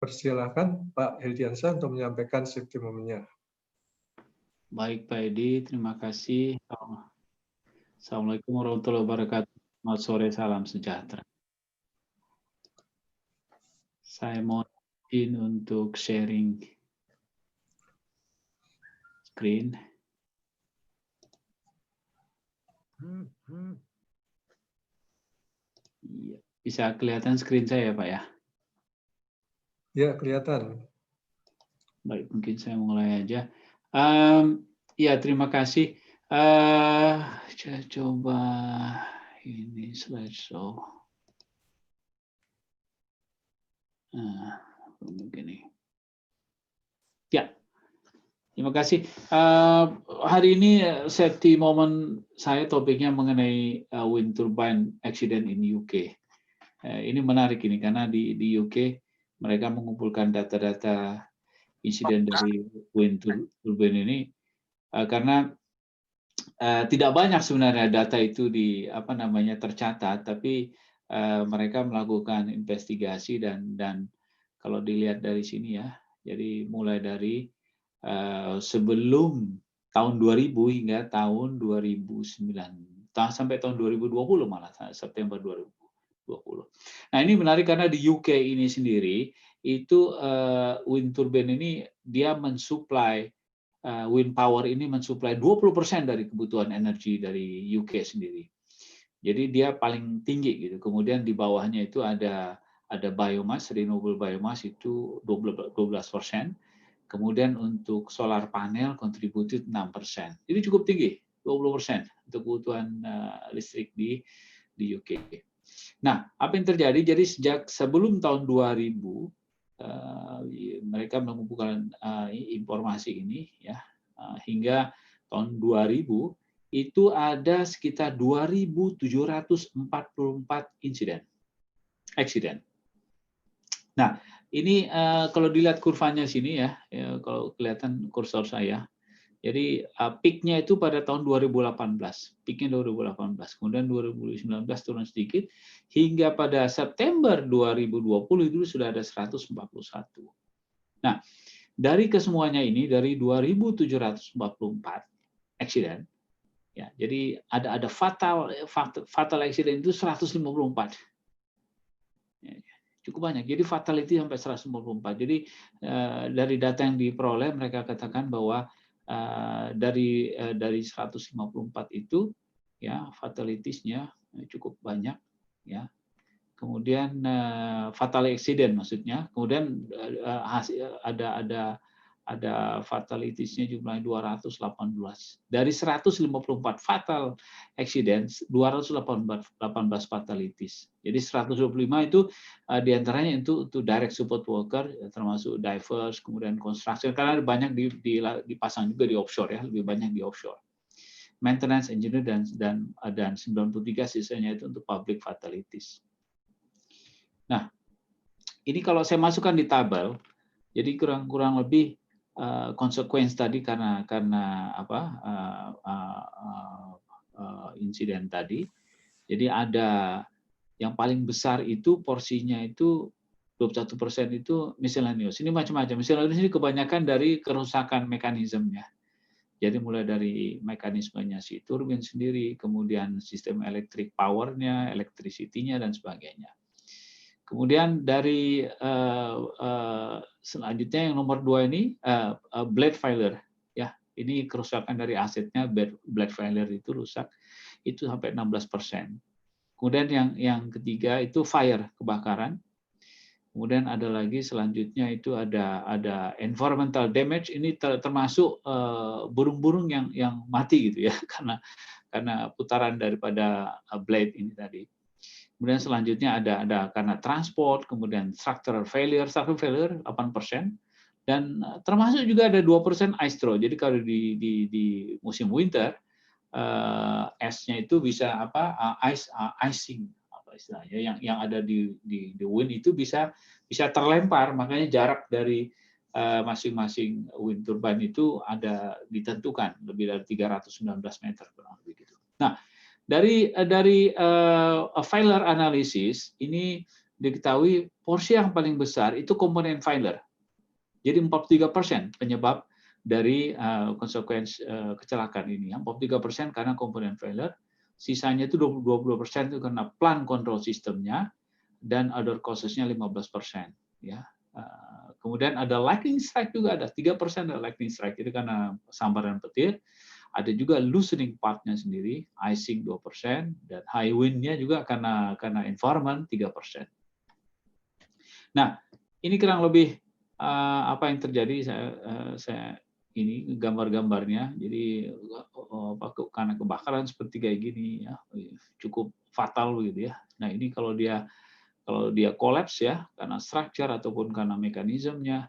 Persilakan Pak Hildiansyah untuk menyampaikan testimoninya. Baik Pak Edi, terima kasih. Assalamualaikum warahmatullahi wabarakatuh. Selamat sore, salam sejahtera. Saya mohon izin untuk sharing screen. Iya. Bisa kelihatan screen saya Pak ya? Ya, kelihatan. Baik, mungkin saya mulai aja. Ya, terima kasih. Saya coba ini slideshow. Begini. Ya, terima kasih. Hari ini safety moment saya topiknya mengenai wind turbine accident in UK. Ini menarik ini karena di UK mereka mengumpulkan data-data insiden dari wind turbine ini karena tidak banyak sebenarnya data itu tercatat, tapi mereka melakukan investigasi dan kalau dilihat dari sini ya, jadi mulai dari sebelum tahun 2000 hingga tahun 2009 sampai tahun 2020 malah September 2020. Nah ini menarik karena di UK ini sendiri itu wind turbine ini dia mensuplai wind power ini mensuplai 20% dari kebutuhan energi dari UK sendiri. Jadi dia paling tinggi gitu. Kemudian di bawahnya itu ada biomass, renewable biomass itu 12%. Kemudian untuk solar panel contributed 6%. Jadi cukup tinggi, 20% untuk kebutuhan listrik di UK. Nah, apa yang terjadi? Jadi sejak sebelum tahun 2000 mereka mengumpulkan informasi ini ya hingga tahun 2000 itu ada sekitar 2.744 insiden. Nah, ini kalau dilihat kurvanya sini ya kalau kelihatan kursor saya. Jadi peaknya itu pada tahun 2018, peaknya 2018, kemudian 2019 turun sedikit, hingga pada September 2020 itu sudah ada 141. Nah, dari kesemuanya ini, dari 2.744 accident, ya, jadi ada fatal accident itu 154. Cukup banyak. Jadi fatality sampai 154. Jadi dari data yang diperoleh mereka katakan bahwa dari 154 itu ya fatalitiesnya cukup banyak ya. Kemudian fatal accident maksudnya. Kemudian ada fatalitiesnya jumlahnya 218. Dari 154 fatal accidents, 218 fatalities. Jadi 125 itu diantaranya itu direct support worker, termasuk divers, kemudian construction, karena banyak dipasang juga di offshore ya, lebih banyak di offshore. Maintenance engineer dan 93 sisanya itu untuk public fatalities. Nah, ini kalau saya masukkan di tabel, jadi kurang lebih konsekuensi tadi karena insiden tadi. Jadi ada yang paling besar itu porsinya itu 21% itu miscellaneous. Ini macam-macam. Miscellaneous ini kebanyakan dari kerusakan mekanismenya. Jadi mulai dari mekanismenya si turbin sendiri, kemudian sistem electric power-nya, electricity-nya dan sebagainya. Kemudian dari selanjutnya yang nomor 2 ini blade failure ya, ini kerusakan dari asetnya, blade failure itu rusak itu sampai 16%. Kemudian yang ketiga itu fire, kebakaran. Kemudian ada lagi selanjutnya itu ada environmental damage, ini termasuk burung-burung yang mati gitu ya karena putaran daripada blade ini tadi. Kemudian selanjutnya ada karena transport, kemudian structural failure 8%, dan termasuk juga ada 2% ice throw. Jadi kalau di musim winter, esnya itu bisa icing apa istilahnya, yang ada di wind itu bisa terlempar, makanya jarak dari masing-masing wind turbine itu ada ditentukan lebih dari 319 meter kurang lebih gitu. Nah, dari failure analysis ini diketahui porsi yang paling besar itu komponen failure. Jadi 43% penyebab dari konsekuensi kecelakaan ini. 43% karena komponen failure, sisanya itu 20% itu karena plant control sistemnya, dan other causes-nya 15%. Ya. Kemudian ada lightning strike juga, ada 3% ada lightning strike, itu karena sambaran petir. Ada juga loosening part-nya sendiri, icing 2%, dan high wind-nya juga karena environment 3%. Nah, ini kurang lebih apa yang terjadi. Saya ini gambar-gambarnya. Jadi karena kebakaran seperti kayak gini ya, cukup fatal begitu ya. Nah, ini kalau dia collapse ya, karena structure ataupun karena mekanismenya,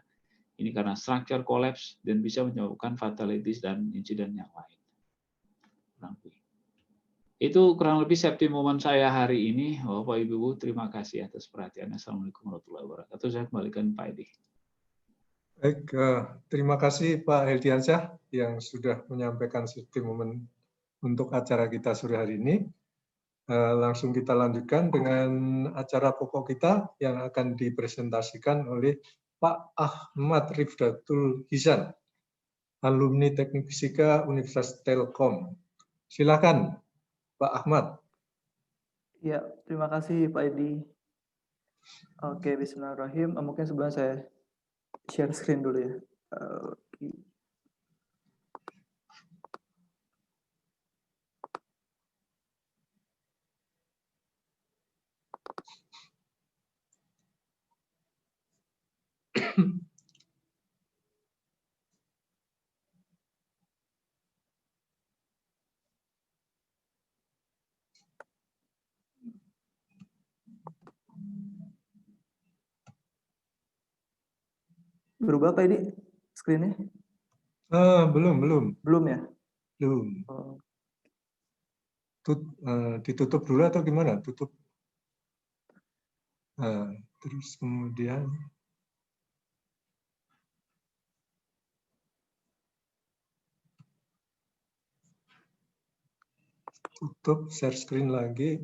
ini karena structure collapse dan bisa menyebabkan fatalities dan insiden yang lain. Itu kurang lebih safety moment saya hari ini. Bapak Ibu, terima kasih atas perhatiannya. Assalamualaikum warahmatullahi wabarakatuh. Saya kembalikan Pak Edi. Baik, terima kasih Pak Heldiansyah yang sudah menyampaikan safety moment untuk acara kita sore hari ini. Langsung kita lanjutkan dengan acara pokok kita yang akan dipresentasikan oleh Pak Ahmad Rifdatul Hisan, alumni Teknik Fisika Universitas Telkom. Silakan Pak Ahmad. Ya, terima kasih Pak Edi. Oke, bismillahirrahmanirrahim. Mungkin sebelum saya share screen dulu ya. Oke. Berubah Pak Edi screen-nya? Belum. Belum ya? Belum. Oh. Ditutup dulu atau gimana? Tutup. Terus kemudian tutup, share screen lagi.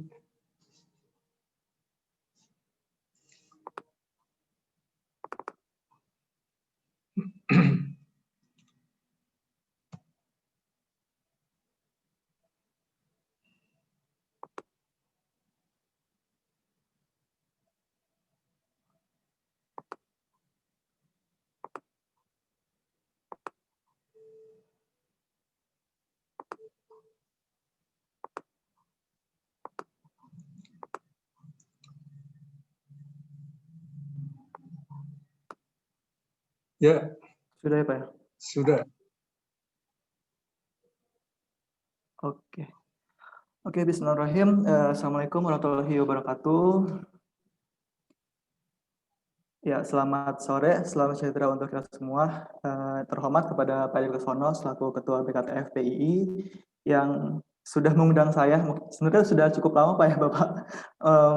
Ya. Sudah ya Pak? Sudah. Oke, bismillahirrahmanirrahim. Assalamualaikum warahmatullahi wabarakatuh. Ya, selamat sore, selamat sejahtera untuk kita semua. Terhormat kepada Pak Edi Laksono selaku Ketua BKTF PII yang sudah mengundang saya. Sebenarnya sudah cukup lama Pak ya Bapak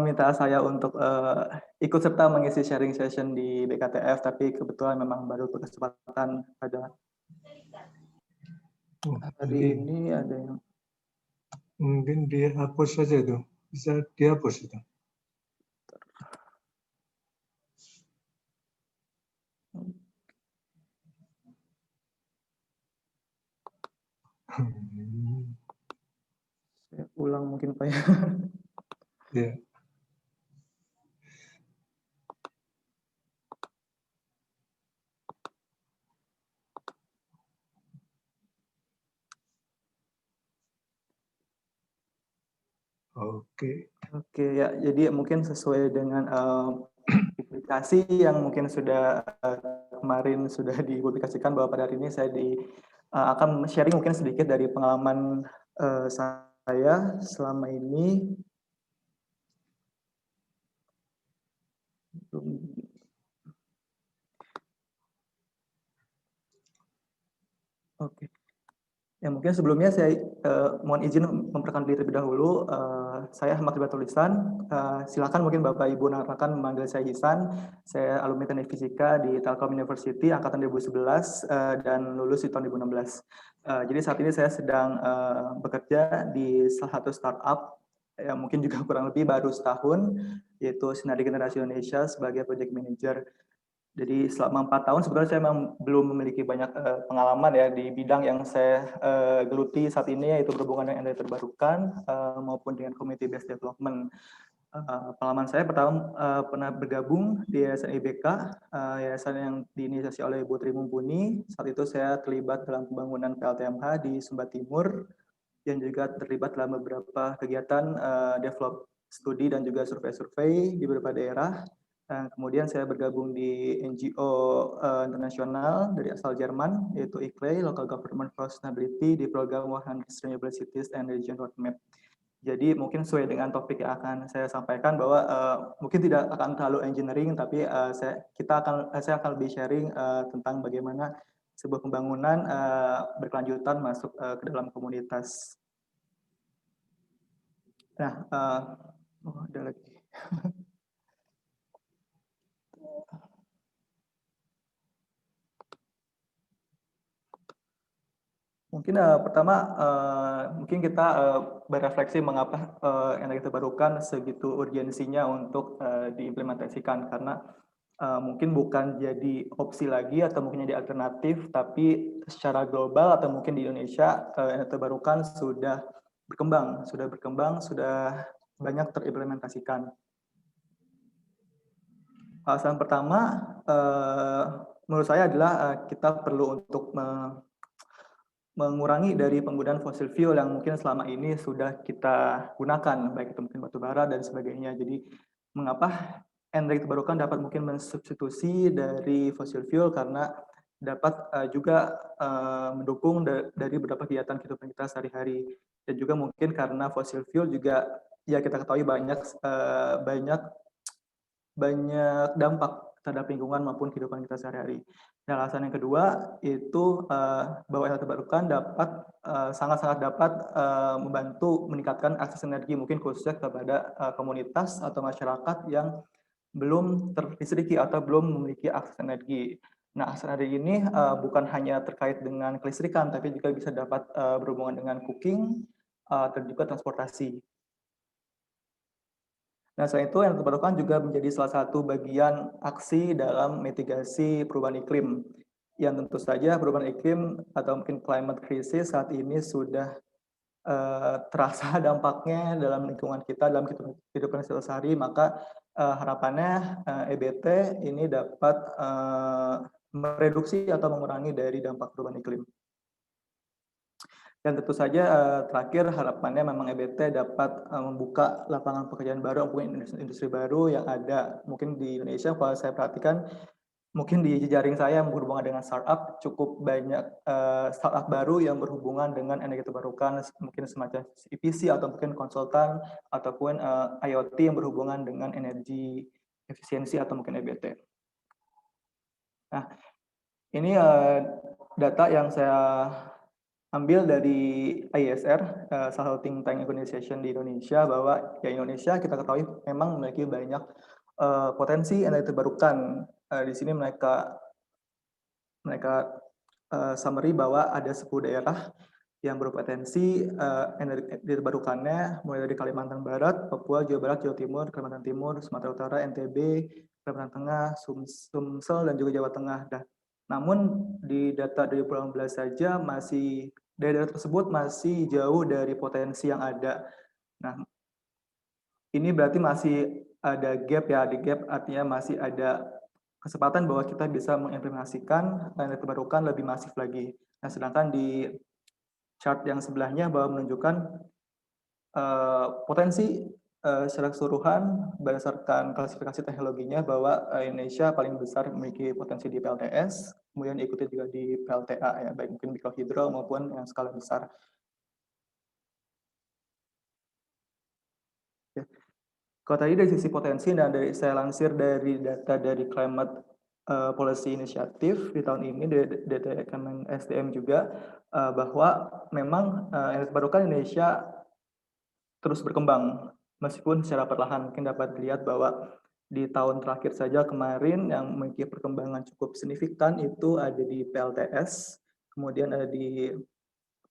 minta saya untuk ikut serta mengisi sharing session di BKTF, tapi kebetulan memang baru berkesempatan pada hari ini ada yang mungkin dihapus saja itu, bisa dihapus itu. Saya ulang mungkin Pak ya. Ya. Oke ya, jadi mungkin sesuai dengan publikasi yang mungkin sudah kemarin sudah dipublikasikan bahwa pada hari ini saya akan sharing mungkin sedikit dari pengalaman saya selama ini. Oke. Ya, mungkin sebelumnya saya mohon izin memperkenalkan diri terlebih dahulu. Saya Ahmad Rifdatul Hisan. Silakan mungkin Bapak Ibu rekan memanggil saya Hisan. Saya alumni Teknik Fisika di Telkom University angkatan 2011 dan lulus di tahun 2016. Jadi saat ini saya sedang bekerja di salah satu startup yang mungkin juga kurang lebih baru setahun, yaitu Sinergi Generasi Indonesia sebagai Project Manager. Jadi selama 4 tahun sebenarnya saya memang belum memiliki banyak pengalaman ya di bidang yang saya geluti saat ini, yaitu berhubungan dengan energi terbarukan maupun dengan community based development. Pengalaman saya pertama pernah bergabung di Yayasan IBK, yayasan yang diinisiasi oleh Ibu Tri Mumpuni. Saat itu saya terlibat dalam pembangunan PLTMH di Sumba Timur, yang juga terlibat dalam beberapa kegiatan develop studi dan juga survei-survei di beberapa daerah. Kemudian saya bergabung di NGO internasional dari asal Jerman, yaitu ICLEI, Local Government for Sustainability, di program 100 Renewable Cities and Region Roadmap. Jadi mungkin sesuai dengan topik yang akan saya sampaikan bahwa mungkin tidak akan terlalu engineering, tapi saya akan lebih sharing tentang bagaimana sebuah pembangunan berkelanjutan masuk ke dalam komunitas. Nah, ada lagi. Mungkin pertama mungkin kita berefleksi mengapa energi terbarukan segitu urgensinya untuk diimplementasikan, karena mungkin bukan jadi opsi lagi atau mungkin jadi alternatif, tapi secara global atau mungkin di Indonesia energi terbarukan sudah berkembang, sudah banyak terimplementasikan. Alasan pertama menurut saya adalah kita perlu untuk mengurangi dari penggunaan fosil fuel yang mungkin selama ini sudah kita gunakan, baik itu mungkin batu bara dan sebagainya. Jadi mengapa energi terbarukan dapat mungkin mensubstitusi dari fosil fuel, karena dapat juga mendukung dari beberapa kegiatan kehidupan kita sehari-hari, dan juga mungkin karena fosil fuel juga ya kita ketahui banyak dampak terhadap lingkungan maupun kehidupan kita sehari-hari. Dan alasan yang kedua itu bahwa energi terbarukan sangat-sangat dapat membantu meningkatkan akses energi, mungkin khususnya kepada komunitas atau masyarakat yang belum terlistriki atau belum memiliki akses energi. Nah, akses energi ini bukan hanya terkait dengan kelistrikan, tapi juga bisa dapat berhubungan dengan cooking dan juga transportasi. Nah, selain itu, energi terbarukan juga menjadi salah satu bagian aksi dalam mitigasi perubahan iklim. Yang tentu saja perubahan iklim atau mungkin climate crisis saat ini sudah terasa dampaknya dalam lingkungan kita, dalam kehidupan sehari-hari, maka harapannya EBT ini dapat mereduksi atau mengurangi dari dampak perubahan iklim. Dan tentu saja terakhir harapannya memang EBT dapat membuka lapangan pekerjaan baru, mungkin industri baru yang ada mungkin di Indonesia. Kalau saya perhatikan mungkin di jejaring saya yang berhubungan dengan startup, cukup banyak startup baru yang berhubungan dengan energi terbarukan, mungkin semacam EPC atau mungkin konsultan ataupun IoT yang berhubungan dengan energi efisiensi atau mungkin EBT. Nah, ini data yang saya ambil dari ISR, salah satu think tank organization di Indonesia, bahwa ya Indonesia kita ketahui memang memiliki banyak potensi energi terbarukan. Di sini mereka summary bahwa ada 10 daerah yang berpotensi energi terbarukannya, mulai dari Kalimantan Barat, Papua, Jawa Barat, Jawa Timur, Kalimantan Timur, Sumatera Utara, NTB, Kalimantan Tengah, Sumsel, dan juga Jawa Tengah. Namun di data 2018 saja daerah tersebut masih jauh dari potensi yang ada. Nah, ini berarti masih ada gap ya, di gap artinya masih ada kesempatan bahwa kita bisa mengimplementasikan energi terbarukan lebih masif lagi. Nah, sedangkan di chart yang sebelahnya bahwa menunjukkan potensi secara keseluruhan berdasarkan klasifikasi teknologinya bahwa Indonesia paling besar memiliki potensi di PLTS, kemudian diikuti juga di PLTA ya, baik mungkin mikrohidro maupun yang skala besar. Ya. Kalau tadi dari sisi potensi, dan saya lansir dari data dari Climate Policy Initiative di tahun ini, data Kemen SDM juga, bahwa memang energi terbarukan Indonesia terus berkembang, meskipun secara perlahan. Mungkin dapat dilihat bahwa di tahun terakhir saja kemarin yang memiliki perkembangan cukup signifikan itu ada di PLTS, kemudian ada di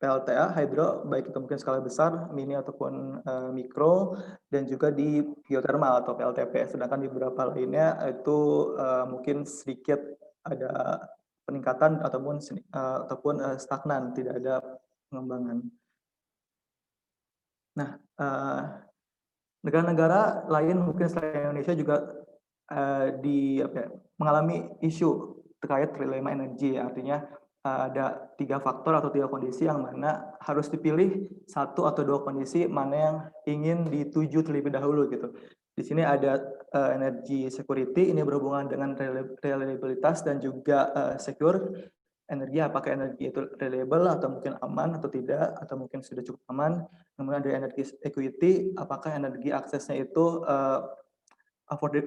PLTA hydro, baik itu mungkin skala besar, mini ataupun mikro, dan juga di geothermal atau PLTP. Sedangkan di beberapa lainnya itu mungkin sedikit ada peningkatan ataupun stagnan, tidak ada pengembangan. Nah, negara-negara lain mungkin selain Indonesia juga mengalami isu terkait trilema energi, artinya ada 3 faktor atau 3 kondisi yang mana harus dipilih 1 atau 2 kondisi mana yang ingin dituju terlebih dahulu gitu. Di sini ada energy security, ini berhubungan dengan reliabilitas dan juga secure energi, apakah energi itu reliable atau mungkin aman atau tidak, atau mungkin sudah cukup aman. Kemudian ada energi equity, apakah energi aksesnya itu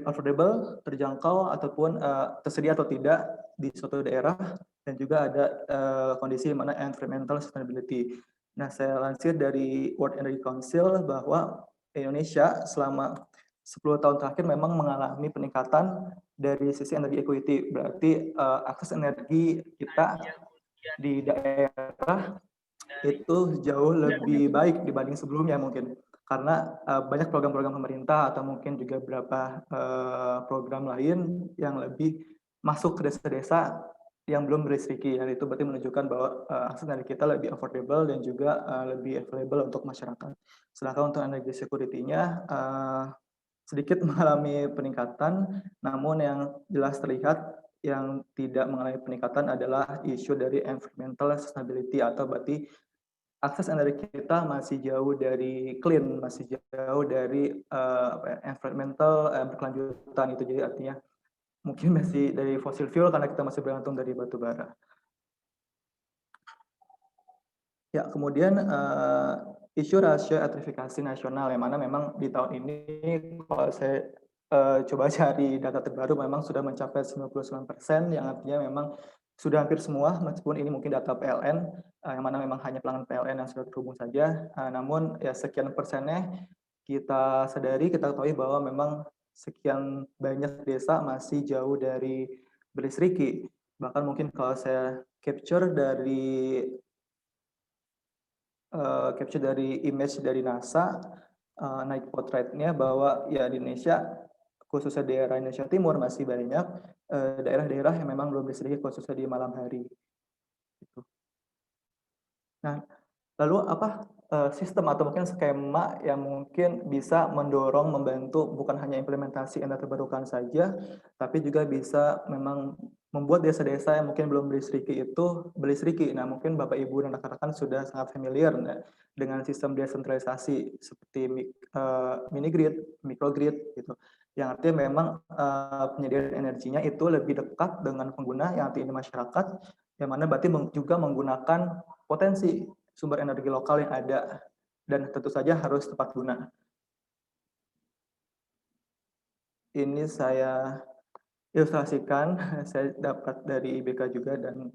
affordable, terjangkau, ataupun tersedia atau tidak di suatu daerah, dan juga ada kondisi mana environmental sustainability. Nah, saya lansir dari World Energy Council bahwa Indonesia selama 10 tahun terakhir memang mengalami peningkatan dari sisi energi equity, berarti akses energi kita di daerah itu jauh lebih baik dibanding sebelumnya mungkin. Karena banyak program-program pemerintah atau mungkin juga beberapa program lain yang lebih masuk ke desa-desa yang belum berlistriki. Dan itu berarti menunjukkan bahwa akses energi kita lebih affordable dan juga lebih available untuk masyarakat. Sedangkan untuk energi security-nya sedikit mengalami peningkatan, namun yang jelas terlihat yang tidak mengalami peningkatan adalah isu dari environmental sustainability, atau berarti akses energi kita masih jauh dari clean, masih jauh dari environmental berkelanjutan itu. Jadi artinya mungkin masih dari fossil fuel karena kita masih bergantung dari batu bara. Ya, kemudian isu rasio elektrifikasi nasional yang mana memang di tahun ini kalau saya coba cari data terbaru memang sudah mencapai 99%, yang artinya memang sudah hampir semua, meskipun ini mungkin data PLN, yang mana memang hanya pelanggan PLN yang sudah terhubung saja, namun ya sekian persennya kita sadari, kita ketahui bahwa memang sekian banyak desa masih jauh dari berlistriki. Bahkan mungkin kalau saya capture dari image dari NASA, night portrait-nya bahwa ya di Indonesia, khususnya daerah Indonesia Timur masih banyak daerah-daerah yang memang belum berlistriki, khususnya di malam hari. Gitu. Nah, lalu apa sistem atau mungkin skema yang mungkin bisa mendorong, membantu bukan hanya implementasi energi terbarukan saja, tapi juga bisa memang membuat desa-desa yang mungkin belum berlistriki itu berlistriki. Nah, mungkin Bapak Ibu dan rekan-rekan sudah sangat familiar dengan sistem desentralisasi seperti mini grid, microgrid gitu. Yang artinya memang penyediaan energinya itu lebih dekat dengan pengguna, yang artinya masyarakat, yang mana berarti juga menggunakan potensi sumber energi lokal yang ada, dan tentu saja harus tepat guna. Ini saya ilustrasikan, saya dapat dari IBK juga dan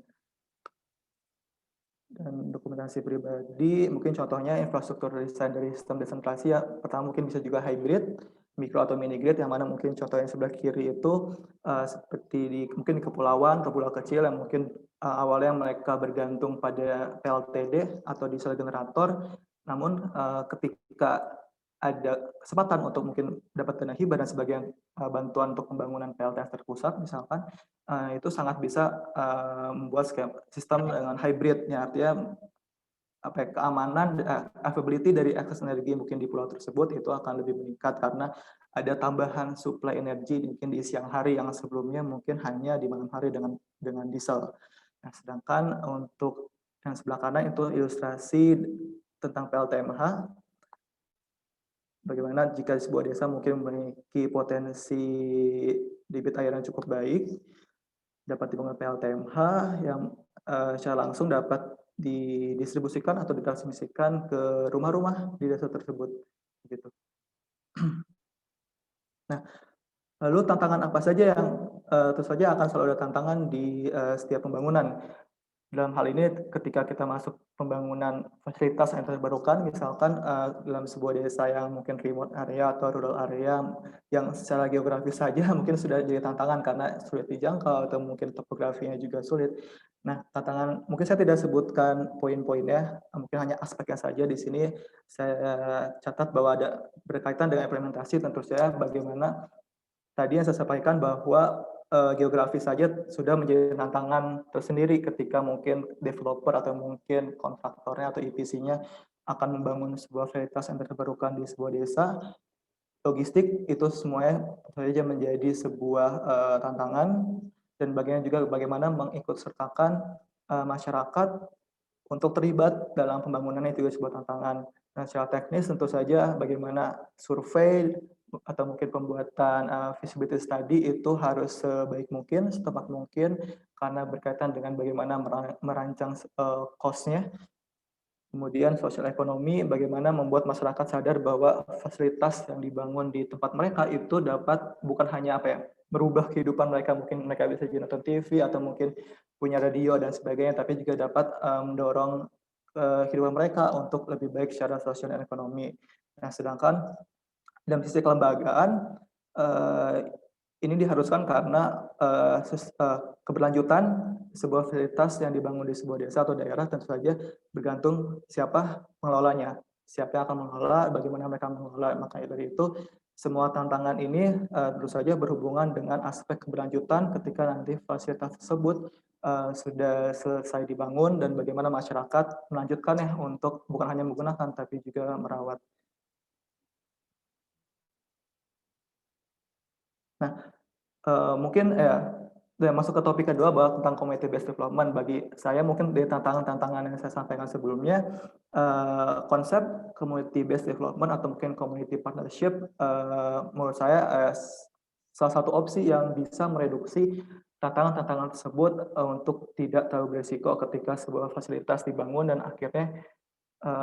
dokumentasi pribadi. Mungkin contohnya infrastruktur desain dari sistem desentralisasi ya, pertama mungkin bisa juga hybrid, mikro atau mini grid, yang mana mungkin contoh yang sebelah kiri itu seperti mungkin di kepulauan atau pulau kecil yang mungkin awalnya mereka bergantung pada PLTD atau diesel generator, namun ketika ada kesempatan untuk mungkin dapat dana hibah dan sebagian bantuan untuk pembangunan PLTS terpusat misalkan, itu sangat bisa membuat sistem dengan hybridnya, artinya keamanan, availability dari akses energi mungkin di pulau tersebut itu akan lebih meningkat karena ada tambahan suplai energi mungkin di siang hari yang sebelumnya mungkin hanya di malam hari dengan diesel. Nah, sedangkan untuk yang sebelah kanan itu ilustrasi tentang PLTMH. Bagaimana jika sebuah desa mungkin memiliki potensi debit air yang cukup baik, dapat dibangun PLTMH yang secara langsung dapat didistribusikan atau ditransmisikan ke rumah-rumah di desa tersebut. Gitu. Nah, lalu tantangan apa saja yang tentu saja akan selalu ada tantangan di setiap pembangunan. Dalam hal ini ketika kita masuk pembangunan fasilitas yang terbarukan, misalkan dalam sebuah desa yang mungkin remote area atau rural area yang secara geografis saja mungkin sudah jadi tantangan karena sulit dijangkau atau mungkin topografinya juga sulit. Nah, tantangan mungkin saya tidak sebutkan poin-poinnya, mungkin hanya aspeknya saja di sini saya catat bahwa ada berkaitan dengan implementasi tentu saja bagaimana tadi yang saya sampaikan bahwa geografi saja sudah menjadi tantangan tersendiri ketika mungkin developer atau mungkin kontraktornya atau EPC-nya akan membangun sebuah fasilitas yang terbarukan di sebuah desa. Logistik itu semuanya tentu saja menjadi sebuah tantangan dan bagaimana mengikut sertakan masyarakat untuk terlibat dalam pembangunan itu juga sebuah tantangan. Nah, secara teknis tentu saja bagaimana survei atau mungkin pembuatan feasibility study itu harus sebaik mungkin, setepat mungkin, karena berkaitan dengan bagaimana merancang cost-nya. Kemudian sosial ekonomi, bagaimana membuat masyarakat sadar bahwa fasilitas yang dibangun di tempat mereka itu dapat bukan hanya merubah kehidupan mereka, mungkin mereka bisa jadi nonton TV atau mungkin punya radio dan sebagainya, tapi juga dapat mendorong kehidupan mereka untuk lebih baik secara sosial dan ekonomi. Nah, sedangkan dalam sisi kelembagaan, ini diharuskan karena keberlanjutan sebuah fasilitas yang dibangun di sebuah desa atau daerah tentu saja bergantung siapa pengelolanya, siapa yang akan mengelola, bagaimana mereka mengelola. Maka dari itu semua tantangan ini tentu saja berhubungan dengan aspek keberlanjutan ketika nanti fasilitas tersebut sudah selesai dibangun dan bagaimana masyarakat melanjutkannya untuk bukan hanya menggunakan tapi juga merawat. Nah, mungkin masuk ke topik kedua bahwa tentang community based development. Bagi saya mungkin dari tantangan-tantangan yang saya sampaikan sebelumnya, konsep community based development atau mungkin community partnership menurut saya salah satu opsi yang bisa mereduksi tantangan-tantangan tersebut untuk tidak terlalu berisiko ketika sebuah fasilitas dibangun dan akhirnya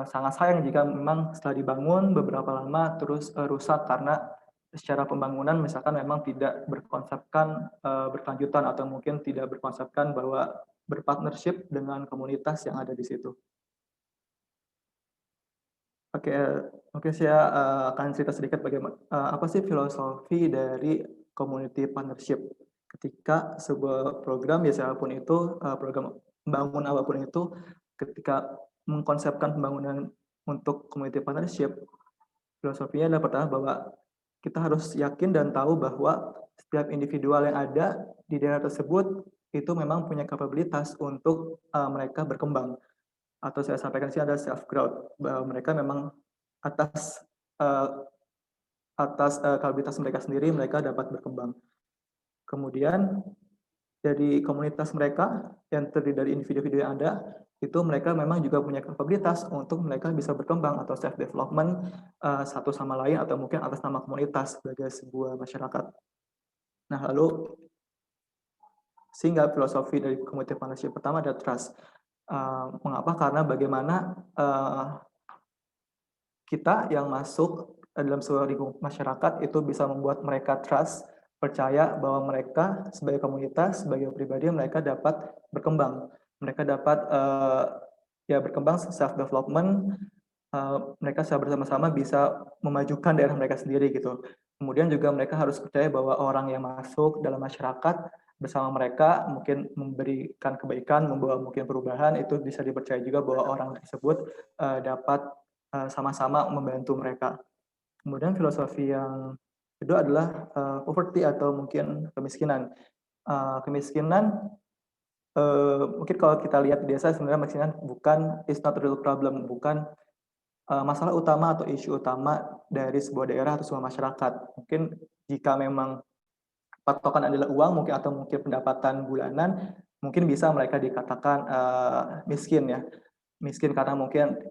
sangat sayang jika memang setelah dibangun beberapa lama terus rusak karena secara pembangunan misalkan memang tidak berkonsepkan berkelanjutan atau mungkin tidak berkonsepkan bahwa berpartnership dengan komunitas yang ada di situ. Oke, mungkin saya akan cerita sedikit bagaimana apa sih filosofi dari community partnership. Ketika sebuah program ya siapapun itu program membangun apapun itu, ketika mengkonsepkan pembangunan untuk community partnership, filosofinya adalah pertama bahwa kita harus yakin dan tahu bahwa setiap individual yang ada di daerah tersebut itu memang punya kapabilitas untuk mereka berkembang. Atau saya sampaikan sih ada self growth, bahwa mereka memang atas kapabilitas mereka sendiri mereka dapat berkembang. Kemudian dari komunitas mereka yang terdiri dari individu-individu yang ada, itu mereka memang juga punya kapabilitas untuk mereka bisa berkembang atau self development satu sama lain atau mungkin atas nama komunitas sebagai sebuah masyarakat. Nah, lalu sehingga filosofi dari community partnership pertama adalah trust. Mengapa? Karena bagaimana kita yang masuk dalam sebuah lingkungan masyarakat itu bisa membuat mereka trust, percaya bahwa mereka sebagai komunitas, sebagai pribadi mereka dapat berkembang. Mereka dapat berkembang self development, mereka secara bersama-sama bisa memajukan daerah mereka sendiri gitu. Kemudian juga mereka harus percaya bahwa orang yang masuk dalam masyarakat bersama mereka mungkin memberikan kebaikan, membawa mungkin perubahan, itu bisa dipercaya juga bahwa orang tersebut dapat sama-sama membantu mereka. Kemudian filosofi yang kedua adalah poverty atau mungkin kemiskinan. Kemiskinan mungkin kalau kita lihat di desa sebenarnya kemiskinan bukan is not a real problem, bukan masalah utama atau isu utama dari sebuah daerah atau sebuah masyarakat. Mungkin jika memang patokan adalah uang mungkin atau mungkin pendapatan bulanan, mungkin bisa mereka dikatakan miskin ya. Miskin karena mungkin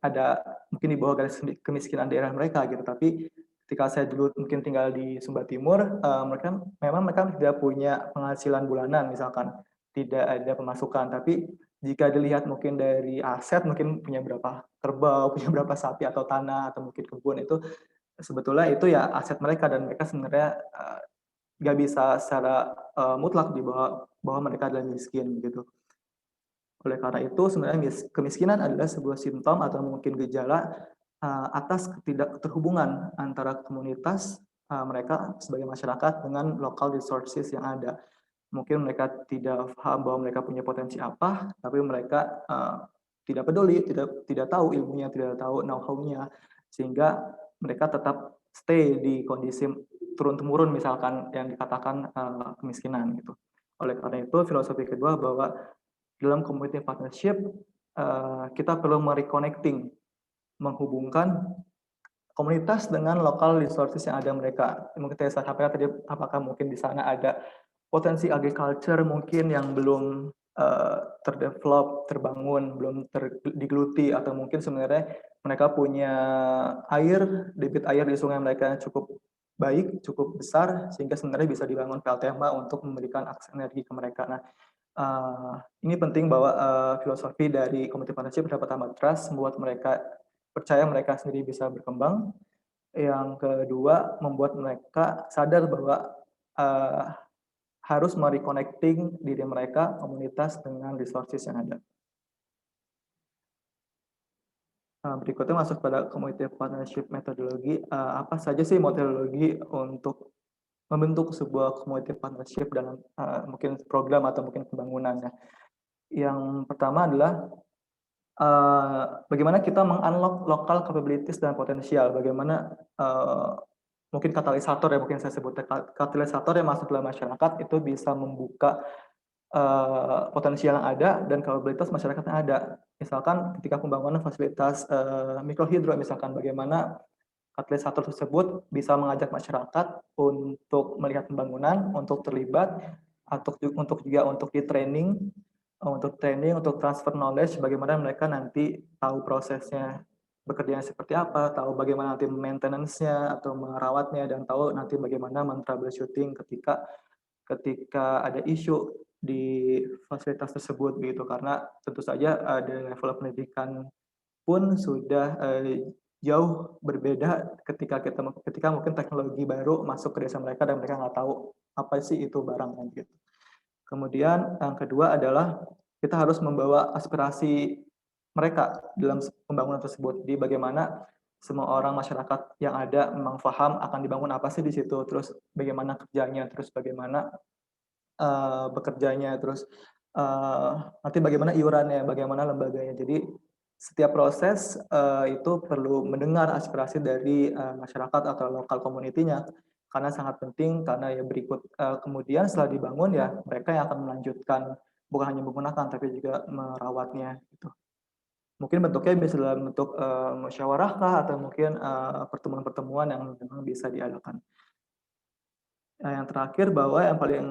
di bawah garis kemiskinan daerah mereka gitu. Tapi ketika saya dulu mungkin tinggal di Sumba Timur, mereka tidak punya penghasilan bulanan misalkan, tidak ada pemasukan. Tapi jika dilihat mungkin dari aset, mungkin punya berapa kerbau, punya berapa sapi atau tanah atau mungkin kebun, itu sebetulnya itu ya aset mereka dan mereka sebenarnya nggak bisa secara mutlak dibawa bahwa mereka adalah miskin gitu. Oleh karena itu sebenarnya kemiskinan adalah sebuah simptom atau mungkin gejala atas ketidakterhubungan antara komunitas mereka sebagai masyarakat dengan local resources yang ada. Mungkin mereka tidak paham bahwa mereka punya potensi apa, tapi mereka tidak peduli, tidak tahu ilmunya, tidak tahu know-how-nya, sehingga mereka tetap stay di kondisi turun-temurun misalkan yang dikatakan kemiskinan gitu. Oleh karena itu filosofi kedua bahwa dalam community partnership kita perlu mereconnecting, menghubungkan komunitas dengan local resources yang ada mereka. Mungkin saya sampaikan tadi, apakah mungkin di sana ada potensi agriculture mungkin yang belum terdevelop, terbangun, belum digeluti, atau mungkin sebenarnya mereka punya air, debit air di sungai mereka yang cukup baik, cukup besar, sehingga sebenarnya bisa dibangun PLTMA untuk memberikan akses energi ke mereka. Nah, ini penting bahwa filosofi dari community partnership dapat amat trust, membuat mereka percaya mereka sendiri bisa berkembang. Yang kedua, membuat mereka sadar bahwa harus mereconnecting diri mereka, komunitas dengan resources yang ada. Berikutnya masuk pada community partnership metodologi. Apa saja sih metodologi untuk membentuk sebuah community partnership dalam mungkin program atau mungkin pembangunannya? Yang pertama adalah bagaimana kita meng-unlock local capabilities dan potensial. Bagaimana mungkin katalisator ya, mungkin saya sebut katalisator yang masuk dalam masyarakat itu bisa membuka potensial yang ada dan kapabilitas masyarakat yang ada. Misalkan ketika pembangunan fasilitas mikrohidro, misalkan bagaimana katalisator tersebut bisa mengajak masyarakat untuk melihat pembangunan, untuk terlibat, untuk juga untuk di-training, untuk transfer knowledge, bagaimana mereka nanti tahu prosesnya bekerjanya seperti apa, tahu bagaimana nanti maintenance-nya atau merawatnya, dan tahu nanti bagaimana men-troubleshooting ketika ada isu di fasilitas tersebut gitu. Karena tentu saja ada level pendidikan pun sudah jauh berbeda ketika mungkin teknologi baru masuk ke desa mereka dan mereka nggak tahu apa sih itu barang gitu. Kemudian yang kedua adalah kita harus membawa aspirasi mereka dalam pembangunan tersebut. Jadi bagaimana semua orang masyarakat yang ada memang paham akan dibangun apa sih di situ, terus bagaimana kerjanya, terus bagaimana bekerjanya, terus nanti bagaimana iurannya, bagaimana lembaganya. Jadi setiap proses itu perlu mendengar aspirasi dari masyarakat atau lokal community-nya, karena sangat penting, karena ya berikut kemudian setelah dibangun ya mereka yang akan melanjutkan, bukan hanya menggunakan tapi juga merawatnya gitu. Mungkin bentuknya bisa dalam bentuk musyawarah kah, atau mungkin pertemuan-pertemuan yang memang bisa diadakan. Yang terakhir bahwa yang paling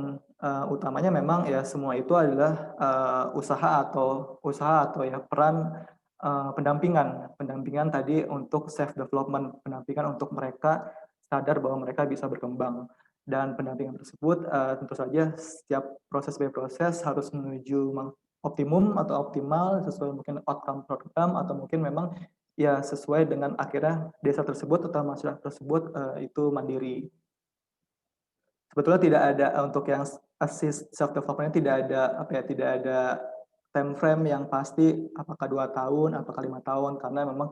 utamanya memang ya semua itu adalah usaha atau ya peran pendampingan tadi untuk self development, pendampingan untuk mereka sadar bahwa mereka bisa berkembang, dan pendampingan tersebut tentu saja setiap proses harus menuju optimum atau optimal sesuai mungkin outcome program, atau mungkin memang ya sesuai dengan akhirnya desa tersebut atau masyarakat tersebut itu mandiri. Sebetulnya tidak ada untuk yang assist self development tidak ada time frame yang pasti, apakah 2 tahun, apakah 5 tahun, karena memang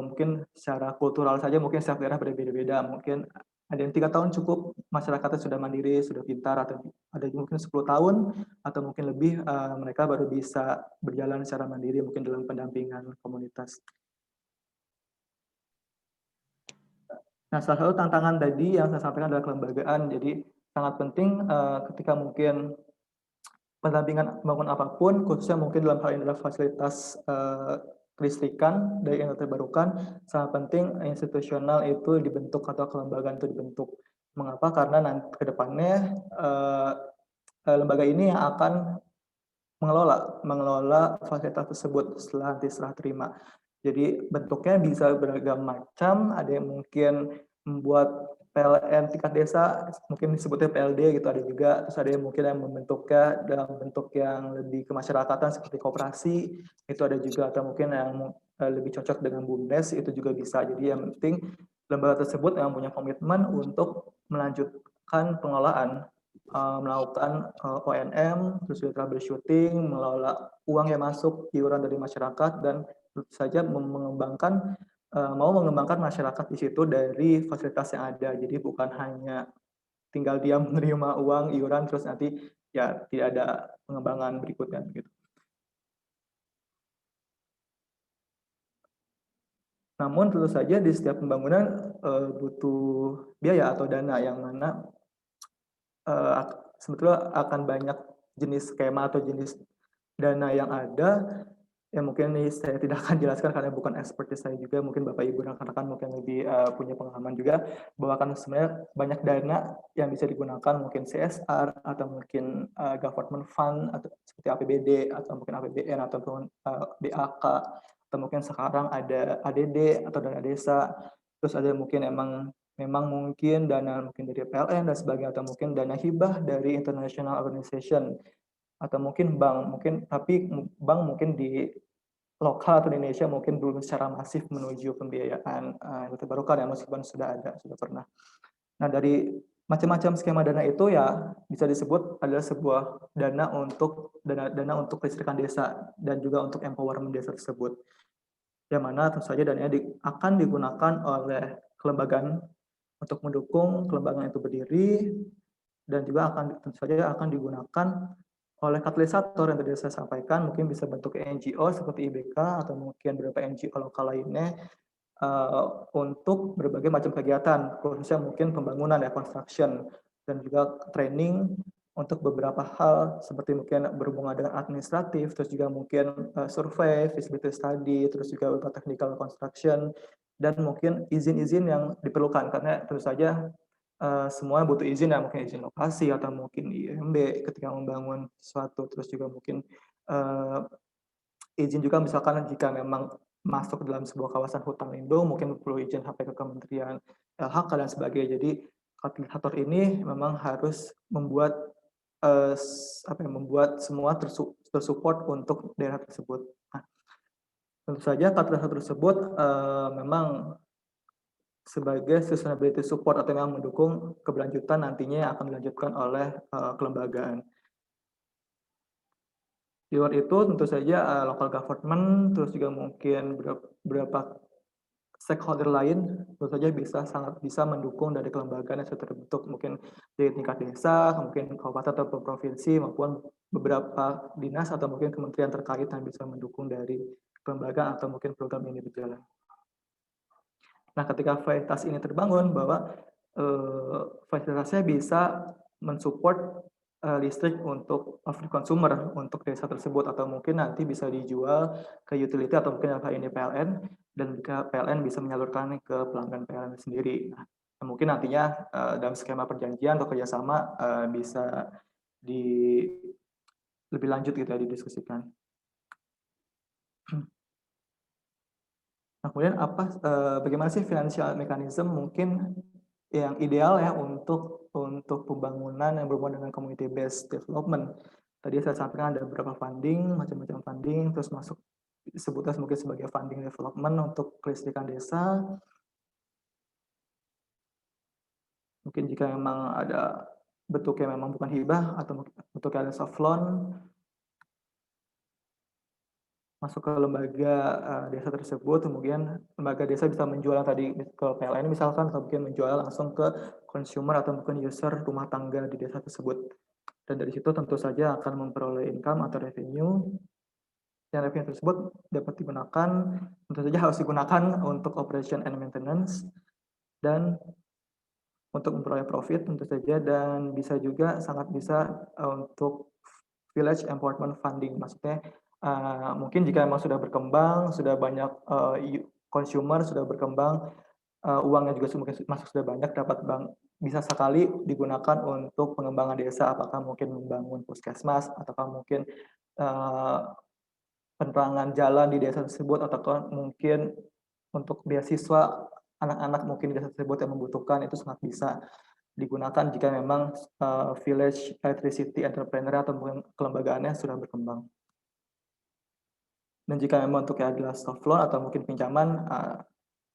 mungkin secara kultural saja mungkin setiap daerah berbeda-beda. Mungkin ada yang 3 tahun cukup, masyarakatnya sudah mandiri, sudah pintar, atau ada yang mungkin 10 tahun atau mungkin lebih mereka baru bisa berjalan secara mandiri mungkin dalam pendampingan komunitas. Nah, salah satu tantangan tadi yang saya sampaikan adalah kelembagaan. Jadi sangat penting ketika mungkin pendampingan bangun apapun, khususnya mungkin dalam hal ini adalah fasilitas kelistrikan dari energi terbarukan, sangat penting institusional itu dibentuk atau kelembagaan itu dibentuk. Mengapa? Karena nanti ke depannya lembaga ini yang akan mengelola fasilitas tersebut setelah terima. Jadi bentuknya bisa beragam macam, ada yang mungkin membuat PLN tingkat desa, mungkin disebutnya PLD gitu, ada juga, terus ada yang mungkin yang membentuknya dalam bentuk yang lebih kemasyarakatan seperti koperasi, itu ada juga, atau mungkin yang lebih cocok dengan BUMDes, itu juga bisa. Jadi yang penting lembaga tersebut yang punya komitmen untuk melanjutkan pengelolaan melakukan ONM, terus juga troubleshooting, mengelola uang yang masuk, iuran dari masyarakat, dan tentu saja mau mengembangkan masyarakat di situ dari fasilitas yang ada. Jadi bukan hanya tinggal dia menerima uang, iuran, terus nanti ya tidak ada pengembangan berikutnya gitu. Namun tentu saja di setiap pembangunan butuh biaya atau dana yang mana sebetulnya akan banyak jenis skema atau jenis dana yang ada, yang mungkin ini saya tidak akan jelaskan karena bukan expertise saya juga, mungkin Bapak Ibu rekan-rekan mungkin lebih punya pengalaman juga, bahwa kan sebenarnya banyak dana yang bisa digunakan, mungkin CSR atau mungkin government fund atau seperti APBD atau mungkin APBN ataupun BAK, atau mungkin sekarang ada ADD atau dana desa, terus ada mungkin memang mungkin dana mungkin dari PLN dan sebagainya, atau mungkin dana hibah dari international organization, atau mungkin bank, tapi bank mungkin di lokal atau di Indonesia mungkin belum secara masif menuju pembiayaan yang terbarukan ya, meskipun sudah pernah. Nah, dari macam-macam skema dana itu ya bisa disebut adalah sebuah dana untuk kelistrikan desa dan juga untuk empowerment desa tersebut. Yang mana tentu saja dananya akan digunakan oleh kelembagaan untuk mendukung kelembagaan itu berdiri, dan juga tentu saja akan digunakan oleh katalisator yang tadi saya sampaikan, mungkin bisa bentuk NGO seperti IBK atau mungkin beberapa NGO lokal lainnya untuk berbagai macam kegiatan, khususnya mungkin pembangunan ya, construction, dan juga training untuk beberapa hal seperti mungkin berhubungan dengan administratif, terus juga mungkin survei, feasibility study, terus juga beberapa technical construction, dan mungkin izin-izin yang diperlukan, karena tentu saja semua butuh izin ya, mungkin izin lokasi atau mungkin IMB ketika membangun sesuatu, terus juga mungkin izin juga misalkan jika memang masuk ke dalam sebuah kawasan hutan lindung, mungkin perlu izin sampai ke Kementerian LHK dan sebagainya. Jadi fasilitator ini memang harus membuat membuat semua tersupport untuk daerah tersebut. Nah, tentu saja fasilitator tersebut memang sebagai sustainability support atau yang mendukung keberlanjutan nantinya yang akan dilanjutkan oleh kelembagaan. Di luar itu tentu saja local government, terus juga mungkin beberapa stakeholder lain tentu saja sangat bisa mendukung dari kelembagaan yang sudah terbentuk, mungkin dari tingkat desa, mungkin kabupaten atau provinsi, maupun beberapa dinas atau mungkin kementerian terkait yang bisa mendukung dari kelembagaan atau mungkin program ini berjalan. Nah, ketika fasilitas ini terbangun, bahwa fasilitasnya bisa mensupport listrik untuk free consumer untuk desa tersebut, atau mungkin nanti bisa dijual ke utility atau mungkin dalam hal ini PLN, dan jika PLN bisa menyalurkan ke pelanggan PLN sendiri. Nah, mungkin nantinya dalam skema perjanjian atau kerjasama bisa lebih lanjut gitu ya, didiskusikan. Nah, kemudian bagaimana sih financial mechanism mungkin yang ideal ya untuk pembangunan yang berhubungan dengan community based development. Tadi saya sampaikan ada beberapa funding, macam-macam funding, terus masuk disebutnya mungkin sebagai funding development untuk kelistrikan desa. Mungkin jika memang ada bentuknya memang bukan hibah atau bentuknya ada soft loan, masuk ke lembaga desa tersebut, kemudian lembaga desa bisa menjual tadi ke PLN misalkan, atau mungkin menjual langsung ke consumer atau mungkin user rumah tangga di desa tersebut. Dan dari situ tentu saja akan memperoleh income atau revenue. Yang revenue tersebut dapat digunakan, tentu saja harus digunakan untuk operation and maintenance, dan untuk memperoleh profit tentu saja, dan bisa juga sangat bisa untuk village empowerment funding. Maksudnya mungkin jika memang sudah berkembang, sudah banyak consumer, sudah berkembang, uangnya juga masuk sudah banyak, dapat bisa sekali digunakan untuk pengembangan desa, apakah mungkin membangun puskesmas, ataukah mungkin penerangan jalan di desa tersebut, ataukah mungkin untuk beasiswa anak-anak mungkin di desa tersebut yang membutuhkan, itu sangat bisa digunakan jika memang village electricity entrepreneur atau mungkin kelembagaannya sudah berkembang. Dan jika memang untuk adalah soft loan atau mungkin pinjaman,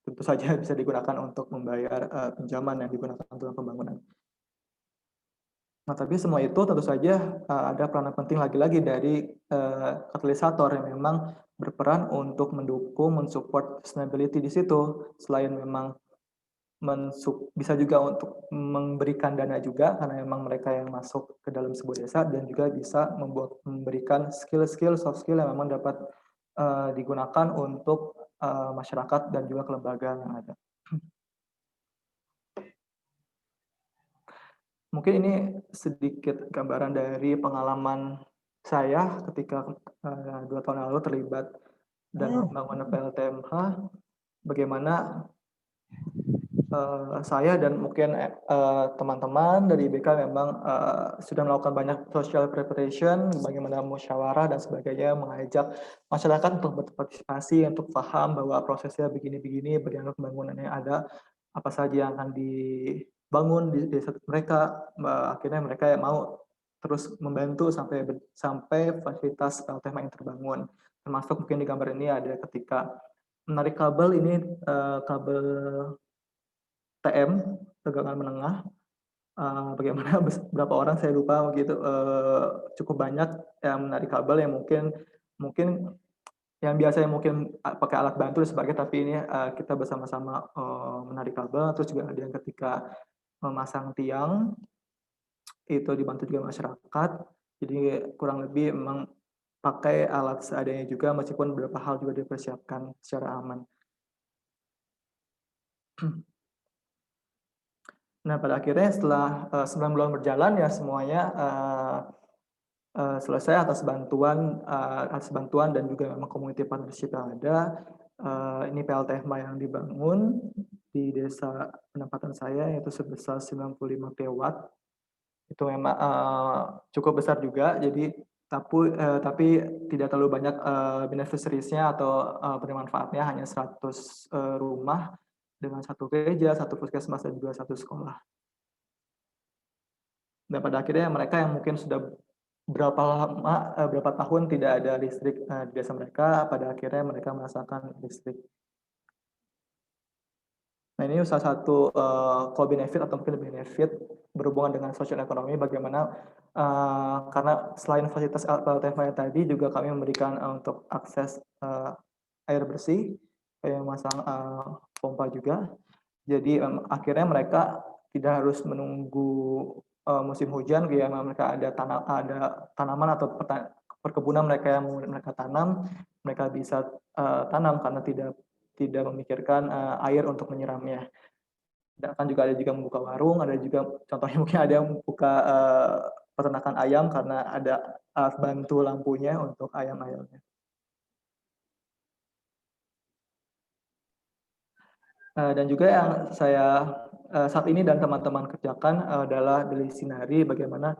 tentu saja bisa digunakan untuk membayar pinjaman yang digunakan untuk pembangunan. Nah, tapi semua itu tentu saja ada peranan penting lagi-lagi dari katalisator yang memang berperan untuk mendukung, mensupport sustainability di situ. Selain memang bisa juga untuk memberikan dana juga karena memang mereka yang masuk ke dalam sebuah desa, dan juga bisa memberikan skill-skill, soft skill yang memang dapat digunakan untuk masyarakat dan juga kelembagaan yang ada. Mungkin ini sedikit gambaran dari pengalaman saya ketika 2 tahun lalu terlibat dalam pembangunan PLTMH, bagaimana saya dan mungkin teman-teman dari IBK memang sudah melakukan banyak social preparation, bagaimana musyawarah dan sebagainya, mengajak masyarakat untuk berpartisipasi, untuk paham bahwa prosesnya begini-begini, bagaimana pembangunannya ada, apa saja yang akan dibangun di desa mereka. Akhirnya mereka yang mau terus membantu sampai fasilitas PLTMH yang terbangun. Termasuk mungkin di gambar ini ada ketika menarik kabel ini, kabel TM, tegangan menengah, bagaimana berapa orang saya lupa begitu, cukup banyak yang menarik kabel yang mungkin yang biasanya mungkin pakai alat bantu dan sebagainya, tapi ini kita bersama-sama menarik kabel. Terus juga ada yang ketika memasang tiang, itu dibantu juga masyarakat. Jadi kurang lebih memang pakai alat seadanya juga, meskipun beberapa hal juga dipersiapkan secara aman. Nah, pada akhirnya setelah 9 bulan berjalan ya semuanya selesai atas bantuan dan juga memang community partnership yang ada. Ini PLTMH yang dibangun di desa penempatan saya, yaitu sebesar 95 kW. Itu memang cukup besar juga, jadi tapi tidak terlalu banyak beneficiaries-nya atau penerima manfaatnya, hanya 100 rumah dengan 1 gereja, 1 puskesmas, dan juga 1 sekolah. Dan pada akhirnya mereka yang mungkin sudah berapa tahun tidak ada listrik di desa mereka, pada akhirnya mereka merasakan listrik. Nah, ini salah satu co-benefit atau mungkin benefit berhubungan dengan social ekonomi, bagaimana karena selain fasilitas PLTMH tadi, juga kami memberikan untuk akses air bersih, kayak memasang pompa juga. Jadi akhirnya mereka tidak harus menunggu musim hujan, ya mereka ada tanaman atau perkebunan mereka yang mereka tanam, mereka bisa tanam karena tidak memikirkan air untuk menyiramnya. Dan kan juga ada juga membuka warung, ada juga contohnya mungkin ada yang membuka peternakan ayam karena ada alat bantu lampunya untuk ayam-ayamnya. Dan juga yang saya saat ini dan teman-teman kerjakan adalah dari Sinari, bagaimana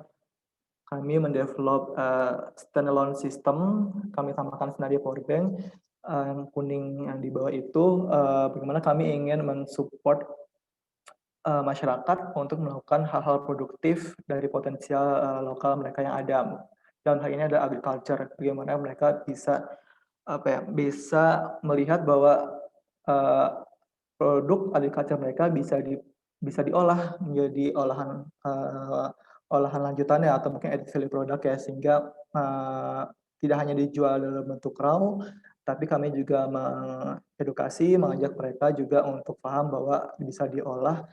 kami mendevelop standalone system, kami samakan Sinari Powerbank, yang kuning yang di bawah itu, bagaimana kami ingin mensupport masyarakat untuk melakukan hal-hal produktif dari potensial lokal mereka yang ada. Dalam hal ini ada agriculture, bagaimana mereka bisa bisa melihat bahwa produk agriculture mereka bisa diolah menjadi olahan lanjutannya atau mungkin added value product ya, sehingga tidak hanya dijual dalam bentuk raw, tapi kami juga mengedukasi, mengajak mereka juga untuk paham bahwa bisa diolah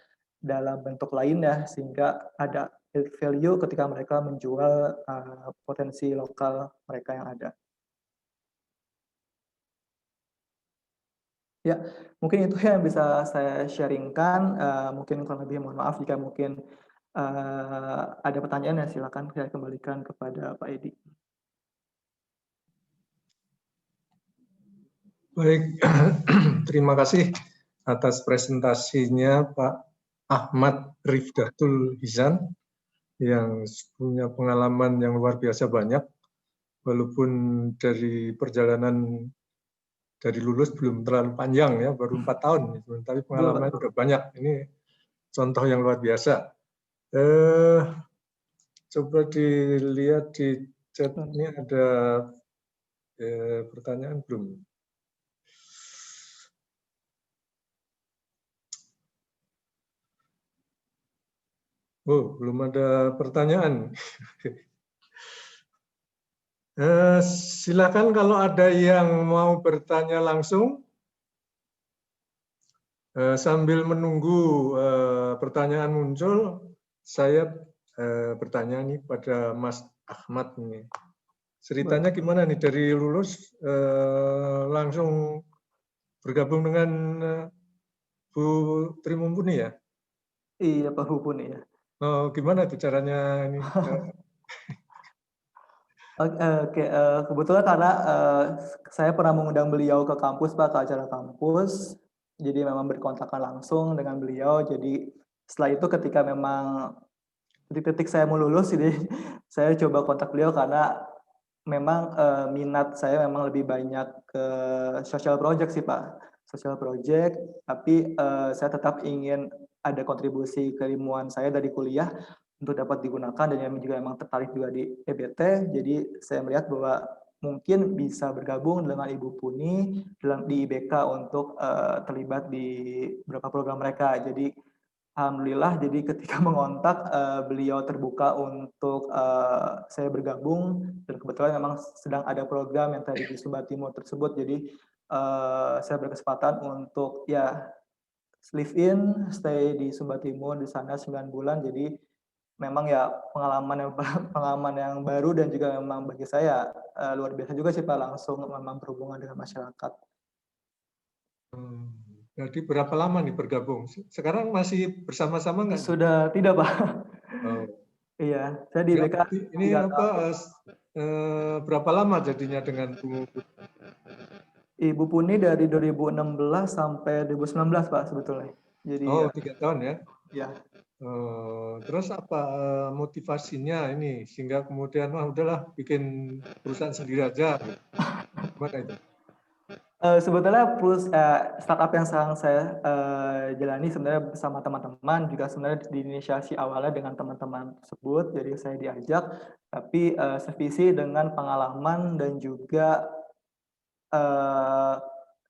dalam bentuk lainnya, sehingga ada added value ketika mereka menjual potensi lokal mereka yang ada. Ya, mungkin itu yang bisa saya sharingkan. Mungkin kurang lebih mohon maaf jika mungkin ada pertanyaan, ya silakan saya kembalikan kepada Pak Edi. Baik, terima kasih atas presentasinya Pak Ahmad Rifdatul Hizan yang punya pengalaman yang luar biasa banyak, walaupun dari perjalanan dari lulus belum terlalu panjang ya, baru 4 tahun, tapi pengalaman sudah banyak. Ini contoh yang luar biasa. Coba dilihat di chat ini ada pertanyaan belum? Oh, belum ada pertanyaan. Silakan kalau ada yang mau bertanya langsung. Sambil menunggu pertanyaan muncul, saya bertanya nih pada Mas Ahmad nih. Ceritanya gimana nih dari lulus langsung bergabung dengan Bu Tri Mumpuni ya? Iya Pak Hupun ya. Oh, gimana tuh caranya ini? Oke, kebetulan karena saya pernah mengundang beliau ke kampus Pak, ke acara kampus, jadi memang berkontakkan langsung dengan beliau. Jadi setelah itu ketika memang detik-detik saya mau lulus, jadi saya coba kontak beliau karena memang minat saya memang lebih banyak ke social project sih Pak, social project. Tapi saya tetap ingin ada kontribusi keilmuan saya dari kuliah untuk dapat digunakan dan yang juga memang tertarik juga di EBT. Jadi saya melihat bahwa mungkin bisa bergabung dengan Ibu Puni di IBK untuk terlibat di beberapa program mereka. Jadi alhamdulillah, jadi ketika mengontak beliau terbuka untuk saya bergabung dan kebetulan memang sedang ada program yang tadi di Sumba Timur tersebut. Jadi saya berkesempatan untuk ya live in, stay di Sumba Timur di sana 9 bulan. Jadi memang ya pengalaman yang baru dan juga memang bagi saya luar biasa juga sih Pak, langsung memang berhubungan dengan masyarakat. Jadi berapa lama nih bergabung? Sekarang masih bersama-sama nggak? Sudah tidak Pak. Oh. Iya, saya di IBK Ini 3 apa? tahun. Berapa lama jadinya dengan Bu? Ibu Puni dari 2016 sampai 2019 Pak sebetulnya. Jadi Oh, 3 tahun ya? ya. Terus apa motivasinya ini sehingga kemudian wah udahlah bikin perusahaan sendiri aja? Gimana itu? Sebetulnya startup yang sekarang saya jalani sebenarnya bersama teman-teman, juga sebenarnya diinisiasi awalnya dengan teman-teman tersebut. Jadi saya diajak, tapi sevisi dengan pengalaman dan juga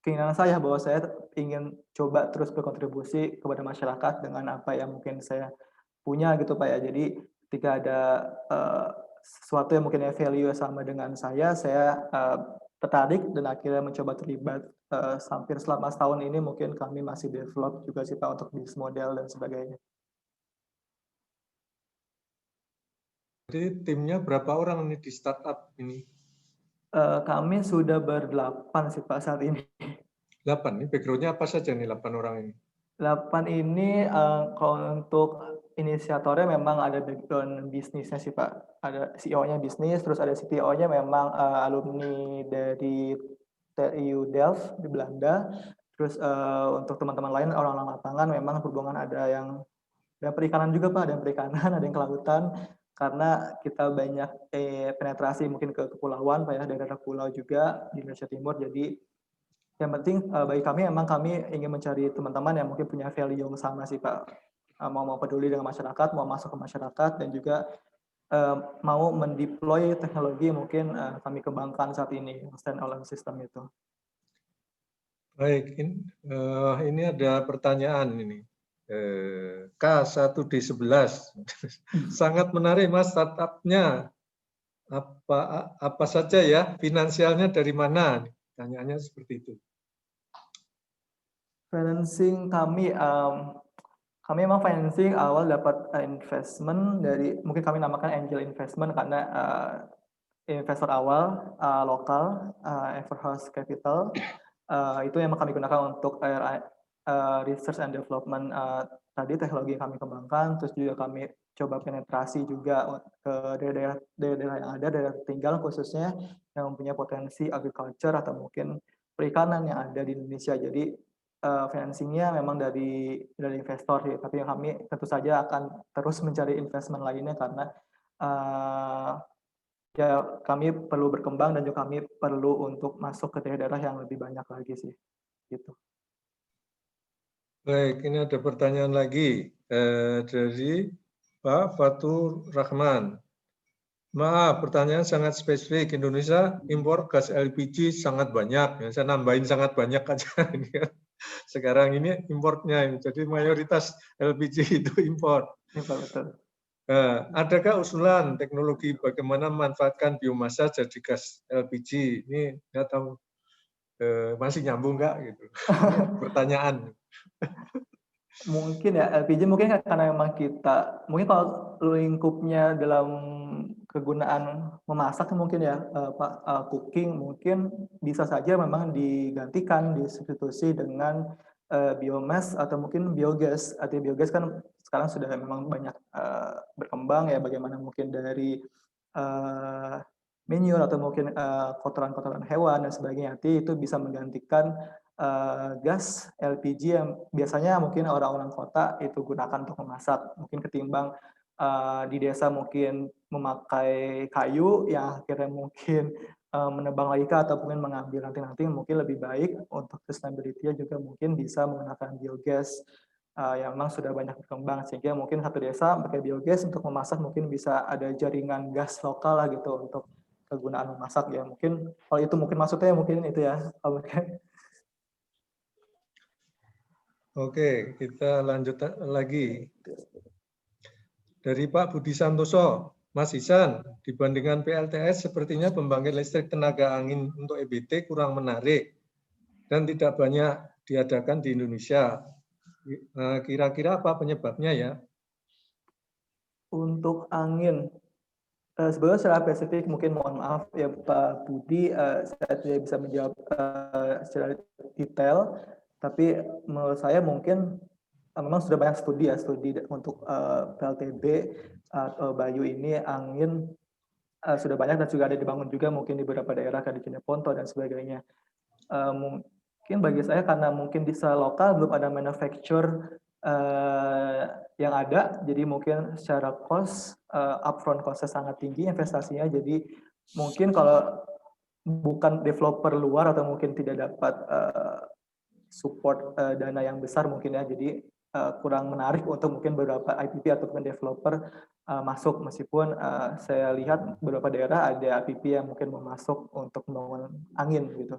keinginan saya bahwa saya ingin coba terus berkontribusi kepada masyarakat dengan apa yang mungkin saya punya gitu Pak ya. Jadi ketika ada sesuatu yang mungkin value sama dengan saya tertarik dan akhirnya mencoba terlibat. Hampir selama setahun ini mungkin kami masih develop juga sih Pak untuk bisnis model dan sebagainya. Jadi timnya berapa orang nih di startup ini? Kami sudah berdelapan sih Pak saat ini. 8 nih backgroundnya apa saja nih 8 orang ini? 8 ini kalau untuk inisiatornya memang ada background bisnisnya sih Pak. Ada CEO-nya bisnis, terus ada CTO-nya memang alumni dari TU Delft di Belanda. Terus untuk teman-teman lain orang-orang lapangan memang berhubungan ada yang perikanan juga Pak, ada yang perikanan, ada yang kelautan. Karena kita banyak penetrasi mungkin ke kepulauan Pak ya, daerah pulau juga di Indonesia Timur. Jadi yang penting bagi kami memang kami ingin mencari teman-teman yang mungkin punya value yang sama sih Pak. Mau peduli dengan masyarakat, mau masuk ke masyarakat, dan juga mau mendeploy teknologi yang mungkin kami kembangkan saat ini, stand alone system itu. Baik, ini ada pertanyaan ini. K1D11. Sangat menarik Mas startupnya. Apa saja ya, finansialnya dari mana? Tanyaannya seperti itu. Financing kami memang financing awal dapat investment dari, mungkin kami namakan angel investment karena investor awal lokal, Everhouse Capital. Itu yang kami gunakan untuk research and development tadi teknologi yang kami kembangkan. Terus juga kami coba penetrasi juga ke daerah-daerah yang ada, daerah tertinggal khususnya yang mempunyai potensi agriculture atau mungkin perikanan yang ada di Indonesia. Jadi financingnya memang dari investor sih, tapi kami tentu saja akan terus mencari investment lainnya karena ya kami perlu berkembang dan juga kami perlu untuk masuk ke daerah-daerah yang lebih banyak lagi sih, gitu. Baik, ini ada pertanyaan lagi dari Pak Fatur Rahman. Maaf, pertanyaan sangat spesifik. Indonesia impor gas LPG sangat banyak. Ya, saya nambahin sangat banyak aja. Sekarang ini importnya, jadi mayoritas LPG itu impor. Betul. Adakah usulan teknologi bagaimana memanfaatkan biomasa jadi gas LPG? Ini nggak tahu masih nyambung nggak gitu. Pertanyaan. Mungkin ya LPG mungkin karena memang kita mungkin kalau lingkupnya dalam kegunaan memasak mungkin ya Pak, cooking mungkin bisa saja memang digantikan disubstitusi dengan biomass atau mungkin biogas. Artinya biogas kan sekarang sudah memang banyak berkembang ya, bagaimana mungkin dari manure atau mungkin kotoran-kotoran hewan dan sebagainya, nanti itu bisa menggantikan gas LPG yang biasanya mungkin orang-orang kota itu gunakan untuk memasak. Mungkin ketimbang di desa mungkin memakai kayu yang akhirnya mungkin menebang lagi atau mungkin mengambil ranting-ranting, mungkin lebih baik untuk sustainability-nya juga mungkin bisa menggunakan biogas yang memang sudah banyak berkembang, sehingga mungkin satu desa pakai biogas untuk memasak mungkin bisa ada jaringan gas lokal lah gitu untuk kegunaan memasak ya. Mungkin kalau itu mungkin maksudnya mungkin itu ya. Oke, kita lanjut lagi. Dari Pak Budi Santoso, Mas Ihsan, dibandingkan PLTS sepertinya pembangkit listrik tenaga angin untuk EBT kurang menarik dan tidak banyak diadakan di Indonesia. Kira-kira apa penyebabnya ya? Untuk angin, sebenarnya secara spesifik mungkin mohon maaf ya Pak Budi, saya tidak bisa menjawab secara detail, tapi menurut saya mungkin memang sudah banyak studi untuk PLTB atau Bayu ini angin sudah banyak dan juga ada dibangun juga mungkin di beberapa daerah kayak di Cineponto dan sebagainya. Mungkin bagi saya karena mungkin di lokal belum ada manufacture yang ada, jadi mungkin secara cost upfront cost-nya sangat tinggi investasinya, jadi mungkin kalau bukan developer luar atau mungkin tidak dapat support dana yang besar mungkin ya, jadi kurang menarik untuk mungkin beberapa IPP ataupun developer masuk, meskipun saya lihat beberapa daerah ada IPP yang mungkin mau masuk untuk membangun angin gitu.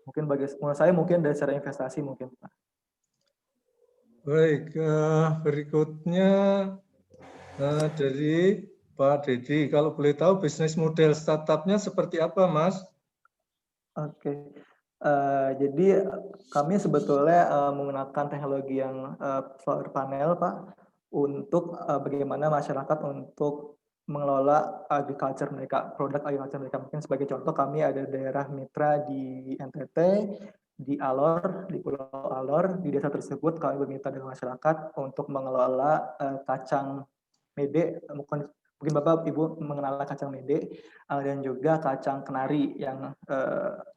Mungkin menurut saya mungkin dari secara investasi mungkin Pak. Baik, berikutnya dari Pak Dedi, kalau boleh tahu bisnis model startupnya seperti apa, Mas? Oke, jadi kami sebetulnya menggunakan teknologi yang solar panel, Pak, untuk bagaimana masyarakat untuk mengelola agriculture mereka, produk agriculture mereka. Mungkin sebagai contoh kami ada daerah mitra di NTT, di Alor, di Pulau Alor, di desa tersebut kami bermitra dengan masyarakat untuk mengelola kacang mede, mungkin Bapak Ibu mengenal kacang mede dan juga kacang kenari yang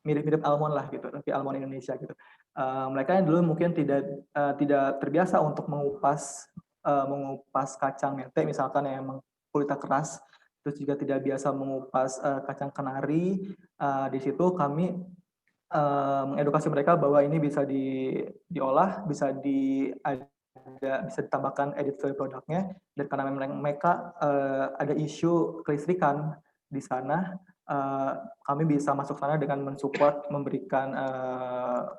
mirip-mirip almond lah gitu, tapi almond Indonesia gitu. Mereka yang dulu mungkin tidak terbiasa untuk mengupas kacang mete misalkan yang memang kulitnya keras, terus juga tidak biasa mengupas kacang kenari. Di situ kami mengedukasi mereka bahwa ini bisa diolah, bisa ditambahkan edit value produknya, dan karena memang mereka ada isu kelistrikan di sana, kami bisa masuk sana dengan mensupport, memberikan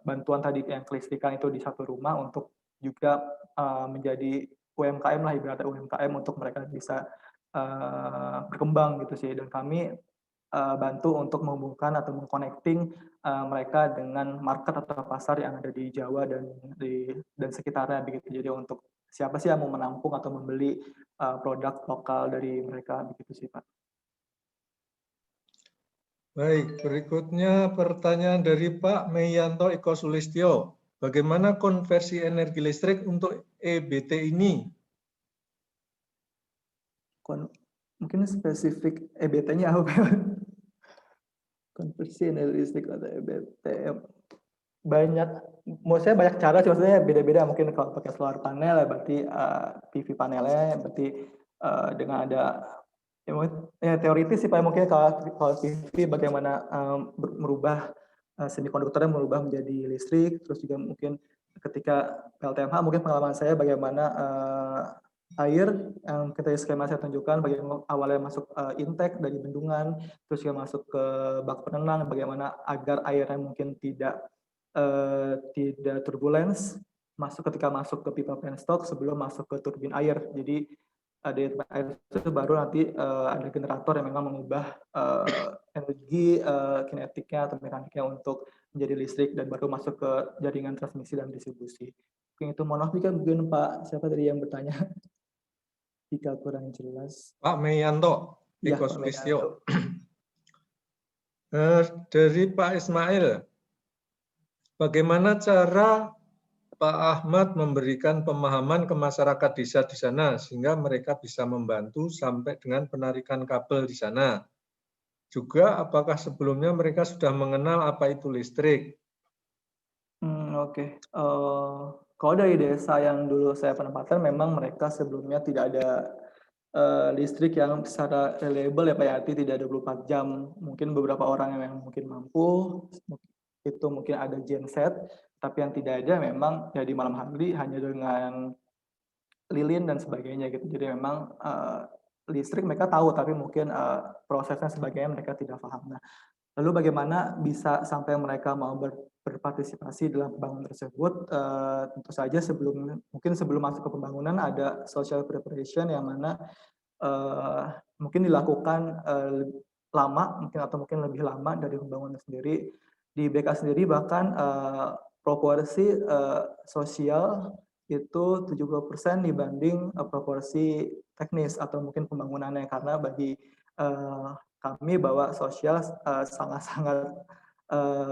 bantuan tadi yang kelistrikan itu di satu rumah untuk juga menjadi UMKM lah, ibaratnya UMKM untuk mereka bisa berkembang gitu sih. Dan kami bantu untuk menghubungkan atau mengconnecting mereka dengan market atau pasar yang ada di Jawa dan sekitarnya begitu. Jadi untuk siapa sih yang mau menampung atau membeli produk lokal dari mereka begitu sih Pak. Baik, berikutnya pertanyaan dari Pak Meyanto Eko Sulistyo. Bagaimana konversi energi listrik untuk EBT ini? Mungkin spesifik EBT-nya apa? Konversi energi listrik atau EBT. Banyak, menurut saya banyak cara sih, maksudnya beda-beda. Mungkin kalau pakai solar panel ya berarti PV panelnya berarti dengan ada ya teoritis sih Pak, mungkin kalau PV bagaimana merubah semikonduktornya merubah menjadi listrik, terus juga mungkin ketika PLTMH mungkin pengalaman saya bagaimana air yang kita skema saya tunjukkan bagaimana awalnya masuk intake dari bendungan, terus juga masuk ke bak penenang, bagaimana agar airnya mungkin tidak turbulence ketika masuk ke pipa penstock sebelum masuk ke turbin air. Jadi di tempat air itu baru nanti ada generator yang memang mengubah energi kinetiknya atau mekaniknya untuk menjadi listrik dan baru masuk ke jaringan transmisi dan distribusi. Mungkin itu, mohon maaf jika mungkin Pak siapa tadi yang bertanya jika kurang jelas. Pak Meyanto, Ya, Eko Pak Sulistyo. Meyanto. Dari Pak Ismail, bagaimana cara Pak Ahmad memberikan pemahaman ke masyarakat desa di sana sehingga mereka bisa membantu sampai dengan penarikan kabel di sana? Juga apakah sebelumnya mereka sudah mengenal apa itu listrik? Oke. Kalau dari desa yang dulu saya penempatan, memang mereka sebelumnya tidak ada listrik yang secara reliable ya Pak Yati, tidak ada 24 jam. Mungkin beberapa orang yang memang mungkin mampu, itu mungkin ada genset, tapi yang tidak ada memang ya di malam hari hanya dengan lilin dan sebagainya gitu. Jadi memang listrik mereka tahu, tapi mungkin prosesnya sebagainya mereka tidak paham. Nah, lalu bagaimana bisa sampai mereka mau berpartisipasi dalam pembangunan tersebut? Tentu saja mungkin sebelum masuk ke pembangunan ada social preparation yang mana mungkin dilakukan lama, mungkin atau mungkin lebih lama dari pembangunan sendiri. Di BK sendiri bahkan proporsi sosial itu 70% dibanding proporsi teknis atau mungkin pembangunannya, karena bagi kami bahwa sosial sangat-sangat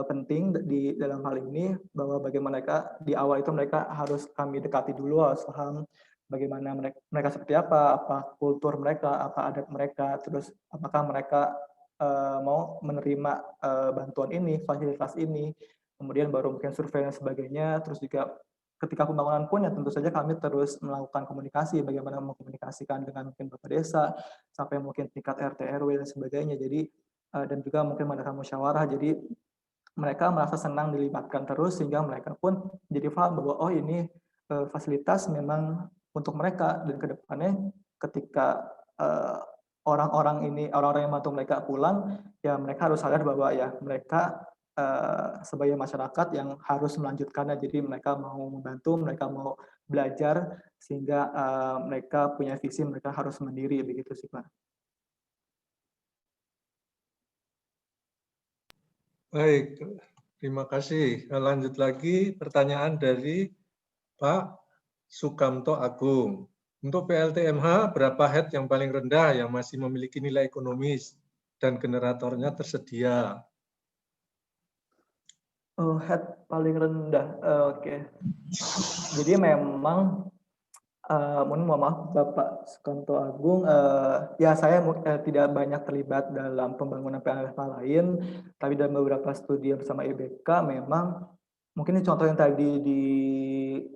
penting di dalam hal ini, bahwa bagaimana di awal itu mereka harus kami dekati dulu, harus paham bagaimana mereka seperti apa kultur mereka, apa adat mereka, terus apakah mereka mau menerima bantuan ini, fasilitas ini, kemudian baru mungkin survei dan sebagainya. Terus juga ketika pembangunan pun ya tentu saja kami terus melakukan komunikasi, bagaimana mengkomunikasikan dengan mungkin Bapak Desa, sampai mungkin tingkat RT RW dan sebagainya. Jadi dan juga mungkin mengadakan musyawarah. Jadi mereka merasa senang dilibatkan terus, sehingga mereka pun jadi paham bahwa oh ini fasilitas memang untuk mereka, dan kedepannya ketika orang-orang yang bantu mereka pulang, ya mereka harus sadar bahwa ya mereka sebagai masyarakat yang harus melanjutkannya. Jadi mereka mau membantu, mereka mau belajar, sehingga mereka punya visi, mereka harus mandiri, begitu sih Pak. Baik, terima kasih. Lanjut lagi pertanyaan dari Pak Sukamto Agung. Untuk PLTMH, berapa head yang paling rendah yang masih memiliki nilai ekonomis dan generatornya tersedia? Head paling rendah, oke. Jadi memang mohon maaf Bapak Sukamto Agung, ya saya tidak banyak terlibat dalam pembangunan PLTMH lain, tapi dalam beberapa studi bersama IBK memang mungkin contoh yang tadi di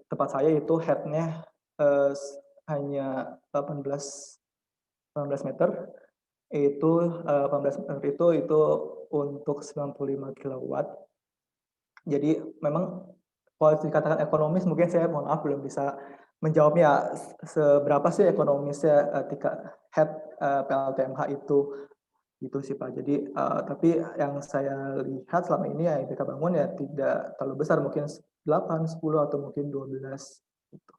tempat saya itu head-nya hanya 18 meter, itu 18 meter itu untuk 95 kilowatt. Jadi memang kalau dikatakan ekonomis, mungkin saya mohon maaf belum bisa menjawabnya seberapa sih ekonomisnya head PLTMH itu, gitu sih Pak. Jadi tapi yang saya lihat selama ini ya IBK bangun ya tidak terlalu besar, mungkin 8, 10 atau mungkin 12 gitu.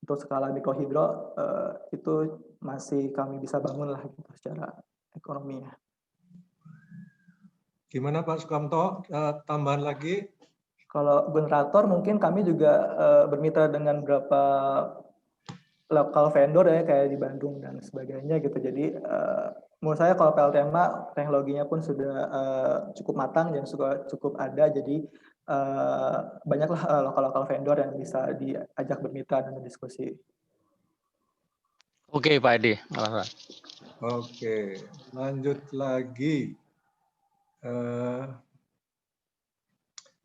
Untuk skala mikrohidro itu masih kami bisa bangun lah gitu secara ekonominya. Gimana Pak Sukamto? Tambahan lagi? Kalau generator mungkin kami juga bermitra dengan beberapa lokal vendor ya, kayak di Bandung dan sebagainya gitu. Jadi menurut saya kalau PLTMA teknologinya pun sudah cukup matang dan cukup ada. Jadi banyaklah lokal vendor yang bisa diajak bermitra dan berdiskusi. Oke Pak Edi. Oke, lanjut lagi.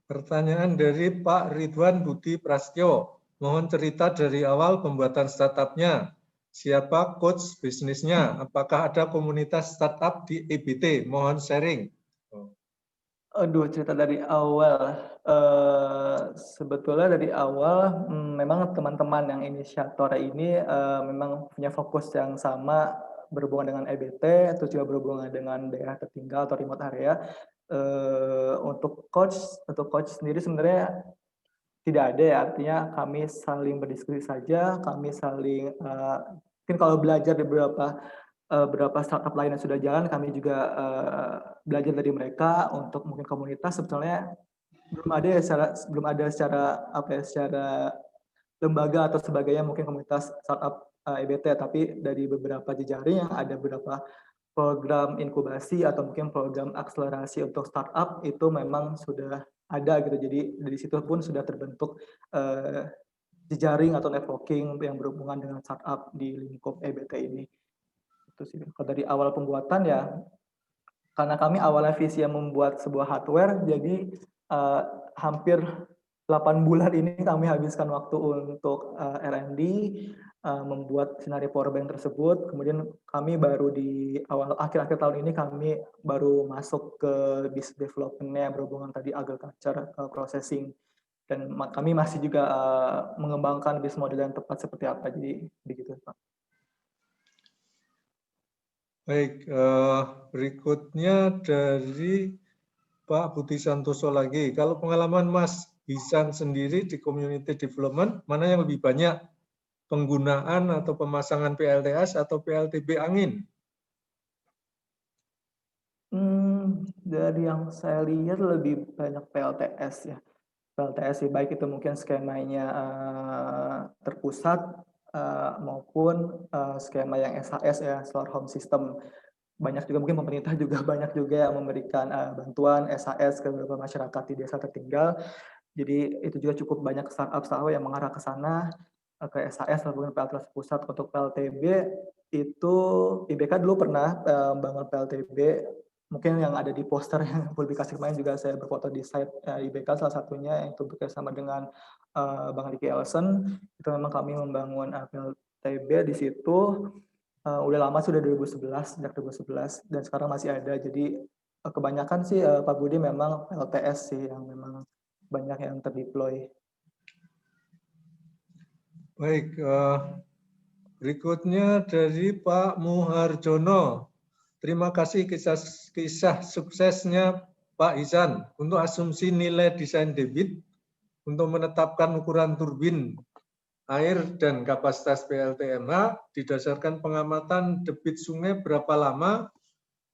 Pertanyaan dari Pak Ridwan Budi Prasetyo. Mohon cerita dari awal pembuatan startup-nya. Siapa coach bisnisnya? Apakah ada komunitas startup di EBT? Mohon sharing. Aduh, cerita dari awal. Sebetulnya dari awal memang teman-teman yang inisiator ini memang punya fokus yang sama, berhubungan dengan EBT, atau juga berhubungan dengan daerah tertinggal atau remote area. Untuk coach sendiri sebenarnya tidak ada ya, artinya kami saling berdiskusi saja, kami saling mungkin kalau belajar di beberapa startup lain yang sudah jalan, kami juga belajar dari mereka untuk mungkin komunitas sebetulnya belum ada secara apa ya, secara lembaga atau sebagainya mungkin komunitas startup EBT, tapi dari beberapa jejaring yang ada beberapa program inkubasi atau mungkin program akselerasi untuk startup itu memang sudah ada gitu. Jadi dari situ pun sudah terbentuk jejaring atau networking yang berhubungan dengan startup di lingkup EBT ini. Itu sih. Kalau dari awal pembuatan ya, karena kami awalnya visi yang membuat sebuah hardware, jadi hampir 8 bulan ini kami habiskan waktu untuk R&D, membuat skenario powerbank tersebut. Kemudian kami baru di akhir-akhir tahun ini kami baru masuk ke business development-nya yang berhubungan tadi agriculture processing. Dan kami masih juga mengembangkan bisnis model yang tepat seperti apa. Jadi begitu, Pak. Baik, berikutnya dari Pak Budi Santoso lagi. Kalau pengalaman Mas Ihsan sendiri di community development, mana yang lebih banyak penggunaan atau pemasangan PLTS atau PLTB angin? Dari yang saya lihat lebih banyak PLTS ya. PLTS sih, baik itu mungkin skemanya terpusat maupun skema yang SHS ya, Smart Home System. Banyak juga mungkin pemerintah juga banyak juga yang memberikan bantuan SHS ke beberapa masyarakat di desa tertinggal. Jadi itu juga cukup banyak startup yang mengarah ke sana, ke SHS ataupun PLTS pusat. Untuk PLTB itu IBK dulu pernah bangun PLTB, mungkin yang ada di poster yang publikasi kemarin juga saya berfoto di site IBK, salah satunya yang itu bekerjasama dengan Bang Ricky Elson. Itu memang kami membangun PLTB di situ. Udah lama, sudah 2011, sejak 2011, dan sekarang masih ada. Jadi kebanyakan sih Pak Budi memang LTS sih yang memang banyak yang terdeploy. Baik, berikutnya dari Pak Muharjono. Terima kasih kisah suksesnya Pak Ihsan untuk asumsi nilai desain debit untuk menetapkan ukuran turbin air dan kapasitas PLTMH didasarkan pengamatan debit sungai berapa lama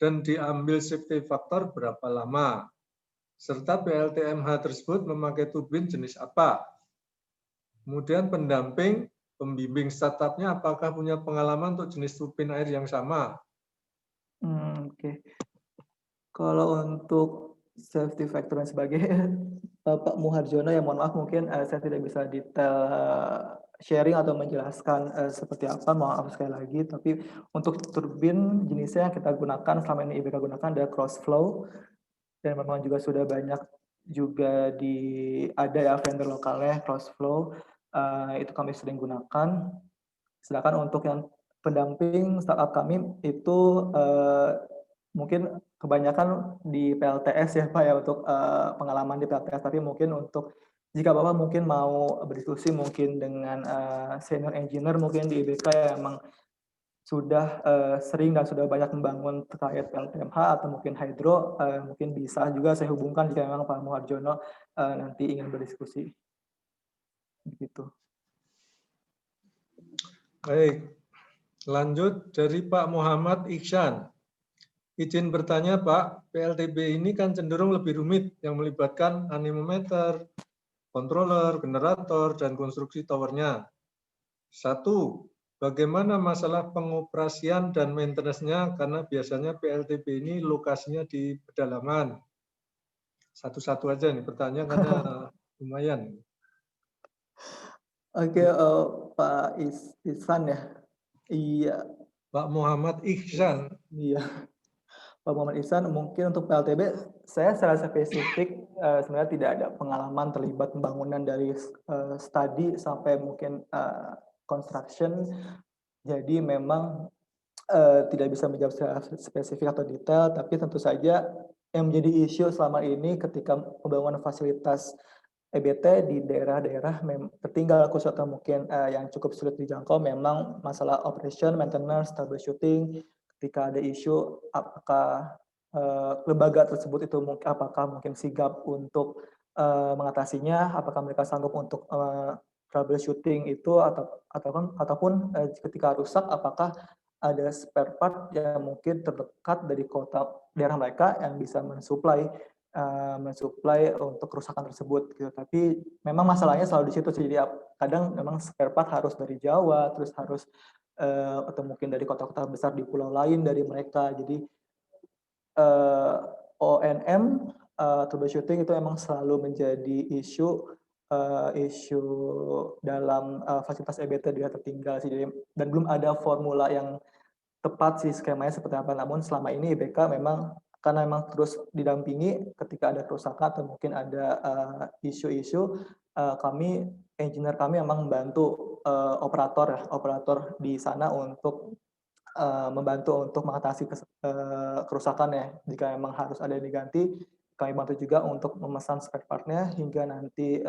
dan diambil safety factor berapa lama, serta PLTMH tersebut memakai turbin jenis apa. Kemudian pendamping, pembimbing startupnya apakah punya pengalaman untuk jenis turbin air yang sama? Oke. Kalau untuk safety factor dan sebagainya, Pak Muharjono, ya mohon maaf mungkin saya tidak bisa detail sharing atau menjelaskan seperti apa, maaf sekali lagi. Tapi untuk turbin jenisnya yang kita gunakan selama ini IBK gunakan adalah cross flow, dan memang juga sudah banyak juga ada ya vendor lokalnya cross flow, itu kami sering gunakan. Sedangkan untuk yang pendamping startup kami itu mungkin kebanyakan di PLTS ya Pak ya, untuk pengalaman di PLTS. Tapi mungkin untuk jika Bapak mungkin mau berdiskusi mungkin dengan senior engineer mungkin di IBK yang memang sudah sering dan sudah banyak membangun terkait PLTMH atau mungkin hydro, mungkin bisa juga saya hubungkan jika memang Pak Muharjono nanti ingin berdiskusi. Begitu. Baik, lanjut dari Pak Muhammad Ihsan. Izin bertanya Pak, PLTB ini kan cenderung lebih rumit yang melibatkan anemometer, controller, generator, dan konstruksi towernya. 1. Bagaimana masalah pengoperasian dan maintenance-nya karena biasanya PLTB ini lokasinya di pedalaman. Satu-satu aja nih pertanyaan karena lumayan. Oke, Pak Ihsan ya. Iya, Pak Muhammad Ihsan. iya. Pak Muhammad Ihsan, mungkin untuk PLTB, saya secara spesifik sebenarnya tidak ada pengalaman terlibat pembangunan dari study sampai mungkin construction. Jadi memang tidak bisa menjawab secara spesifik atau detail, tapi tentu saja yang menjadi isu selama ini ketika pembangunan fasilitas EBT di daerah-daerah tertinggal khusus atau mungkin yang cukup sulit dijangkau, memang masalah operation, maintenance, troubleshooting. Ketika ada isu, apakah lembaga tersebut itu apakah mungkin sigap untuk mengatasinya, apakah mereka sanggup untuk troubleshooting itu ataupun ketika rusak apakah ada spare part yang mungkin terdekat dari kota daerah mereka yang bisa mensuplai untuk kerusakan tersebut gitu. Tapi memang masalahnya selalu di situ sih. Jadi kadang memang spare part harus dari Jawa, terus harus atau mungkin dari kota-kota besar di pulau lain dari mereka. Jadi ONM troubleshooting itu emang selalu menjadi isu dalam fasilitas EBT daerah tertinggal sih. Dan belum ada formula yang tepat sih skemanya seperti apa. Namun selama ini IBK memang karena memang terus didampingi ketika ada kerusakan atau mungkin ada isu-isu, engineer kami memang membantu operator di sana untuk membantu untuk mengatasi kerusakan ya. Jika memang harus ada yang diganti, kami bantu juga untuk memesan spare part-nya hingga nanti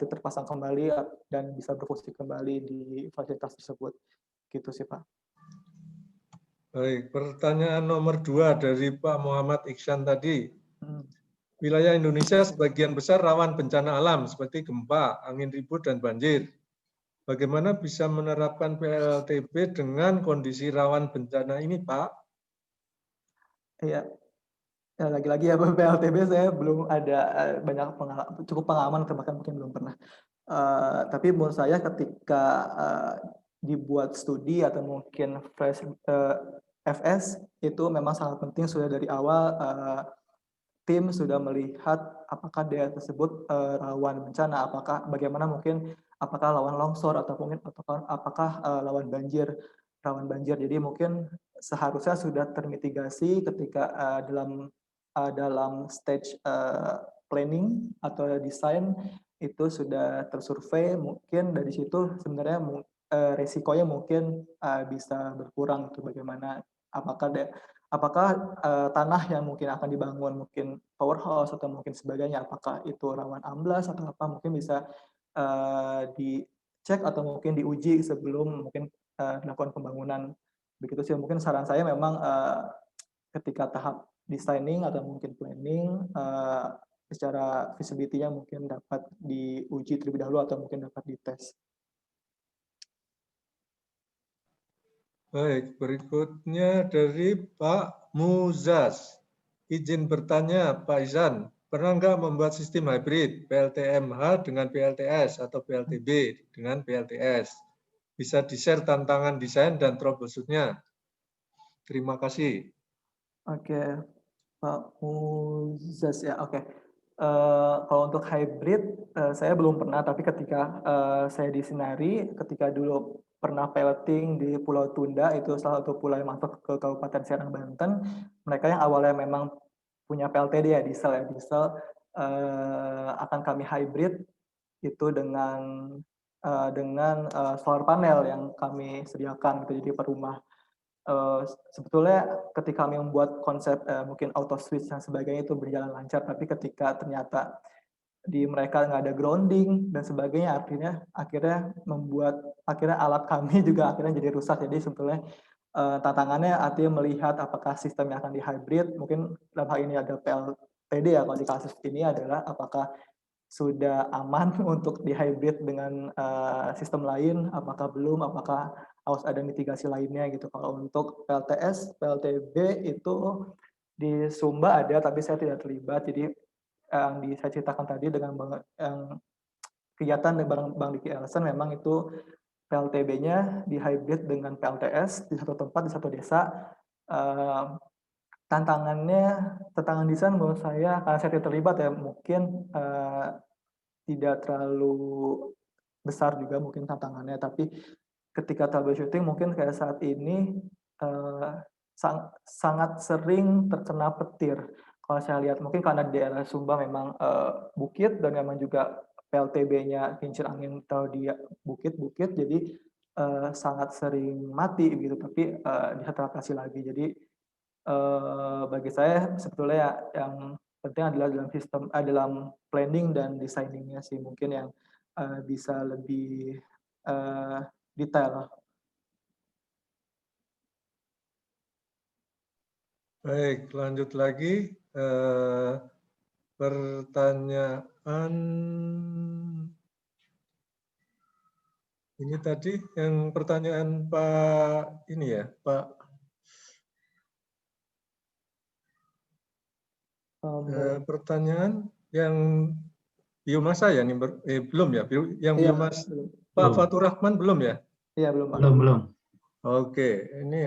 terpasang kembali dan bisa berfungsi kembali di fasilitas tersebut. Gitu sih, Pak. Baik, pertanyaan nomor 2 dari Pak Muhammad Iksan tadi. Hmm. Wilayah Indonesia sebagian besar rawan bencana alam seperti gempa, angin ribut, dan banjir. Bagaimana bisa menerapkan PLTB dengan kondisi rawan bencana ini, Pak? Iya, ya, lagi-lagi ya PLTB saya belum ada cukup pengalaman atau bahkan mungkin belum pernah. Tapi menurut saya ketika dibuat studi atau mungkin FS itu memang sangat penting sudah dari awal tim sudah melihat apakah daerah tersebut rawan bencana, bagaimana mungkin apakah rawan longsor atau mungkin apakah rawan banjir. Jadi mungkin seharusnya sudah termitigasi ketika dalam stage planning atau desain itu sudah tersurvei. Mungkin dari situ sebenarnya resikonya mungkin bisa berkurang. Itu bagaimana apakah tanah yang mungkin akan dibangun mungkin powerhouse atau mungkin sebagainya, apakah itu rawan amblas atau apa, mungkin bisa dicek atau mungkin diuji sebelum mungkin dilakukan pembangunan. Begitu sih mungkin saran saya memang ketika tahap designing atau mungkin planning secara visibility-nya mungkin dapat diuji terlebih dahulu atau mungkin dapat dites. Baik, berikutnya dari Pak Muzaz. Izin bertanya, Pak Izan, pernah nggak membuat sistem hybrid PLTMH dengan PLTS atau PLTB dengan PLTS? Bisa di-share tantangan desain dan troubleshoot-nya. Terima kasih. Oke, Pak Muzaz ya, oke. Kalau untuk hybrid, saya belum pernah, tapi ketika saya di Sinari, ketika dulu pernah piloting di Pulau Tunda, itu salah satu pulau yang masuk ke Kabupaten Serang, Banten, mereka yang awalnya memang punya PLTD ya, diesel, akan kami hybrid itu dengan solar panel yang kami sediakan, gitu, jadi per rumah. Sebetulnya ketika kami membuat konsep mungkin auto switch dan sebagainya itu berjalan lancar, tapi ketika ternyata di mereka nggak ada grounding dan sebagainya, akhirnya alat kami juga akhirnya jadi rusak. Jadi sebetulnya tantangannya artinya melihat apakah sistem yang akan di hybrid, mungkin dalam hal ini ada PLTD ya, kalau di kasus ini adalah apakah sudah aman untuk di-hybrid dengan sistem lain, apakah belum, apakah harus ada mitigasi lainnya gitu. Kalau untuk PLTS, PLTB itu di Sumba ada, tapi saya tidak terlibat. Jadi yang saya ceritakan tadi dengan yang kegiatan bareng Bang Diki Elson memang itu PLTB-nya di-hybrid dengan PLTS di satu tempat, di satu desa. Tantangan desain menurut saya, karena saya tidak terlibat ya, mungkin tidak terlalu besar juga mungkin tantangannya, tapi ketika troubleshooting mungkin kayak saat ini sangat sering terkena petir. Kalau saya lihat mungkin karena di daerah Sumba memang bukit dan memang juga PLTB-nya kincir angin atau di bukit-bukit, jadi sangat sering mati gitu, tapi dievakuasi lagi. Jadi bagi saya sebetulnya yang penting adalah dalam planning dan designing-nya sih mungkin yang bisa lebih detail. Baik, lanjut lagi. pertanyaan ini tadi yang pertanyaan Pak ini ya, Pak pertanyaan yang biomasa ya, belum ya, yang Iya, biomas belum. Pak Belum. Fatur Rahman belum ya? Iya, belum, Pak. Belum. Oke, ini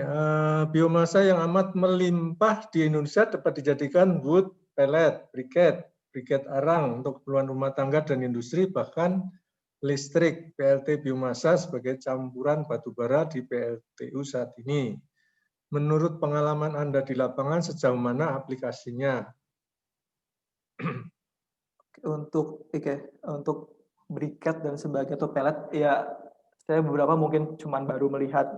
biomasa yang amat melimpah di Indonesia dapat dijadikan wood, pellet, briket arang untuk keperluan rumah tangga dan industri, bahkan listrik PLT biomasa sebagai campuran batubara di PLTU saat ini. Menurut pengalaman Anda di lapangan, sejauh mana aplikasinya? Untuk briket dan sebagainya atau pellet, ya saya beberapa mungkin cuman baru melihat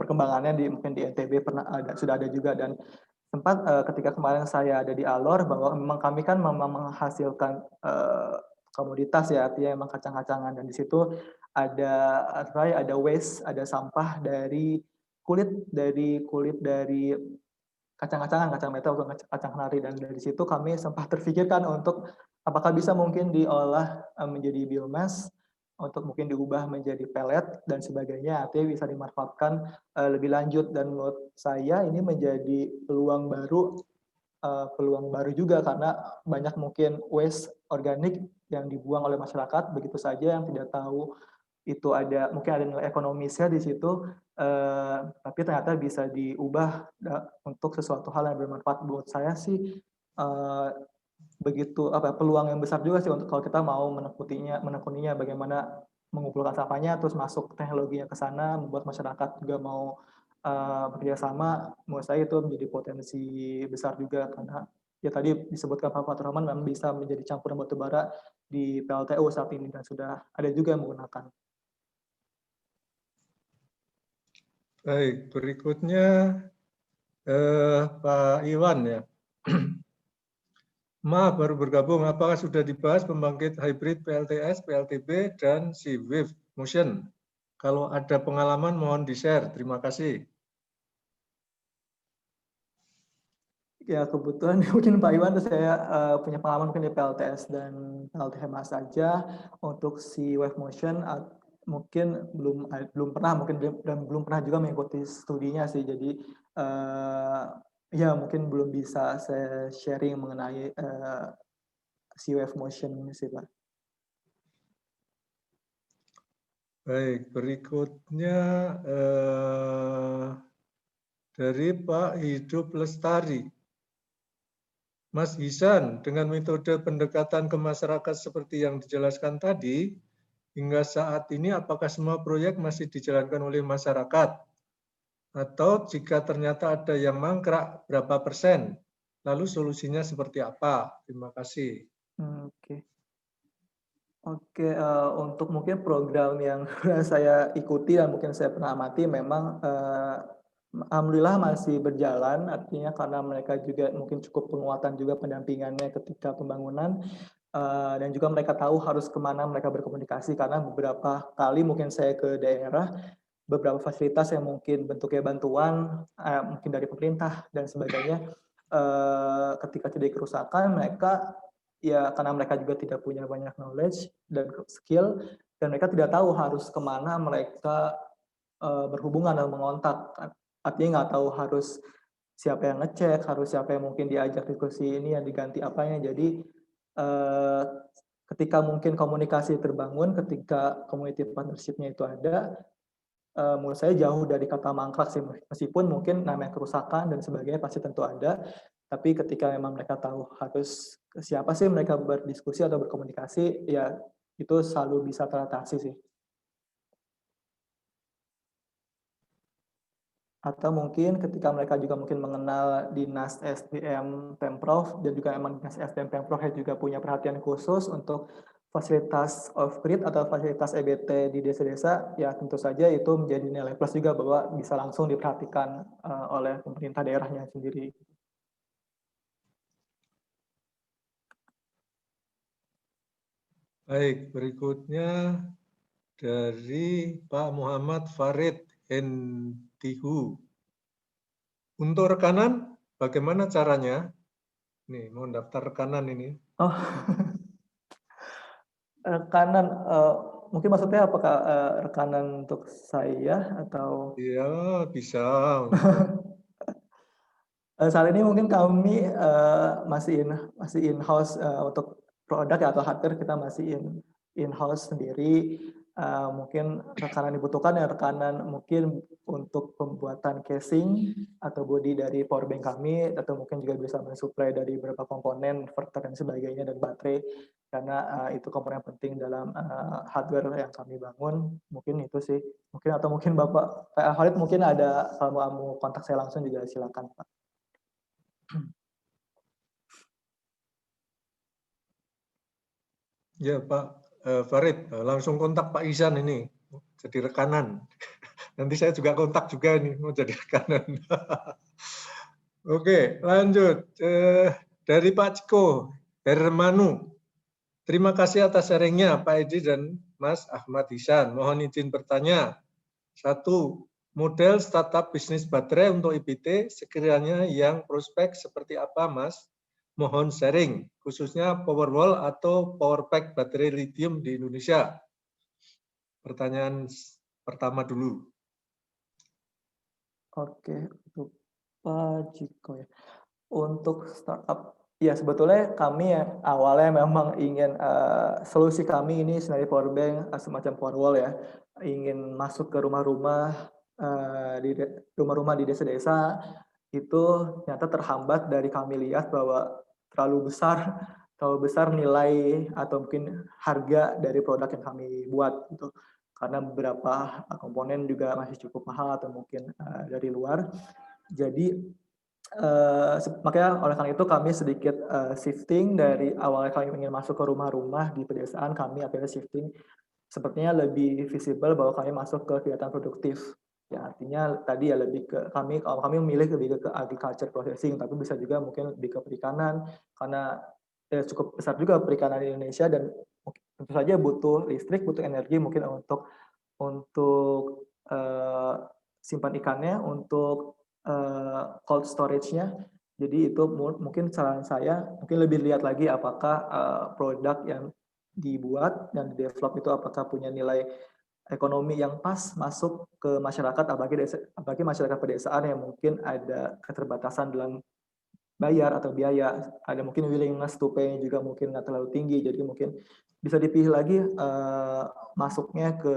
perkembangannya mungkin di NTB sudah ada juga, dan sempat ketika kemarin saya ada di Alor bahwa memang kami kan memang menghasilkan komoditas ya, artinya memang kacang-kacangan, dan di situ ada waste, ada sampah dari kulit dari kacang-kacangan, kacang metel atau kacang kenari, dan dari situ kami sempat terfikirkan untuk apakah bisa mungkin diolah menjadi biomas, untuk mungkin diubah menjadi pellet dan sebagainya, artinya bisa dimanfaatkan lebih lanjut, dan menurut saya ini menjadi peluang baru juga, karena banyak mungkin waste organik yang dibuang oleh masyarakat begitu saja yang tidak tahu itu mungkin ada nilai ekonomisnya di situ, tapi ternyata bisa diubah untuk sesuatu hal yang bermanfaat. Buat saya sih begitu peluang yang besar juga sih untuk kalau kita mau menekuninya bagaimana mengumpulkan sampahnya terus masuk teknologinya ke sana, membuat masyarakat juga mau bekerja sama. Menurut saya itu menjadi potensi besar juga, karena ya tadi disebutkan Pak Fatur Rahman memang bisa menjadi campuran batubara di PLTU saat ini, dan sudah ada juga yang menggunakan. Baik, berikutnya Pak Iwan ya. Maaf, baru bergabung. Apakah sudah dibahas pembangkit hybrid PLTS, PLTB, dan C-Wave Motion? Kalau ada pengalaman mohon di-share. Terima kasih. Ya kebetulan mungkin Pak Iwan, saya punya pengalaman mungkin di PLTS dan PLTHMA saja. Untuk si Wave Motion mungkin belum pernah juga mengikuti studinya sih. Jadi ya mungkin belum bisa saya sharing mengenai si Wave Motion ini sih, Pak. Baik, berikutnya dari Pak Hidup Lestari. Mas Hisan, dengan metode pendekatan ke masyarakat seperti yang dijelaskan tadi, hingga saat ini apakah semua proyek masih dijalankan oleh masyarakat? Atau jika ternyata ada yang mangkrak, berapa persen? Lalu solusinya seperti apa? Terima kasih. Oke, untuk mungkin program yang saya ikuti dan mungkin saya pernah amati, memang alhamdulillah masih berjalan, artinya karena mereka juga mungkin cukup penguatan juga pendampingannya ketika pembangunan, dan juga mereka tahu harus kemana mereka berkomunikasi, karena beberapa kali mungkin saya ke daerah, beberapa fasilitas yang mungkin bentuknya bantuan, mungkin dari pemerintah dan sebagainya, ketika terjadi kerusakan, mereka ya karena mereka juga tidak punya banyak knowledge dan skill, dan mereka tidak tahu harus kemana mereka berhubungan dan mengontak. Artinya nggak tahu harus siapa yang ngecek, harus siapa yang mungkin diajak diskusi ini yang diganti apanya. Jadi ketika mungkin komunikasi terbangun, ketika community partnership-nya itu ada, menurut saya jauh dari kata mangkrak sih, meskipun mungkin namanya kerusakan dan sebagainya pasti tentu ada, tapi ketika memang mereka tahu harus siapa sih mereka berdiskusi atau berkomunikasi, ya itu selalu bisa teratasi sih. Atau mungkin ketika mereka juga mungkin mengenal dinas SDM Pemprov, dan juga memang dinas SDM Pemprov juga punya perhatian khusus untuk fasilitas off-grid atau fasilitas EBT di desa-desa, ya tentu saja itu menjadi nilai plus juga bahwa bisa langsung diperhatikan oleh pemerintah daerahnya sendiri. Baik, berikutnya dari Pak Muhammad Farid Hentihu. Untuk rekanan, bagaimana caranya? Nih, mau daftar rekanan ini. Oh, rekanan, mungkin maksudnya apakah rekanan untuk saya atau Iya, bisa. saat ini mungkin kami masih in-house untuk produk ya, atau hardware kita masih in-house sendiri. Mungkin rekanan dibutuhkan ya rekanan mungkin untuk pembuatan casing atau bodi dari power bank kami, atau mungkin juga bisa mensuplai dari beberapa komponen, inverter dan sebagainya, dan baterai, karena itu komponen penting dalam hardware yang kami bangun. Mungkin itu sih, mungkin, atau mungkin Bapak Pak Khalid mungkin ada, kalau mau kontak saya langsung juga silakan Pak. Ya Pak Farid, langsung kontak Pak Ihsan ini, jadi rekanan. Nanti saya juga kontak juga ini, mau jadi rekanan. Oke, lanjut. Dari Pak Ciko, Hermanu. Terima kasih atas sharingnya Pak Edi dan Mas Ahmad Ihsan. Mohon izin bertanya. 1. Model startup bisnis baterai untuk IPT sekiranya yang prospek seperti apa Mas? Mohon sharing, khususnya Powerwall atau Powerpack baterai lithium di Indonesia. Pertanyaan pertama dulu. Oke, untuk Pak Jiko ya. Untuk startup, ya sebetulnya kami ya awalnya memang ingin solusi kami ini sebenarnya power bank semacam Powerwall ya, ingin masuk ke rumah-rumah di desa-desa. Itu ternyata terhambat dari kami lihat bahwa terlalu besar nilai atau mungkin harga dari produk yang kami buat gitu. Karena beberapa komponen juga masih cukup mahal atau mungkin dari luar. Jadi makanya oleh karena itu kami sedikit shifting dari awalnya kami ingin masuk ke rumah-rumah di pedesaan, kami akhirnya shifting sepertinya lebih visible bahwa kami masuk ke kegiatan produktif. Ya, artinya tadi ya lebih ke kalau kami memilih lebih ke agriculture processing, tapi bisa juga mungkin lebih ke perikanan, karena cukup besar juga perikanan di Indonesia, dan tentu saja butuh listrik, butuh energi mungkin untuk simpan ikannya, untuk cold storage-nya. Jadi itu mungkin saran saya, mungkin lebih lihat lagi apakah produk yang dibuat dan develop itu apakah punya nilai ekonomi yang pas masuk ke masyarakat, apalagi masyarakat pedesaan yang mungkin ada keterbatasan dalam bayar atau biaya, ada mungkin willingness to pay juga mungkin nggak terlalu tinggi, jadi mungkin bisa dipilih lagi masuknya ke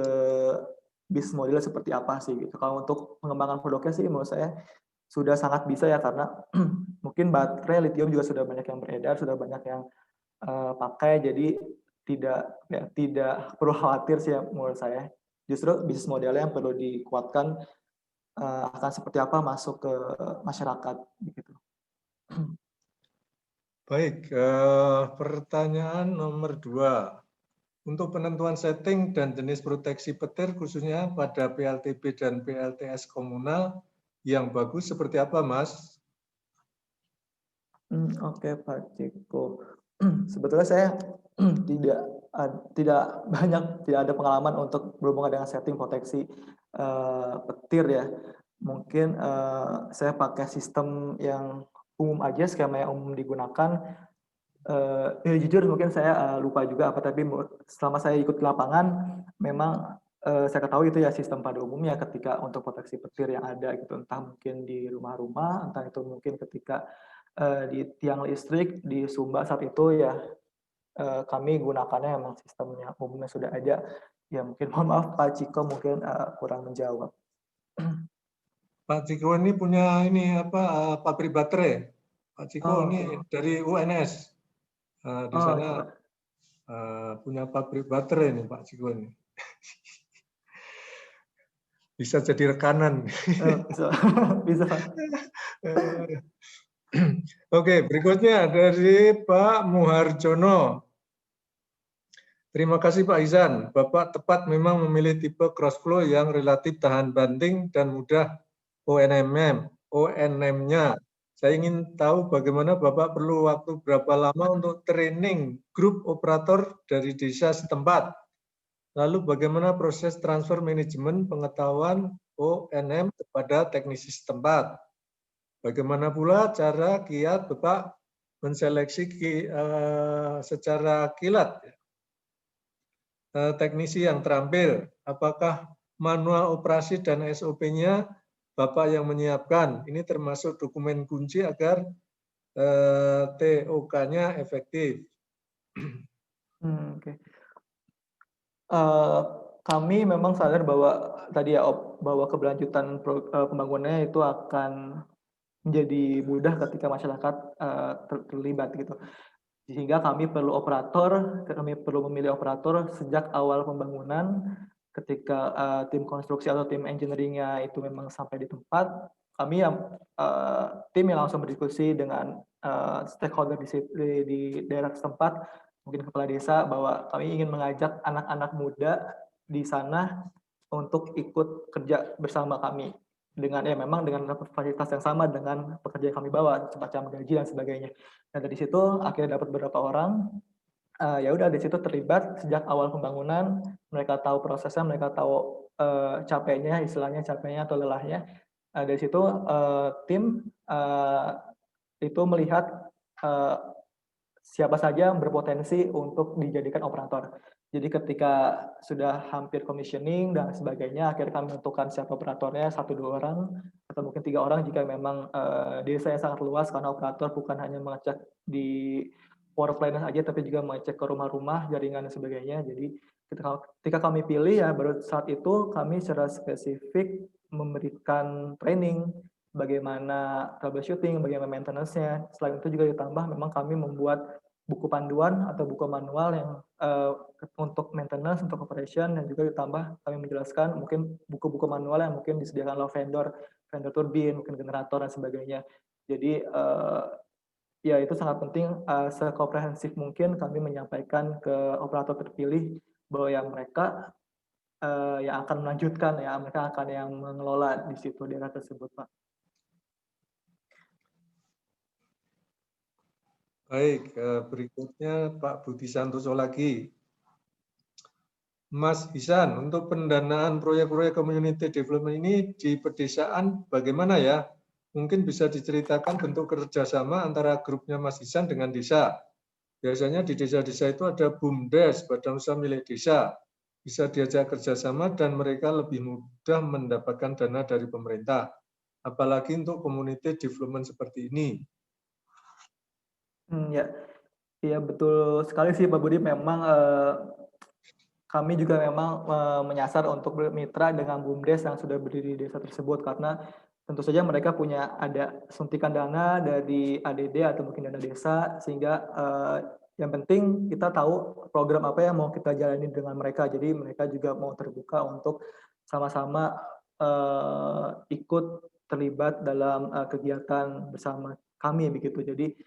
bisnis model seperti apa sih gitu. Kalau untuk pengembangan produknya sih menurut saya sudah sangat bisa ya, karena mungkin baterai lithium juga sudah banyak yang beredar, sudah banyak yang pakai, jadi tidak perlu khawatir sih ya menurut saya. Justru bisnis modelnya yang perlu dikuatkan akan seperti apa masuk ke masyarakat gitu. Baik, pertanyaan nomor 2. Untuk penentuan setting dan jenis proteksi petir khususnya pada PLTB dan PLTS komunal yang bagus seperti apa, Mas? Oke, Pak Ciko. Sebetulnya saya tidak ada pengalaman untuk berhubungan dengan setting proteksi petir ya. Mungkin saya pakai sistem yang umum aja, skema yang umum digunakan. Jujur mungkin saya lupa juga apa, tapi selama saya ikut di lapangan memang saya ketahui itu ya sistem pada umumnya ketika untuk proteksi petir yang ada gitu, entah mungkin di rumah-rumah, entah itu mungkin ketika di tiang listrik di Sumba saat itu ya, kami gunakannya memang sistemnya umumnya sudah ada. Ya mungkin mohon maaf Pak Ciko mungkin kurang menjawab. Pak Ciko ini punya pabrik baterai. Pak Ciko ini Oke. dari UNS. Di sana Oke, punya pabrik baterai nih Pak Ciko ini. Bisa jadi rekanan. bisa Pak. Oke, berikutnya dari Pak Muharjono. Terima kasih Pak Ihsan. Bapak tepat memang memilih tipe cross flow yang relatif tahan banting dan mudah ONM-nya. Saya ingin tahu bagaimana Bapak perlu waktu berapa lama untuk training grup operator dari desa setempat. Lalu bagaimana proses transfer manajemen pengetahuan ONM kepada teknisi setempat. Bagaimana pula cara kiat Bapak menseleksi secara kilat teknisi yang terampil. Apakah manual operasi dan SOP-nya Bapak yang menyiapkan? Ini termasuk dokumen kunci agar TOK-nya efektif. Oke. Kami memang sadar bahwa tadi ya bahwa keberlanjutan pembangunannya itu akan menjadi mudah ketika masyarakat terlibat gitu. Sehingga kami perlu memilih operator sejak awal pembangunan. Ketika tim konstruksi atau tim engineering-nya itu memang sampai di tempat, kami tim yang langsung berdiskusi dengan stakeholder di daerah setempat, mungkin kepala desa, bahwa kami ingin mengajak anak-anak muda di sana untuk ikut kerja bersama kami dengan memang dengan fasilitas yang sama dengan pekerja yang kami bawa, semacam gaji dan sebagainya. Nah dari situ akhirnya dapat beberapa orang, ya udah di situ terlibat sejak awal pembangunan. Mereka tahu prosesnya, mereka tahu capeknya, istilahnya capeknya atau lelahnya. Dari situ tim itu melihat siapa saja yang berpotensi untuk dijadikan operator. Jadi ketika sudah hampir commissioning dan sebagainya, akhirnya kami menentukan siapa operatornya, 1-2 orang, atau mungkin 3 orang jika memang desa yang sangat luas, karena operator bukan hanya mengecek di power plant aja, tapi juga mengecek ke rumah-rumah, jaringan dan sebagainya. Jadi ketika kami pilih, ya baru saat itu kami secara spesifik memberikan training bagaimana troubleshooting, bagaimana maintenance-nya. Selain itu juga ditambah memang kami membuat buku panduan atau buku manual yang untuk maintenance, untuk operation, dan juga ditambah kami menjelaskan mungkin buku-buku manual yang mungkin disediakan oleh vendor turbin, mungkin generator dan sebagainya. Jadi ya itu sangat penting, sekomprehensif mungkin kami menyampaikan ke operator terpilih bahwa yang mereka yang akan melanjutkan, ya mereka akan yang mengelola di situ daerah tersebut, Pak. Baik, berikutnya Pak Budi Santoso lagi. Mas Ihsan, untuk pendanaan proyek-proyek community development ini di pedesaan bagaimana ya? Mungkin bisa diceritakan bentuk kerjasama antara grupnya Mas Ihsan dengan desa. Biasanya di desa-desa itu ada BUMDes, Badan Usaha Milik Desa. Bisa diajak kerjasama dan mereka lebih mudah mendapatkan dana dari pemerintah. Apalagi untuk community development seperti ini. Ya betul sekali sih Pak Budi. Memang kami juga memang menyasar untuk bermitra dengan BUMDes yang sudah berdiri di desa tersebut, karena tentu saja mereka ada suntikan dana dari ADD atau mungkin dana desa, sehingga yang penting kita tahu program apa yang mau kita jalani dengan mereka. Jadi mereka juga mau terbuka untuk sama-sama ikut terlibat dalam kegiatan bersama kami begitu. Jadi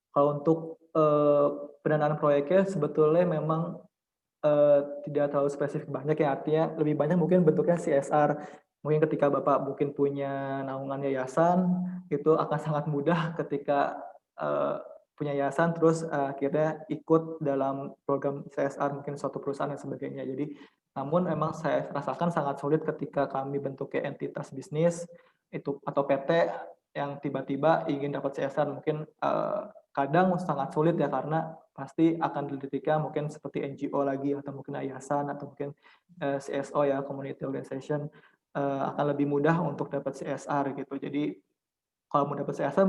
kalau untuk pendanaan proyeknya sebetulnya memang tidak terlalu spesifik banyak ya, artinya lebih banyak mungkin bentuknya CSR. Mungkin ketika Bapak mungkin punya naungan yayasan, itu akan sangat mudah ketika punya yayasan terus akhirnya ikut dalam program CSR mungkin suatu perusahaan dan sebagainya. Jadi namun memang saya rasakan sangat sulit ketika kami bentuknya entitas bisnis itu atau PT yang tiba-tiba ingin dapat CSR. Mungkin kadang sangat sulit ya, karena pasti akan dilihatkan mungkin seperti NGO lagi atau mungkin yayasan atau mungkin CSO ya, community organization, akan lebih mudah untuk dapat CSR gitu. Jadi kalau mau dapat CSR,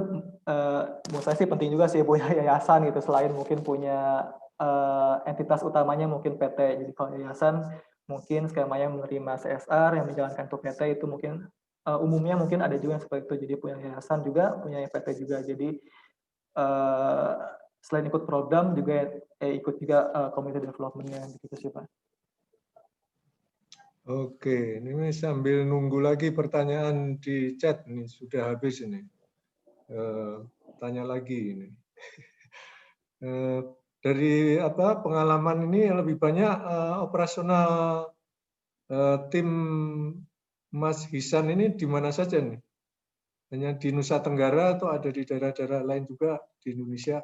menurut saya sih penting juga sih punya yayasan gitu, selain mungkin punya entitas utamanya mungkin PT. Jadi kalau yayasan mungkin skemanya menerima CSR yang menjalankan untuk PT itu mungkin umumnya mungkin ada juga yang seperti itu. Jadi punya yayasan juga, punya PT juga. Jadi selain ikut program juga ikut juga community development-nya begitu sih Pak. Oke, ini sambil nunggu lagi pertanyaan di chat nih, sudah habis ini. Tanya lagi ini. Dari pengalaman ini lebih banyak operasional tim Mas Ihsan ini di mana saja nih? Hanya di Nusa Tenggara atau ada di daerah-daerah lain juga di Indonesia?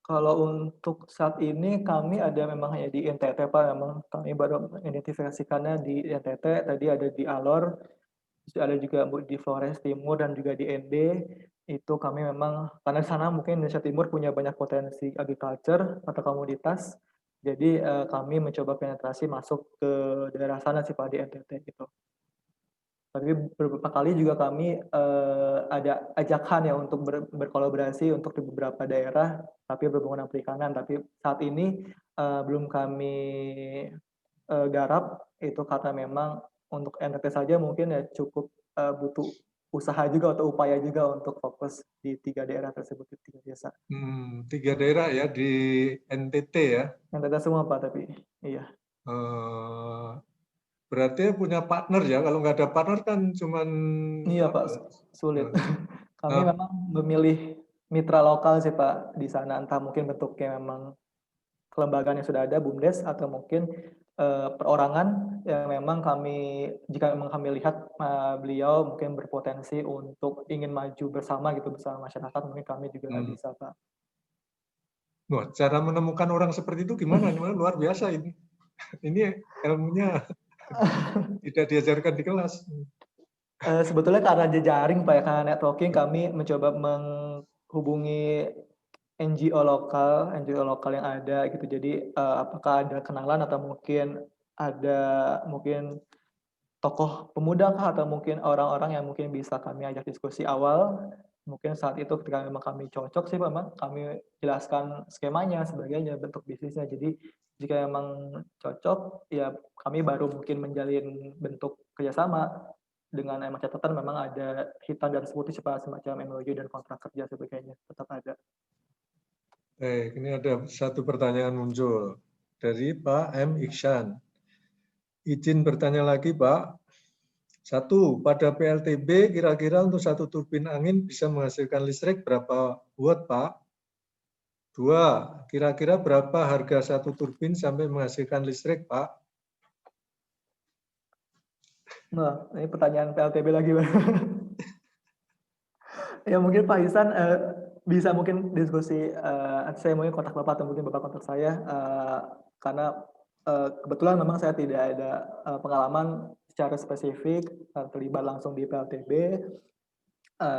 Kalau untuk saat ini kami ada memang hanya di NTT Pak, memang kami baru mengidentifikasikannya di NTT, tadi ada di Alor, ada juga di Flores Timur dan juga di ND. itu kami memang karena di sana mungkin Indonesia Timur punya banyak potensi agriculture atau komoditas, jadi kami mencoba penetrasi masuk ke daerah sana sih Pak, di NTT gitu. Tapi beberapa kali juga kami ada ajakan ya untuk berkolaborasi untuk di beberapa daerah, tapi berhubungan dengan perikanan. Tapi saat ini belum kami garap itu karena memang untuk NTT saja mungkin ya cukup butuh usaha juga atau upaya juga untuk fokus di 3 daerah tersebut, di 3 desa. 3 daerah ya di NTT ya. NTT semua Pak, tapi iya. Eh, Berarti punya partner ya. Kalau nggak ada partner kan cuman Iya Pak, apa? sulit. eh, Kami eh, memang memilih mitra lokal sih Pak di sana, entah mungkin bentuknya memang kelembagaan yang sudah ada, BUMDes, atau mungkin perorangan yang memang jika memang kami lihat beliau mungkin berpotensi untuk ingin maju bersama gitu bersama masyarakat, mungkin kami juga hmm. bisa Pak. Wah, cara menemukan orang seperti itu gimana? Luar biasa ini. Ini ilmunya tidak diajarkan di kelas. Sebetulnya karena jejaring Pak ya, karena networking kami mencoba menghubungi NGO lokal yang ada gitu. Jadi apakah ada kenalan atau mungkin ada tokoh pemuda kah atau mungkin orang-orang yang mungkin bisa kami ajak diskusi awal. Mungkin saat itu ketika memang kami cocok sih memang kami jelaskan skemanya, sebagainya, bentuk bisnisnya. Jadi jika memang cocok, ya kami baru mungkin menjalin bentuk kerjasama dengan emang catatan memang ada hitam dan putih semacam MOU dan kontrak kerja sebagainya tetap ada. Baik, ini ada satu pertanyaan muncul dari Pak M. Iksan. Izin bertanya lagi, Pak. 1. Pada PLTB kira-kira untuk 1 turbin angin bisa menghasilkan listrik berapa watt, Pak? 2. Kira-kira berapa harga 1 turbin sampai menghasilkan listrik, Pak? Nah, ini pertanyaan PLTB lagi, Pak. Ya mungkin Pak Ihsan bisa mungkin diskusi, saya mungkin kontak Bapak atau mungkin Bapak kontak saya, karena kebetulan memang saya tidak ada pengalaman secara spesifik terlibat langsung di PLTB.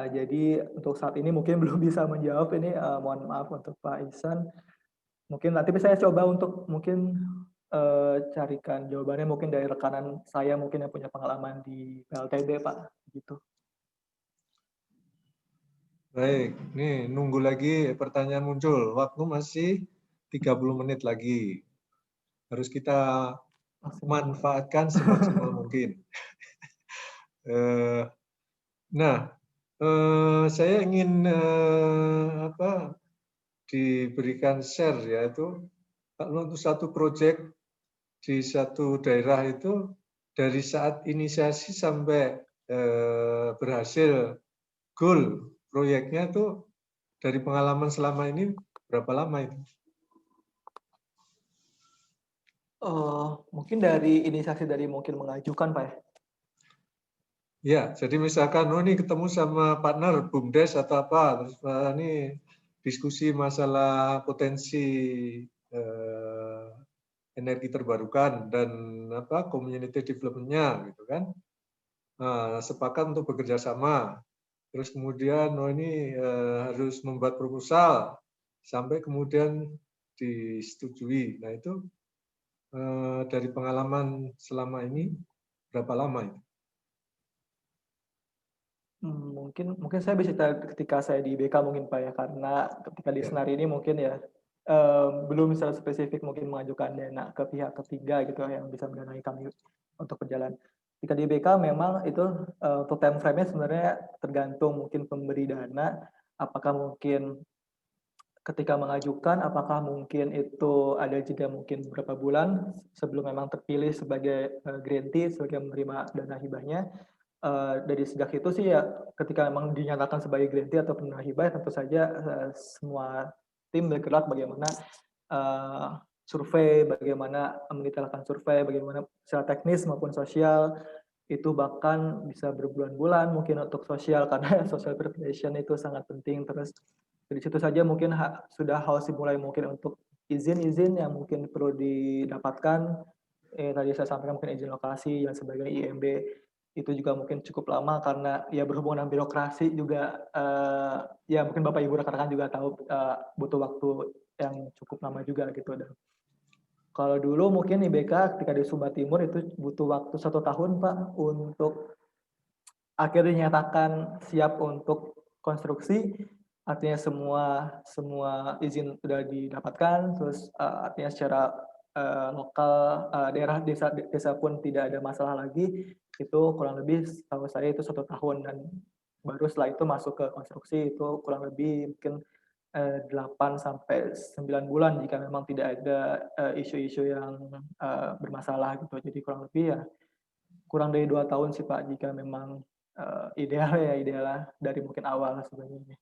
Jadi untuk saat ini mungkin belum bisa menjawab ini, mohon maaf untuk Pak Ihsan. Mungkin nanti saya coba untuk mungkin carikan jawabannya mungkin dari rekanan saya mungkin yang punya pengalaman di PLTB Pak, gitu. Baik, nih nunggu lagi pertanyaan muncul. Waktu masih 30 menit lagi. Harus kita manfaatkan semaksimal mungkin. Nah, saya ingin diberikan share yaitu kalau untuk satu proyek di satu daerah itu dari saat inisiasi sampai berhasil goal proyeknya itu dari pengalaman selama ini berapa lama itu? Mungkin dari inisiasi dari mungkin mengajukan Pak ya? Ya, jadi misalkan ini ketemu sama partner BUMDes atau apa, terus ini diskusi masalah potensi energi terbarukan dan community development-nya gitu kan. Nah, sepakat untuk bekerja sama. Terus kemudian ini harus membuat proposal sampai kemudian disetujui. Nah, itu dari pengalaman selama ini berapa lama itu? Mungkin saya bisa ketika saya di BK mungkin Pak ya, karena ketika di Senar ini mungkin ya belum secara spesifik mungkin mengajukan dana ke pihak ketiga gitu yang bisa mendanai kami untuk berjalan. Ketika di BK memang itu untuk time frame-nya sebenarnya tergantung mungkin pemberi dana, apakah mungkin ketika mengajukan, apakah mungkin itu ada jeda mungkin beberapa bulan sebelum memang terpilih sebagai grantee, sebagai menerima dana hibahnya. Dari sejak itu sih ya ketika memang dinyatakan sebagai grantee atau penerima hibah tentu saja semua tim bergerak bagaimana survei, bagaimana mendetailkan survei, bagaimana secara teknis maupun sosial itu bahkan bisa berbulan-bulan mungkin untuk sosial karena social preparation itu sangat penting. Terus dari situ saja mungkin sudah harus dimulai mungkin untuk izin-izin yang mungkin perlu didapatkan. Tadi saya sampaikan mungkin izin lokasi dan sebagainya IMB. itu juga mungkin cukup lama karena ya berhubungan dengan birokrasi juga, ya mungkin Bapak Ibu rekan-rekan juga tahu, butuh waktu yang cukup lama juga gitu. Dan kalau dulu mungkin IBK ketika di Sumba Timur itu butuh waktu 1 tahun Pak untuk akhirnya dinyatakan siap untuk konstruksi, artinya semua izin sudah didapatkan, terus, artinya secara, lokal, daerah desa pun tidak ada masalah lagi, itu kurang lebih setahu saya itu 1 tahun, dan baru setelah itu masuk ke konstruksi itu kurang lebih mungkin, 8 sampai 9 bulan jika memang tidak ada, isu-isu yang, bermasalah gitu. Jadi kurang lebih ya kurang dari 2 tahun sih Pak, jika memang, ideal ya idealnya dari mungkin awal sebenarnya.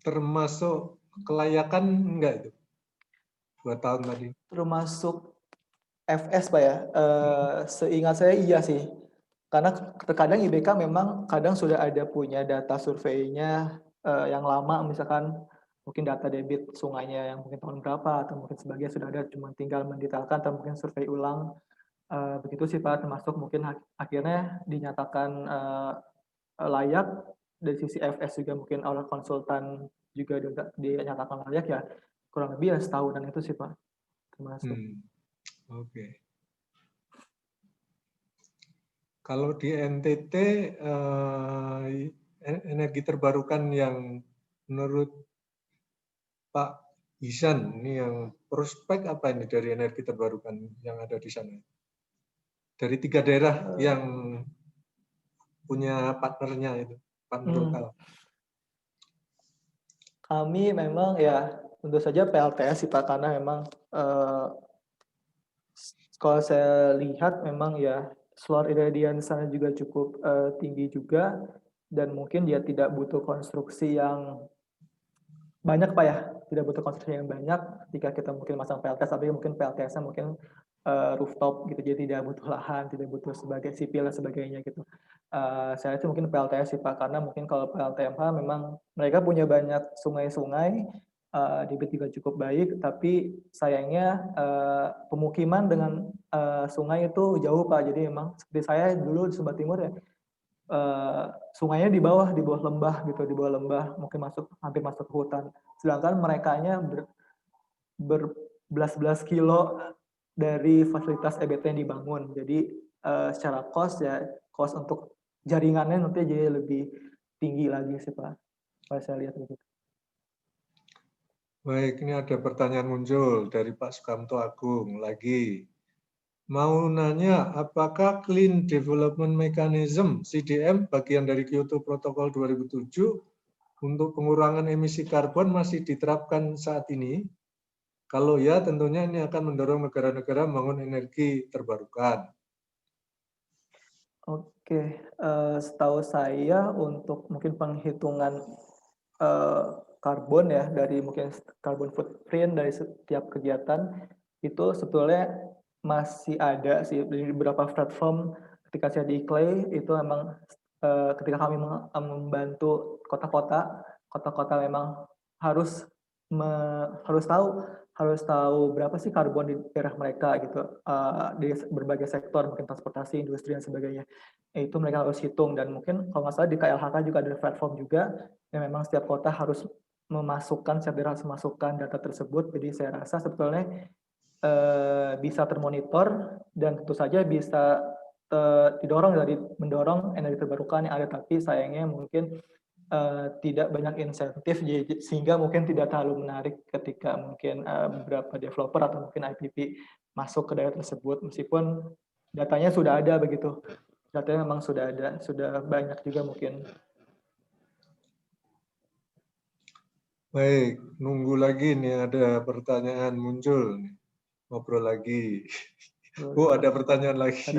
Termasuk kelayakan enggak itu? 2 tahun tadi. Termasuk FS Pak ya? Seingat saya iya sih. Karena terkadang IBK memang kadang sudah ada punya data surveinya, yang lama misalkan mungkin data debit sungainya yang mungkin tahun berapa atau mungkin sebagian sudah ada, cuma tinggal mendetailkan atau mungkin survei ulang, begitu sih Pak, termasuk mungkin akhirnya dinyatakan, layak dari sisi FS juga mungkin oleh konsultan juga dinyatakan layak ya, kurang lebih ya setahunan itu sih Pak, termasuk. Oke. Kalau di NTT, energi terbarukan yang menurut Pak Ihsan, ini yang prospek apa ini dari energi terbarukan yang ada di sana? Dari 3 daerah yang punya partnernya itu, partner lokal. Kami memang ya tentu saja PLTS sih Pak, karena memang, kalau saya lihat memang ya solar irradiance di sana juga cukup, tinggi juga, dan mungkin dia tidak butuh konstruksi yang banyak Pak ya, tidak butuh konstruksi yang banyak ketika kita mungkin masang PLTS, tapi mungkin PLTS-nya mungkin, rooftop gitu, jadi tidak butuh lahan, tidak butuh sebagai sipil dan sebagainya gitu. Saya itu mungkin PLTS sih Pak, karena mungkin kalau PLTMH memang mereka punya banyak sungai-sungai, debit juga cukup baik, tapi sayangnya, pemukiman dengan, sungai itu jauh Pak. Jadi memang seperti saya dulu di Sumba Timur ya, sungainya di bawah lembah gitu, di bawah lembah, mungkin hampir masuk ke hutan. Sedangkan merekanya berbelas-belas kilo dari fasilitas EBT yang dibangun. Jadi, secara cost untuk jaringannya nanti jadi lebih tinggi lagi sih Pak, kalau saya lihat begitu. Baik, ini ada pertanyaan muncul dari Pak Sukamto Agung lagi. Mau nanya, apakah Clean Development Mechanism (CDM) bagian dari Kyoto Protocol 2007 untuk pengurangan emisi karbon masih diterapkan saat ini? Kalau ya, tentunya ini akan mendorong negara-negara membangun energi terbarukan. Oke, setahu saya untuk mungkin penghitungan, karbon ya, dari mungkin carbon footprint dari setiap kegiatan, itu sebetulnya masih ada sih di beberapa platform. Ketika saya di ICLEI itu memang, ketika kami membantu kota-kota memang harus harus tahu berapa sih karbon di daerah mereka gitu, di berbagai sektor, mungkin transportasi, industri dan sebagainya. Itu mereka harus hitung, dan mungkin kalau nggak salah di KLHK juga ada platform juga, yang memang setiap kota harus setiap daerah harus memasukkan data tersebut. Jadi saya rasa sebetulnya, bisa termonitor dan tentu saja bisa, mendorong energi terbarukan yang ada, tapi sayangnya mungkin, tidak banyak insentif sehingga mungkin tidak terlalu menarik ketika mungkin, beberapa developer atau mungkin IPP masuk ke daerah tersebut, meskipun datanya sudah ada begitu. Datanya memang sudah ada, sudah banyak juga mungkin. Baik, nunggu lagi nih ada pertanyaan muncul. Ngobrol lagi. Oh, ada pertanyaan lagi.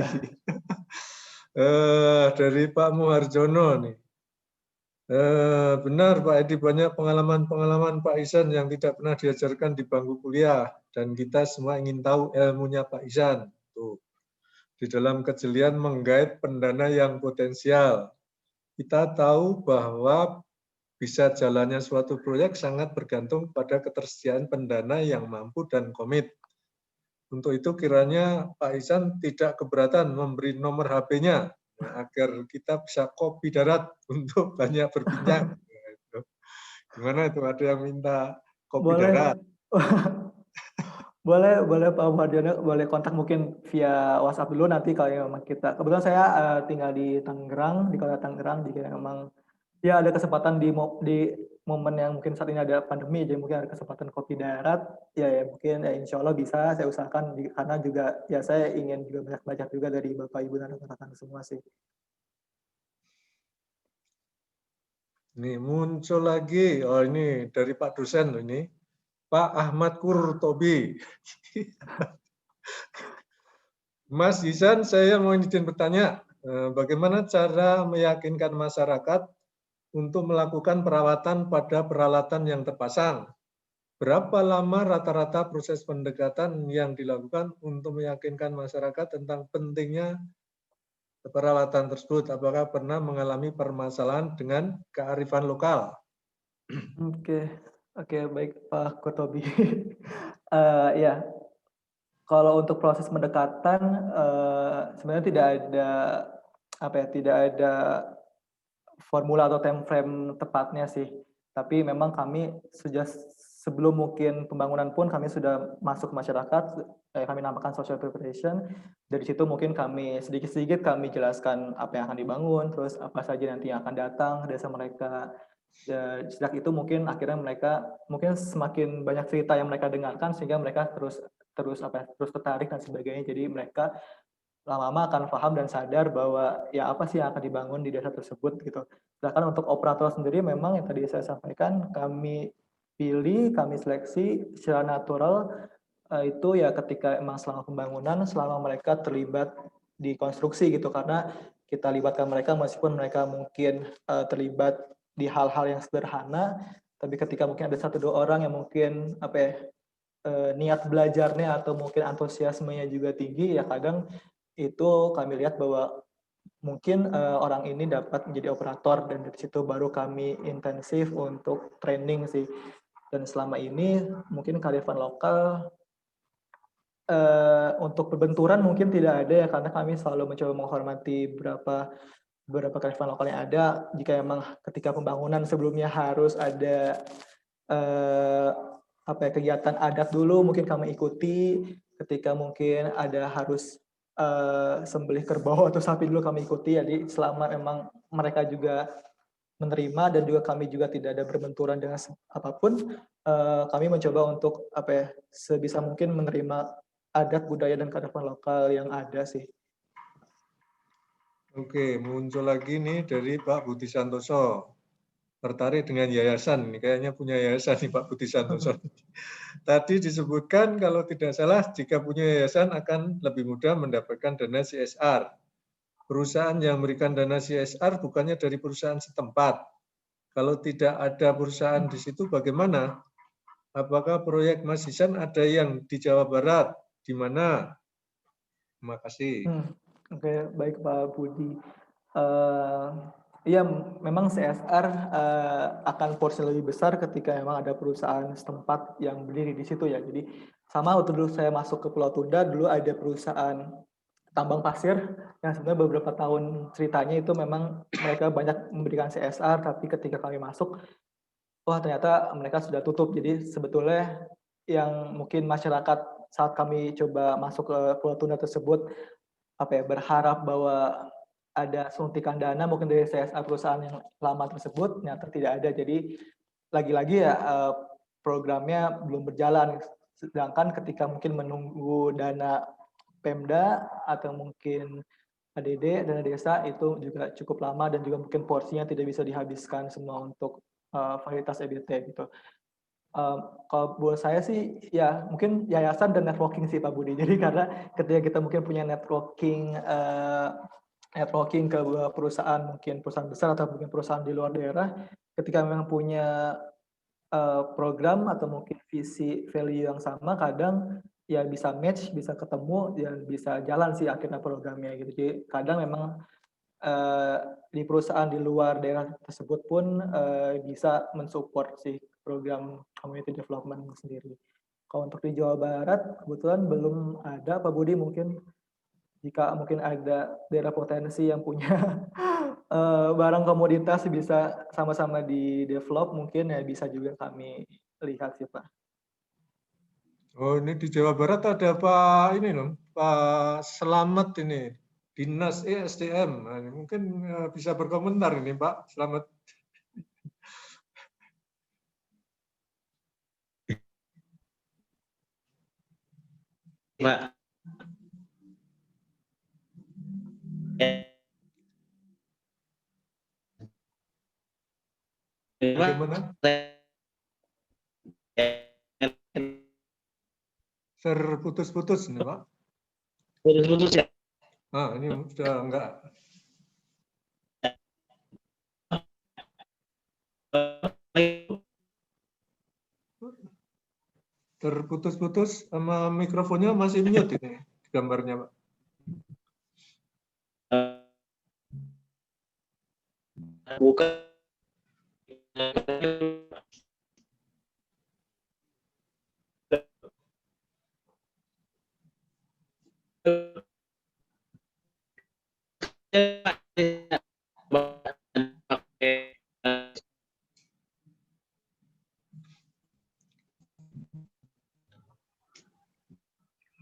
Dari Pak Muharjono nih. Benar Pak Edi, banyak pengalaman-pengalaman Pak Ihsan yang tidak pernah diajarkan di bangku kuliah, dan kita semua ingin tahu ilmunya Pak Ihsan. Tuh. Di dalam kejelian menggait pendana yang potensial. Kita tahu bahwa bisa jalannya suatu proyek sangat bergantung pada ketersediaan pendana yang mampu dan komit. Untuk itu kiranya Pak Ihsan tidak keberatan memberi nomor HP-nya agar kita bisa kopi darat untuk banyak berbincang. Gimana itu, ada yang minta kopi Boleh, darat? boleh Pak Mardiono, boleh kontak mungkin via WhatsApp dulu nanti kalau memang kita. Kebetulan saya tinggal di Tangerang, di kota Tangerang, jika memang ya ada kesempatan di momen yang mungkin saat ini ada pandemi, jadi mungkin ada kesempatan kopi darat, ya mungkin ya insya Allah bisa saya usahakan, karena juga ya saya ingin juga banyak belajar juga dari Bapak Ibu dan rekan-rekan semua sih. Ini muncul lagi, oh ini dari Pak dosen loh ini, Pak Ahmad Kurtobi. Mas Ihsan, saya mau izin bertanya, bagaimana cara meyakinkan masyarakat untuk melakukan perawatan pada peralatan yang terpasang? Berapa lama rata-rata proses pendekatan yang dilakukan untuk meyakinkan masyarakat tentang pentingnya peralatan tersebut? Apakah pernah mengalami permasalahan dengan kearifan lokal? Oke, oke, baik Pak Kurtobi. Ya, kalau untuk proses pendekatan sebenarnya tidak ada tidak ada formula atau time frame tepatnya sih. Tapi memang kami sejak sebelum mungkin pembangunan pun kami sudah masuk ke masyarakat, kami namakan social preparation. Dari situ mungkin kami sedikit-sedikit kami jelaskan apa yang akan dibangun, terus apa saja nanti yang akan datang ke desa mereka. Sejak itu mungkin akhirnya mereka mungkin semakin banyak cerita yang mereka dengarkan sehingga mereka terus terus tertarik dan sebagainya. Jadi mereka lama-lama akan paham dan sadar bahwa ya apa sih yang akan dibangun di desa tersebut gitu. Sedangkan untuk operator sendiri memang yang tadi saya sampaikan kami pilih, kami seleksi secara natural itu ya ketika emang selama pembangunan, selama mereka terlibat di konstruksi gitu, karena kita libatkan mereka meskipun mereka mungkin terlibat di hal-hal yang sederhana, tapi ketika mungkin ada 1-2 orang yang mungkin niat belajarnya atau mungkin antusiasmenya juga tinggi, ya kadang itu kami lihat bahwa mungkin orang ini dapat menjadi operator, dan dari situ baru kami intensif untuk training sih. Dan selama ini mungkin kearifan lokal untuk berbenturan mungkin tidak ada ya, karena kami selalu mencoba menghormati beberapa kearifan lokal yang ada. Jika memang ketika pembangunan sebelumnya harus ada kegiatan adat dulu mungkin kami ikuti, ketika mungkin ada harus sembelih kerbau atau sapi dulu kami ikuti. Jadi selama memang mereka juga menerima dan juga kami juga tidak ada berbenturan dengan apapun, kami mencoba untuk sebisa mungkin menerima adat budaya dan kearifan lokal yang ada sih. Oke, muncul lagi nih dari Pak Budi Santoso. Tertarik dengan yayasan, ini kayaknya punya yayasan nih Pak Budi Santoso. Tadi disebutkan kalau tidak salah jika punya yayasan akan lebih mudah mendapatkan dana CSR. Perusahaan yang memberikan dana CSR bukannya dari perusahaan setempat. Kalau tidak ada perusahaan di situ bagaimana? Apakah proyek Mas Ihsan ada yang di Jawa Barat? Di mana? Terima kasih. Oke, baik Pak Budi. Iya, memang CSR akan porsi lebih besar ketika memang ada perusahaan setempat yang berdiri di situ ya. Jadi sama waktu dulu saya masuk ke Pulau Tunda, dulu ada perusahaan tambang pasir yang sebenarnya beberapa tahun ceritanya itu memang mereka banyak memberikan CSR, tapi ketika kami masuk, wah ternyata mereka sudah tutup. Jadi sebetulnya yang mungkin masyarakat saat kami coba masuk ke Pulau Tunda tersebut berharap bahwa ada suntikan dana mungkin dari CSR perusahaan yang lama tersebut, ternyata tidak ada. Jadi lagi-lagi ya programnya belum berjalan. Sedangkan ketika mungkin menunggu dana Pemda atau mungkin ADD, dana desa itu juga cukup lama dan juga mungkin porsinya tidak bisa dihabiskan semua untuk fasilitas EBT gitu. Kalau buat saya sih ya mungkin yayasan dan networking sih Pak Budi. Jadi karena ketika kita mungkin punya networking ke perusahaan, mungkin perusahaan besar atau mungkin perusahaan di luar daerah, ketika memang punya program atau mungkin visi value yang sama, kadang ya bisa match, bisa ketemu, dan bisa jalan sih akhirnya programnya gitu. Jadi kadang memang di perusahaan di luar daerah tersebut pun bisa mensupport sih program community development sendiri. Kalau untuk di Jawa Barat kebetulan belum ada, Pak Budi. Mungkin jika mungkin ada daerah potensi yang punya barang komoditas bisa sama-sama di-develop, mungkin ya bisa juga kami lihat sih, Pak. Oh, ini di Jawa Barat ada Pak ini loh, Pak Selamat ini, Dinas ESDM. Nah, mungkin bisa berkomentar ini Pak Selamat. Pak. Bagaimana? Terputus-putus nih Pak. Putus-putus ya. Ah, ini sudah enggak. Terputus-putus sama mikrofonnya masih mute ini gambarnya Pak. Bukan.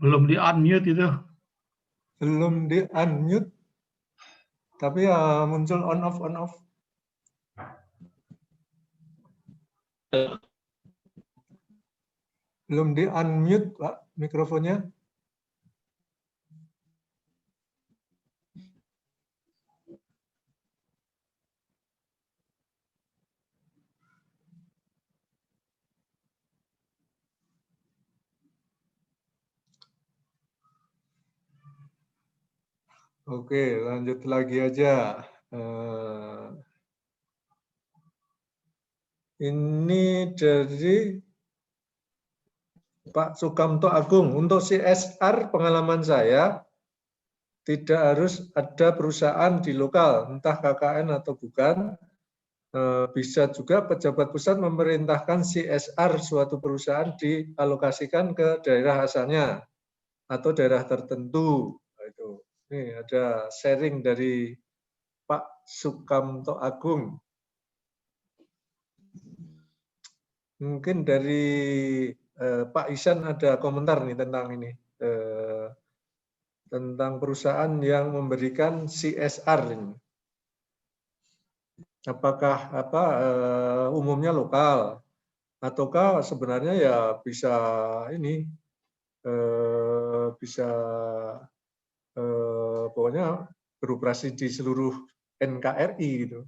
Belum di-unmute itu. Belum di-unmute, tapi ya muncul on-off, on-off. Belum di-unmute, Pak, mikrofonnya. Oke, lanjut lagi aja. Ini dari Pak Sukamto Agung. Untuk CSR pengalaman saya, tidak harus ada perusahaan di lokal, entah KKN atau bukan. Bisa juga pejabat pusat memerintahkan CSR suatu perusahaan dialokasikan ke daerah asalnya atau daerah tertentu. Itu. Ini ada sharing dari Pak Sukamto Agung. Mungkin dari Pak Isan ada komentar nih tentang ini, tentang perusahaan yang memberikan CSR ini. Apakah umumnya lokal ataukah sebenarnya ya bisa ini bisa pokoknya beroperasi di seluruh NKRI gitu.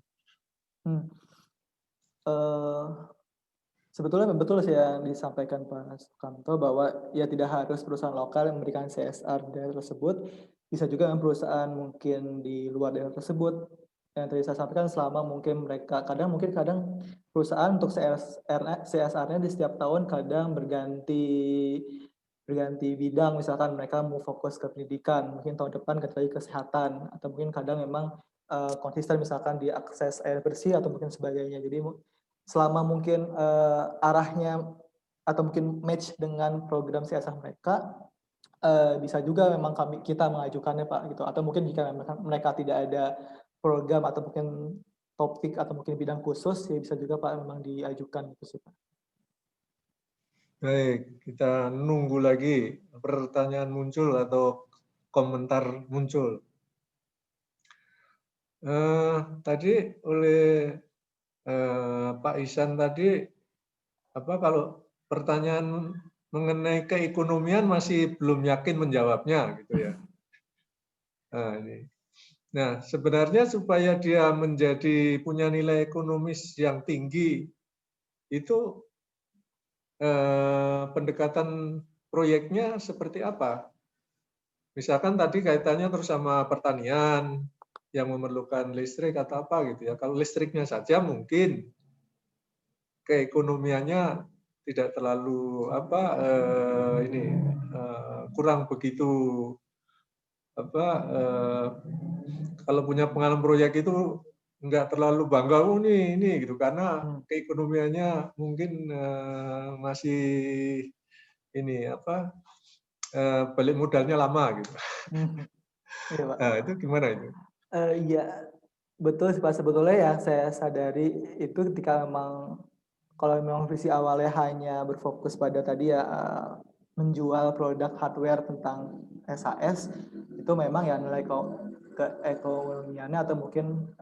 Sebetulnya betul sih yang disampaikan Pak Sukamto bahwa ya tidak harus perusahaan lokal yang memberikan CSR di daerah tersebut, bisa juga yang perusahaan mungkin di luar daerah tersebut. Yang tadi saya sampaikan selama mungkin mereka kadang perusahaan untuk CSR-nya di setiap tahun kadang berganti bidang, misalkan mereka mau fokus ke pendidikan, mungkin tahun depan ke kesehatan, atau mungkin kadang memang konsisten misalkan di akses air bersih atau mungkin sebagainya. Jadi selama mungkin arahnya atau mungkin match dengan program CSR mereka, bisa juga memang kita mengajukannya Pak gitu. Atau mungkin jika mereka tidak ada program atau mungkin topik atau mungkin bidang khusus, ya bisa juga Pak memang diajukan gitu sih Pak. Baik, kita nunggu lagi pertanyaan muncul atau komentar muncul. Tadi oleh Pak Isan tadi, kalau pertanyaan mengenai keekonomian masih belum yakin menjawabnya, gitu ya. Nah, sebenarnya supaya dia punya nilai ekonomis yang tinggi, itu pendekatan proyeknya seperti apa? Misalkan tadi kaitannya terus sama pertanian yang memerlukan listrik atau apa gitu ya. Kalau listriknya saja mungkin keekonomiannya tidak terlalu kurang begitu kalau punya pengalaman proyek itu nggak terlalu bangga ini gitu karena keekonomiannya mungkin masih ini apa balik modalnya lama gitu. Iya, Pak. Nah, itu gimana itu? Iya, betul sih Pak. Sebetulnya yang saya sadari itu ketika memang kalau memang visi awalnya hanya berfokus pada tadi ya menjual produk hardware tentang SAS, itu memang ya nilai keekonomiannya atau mungkin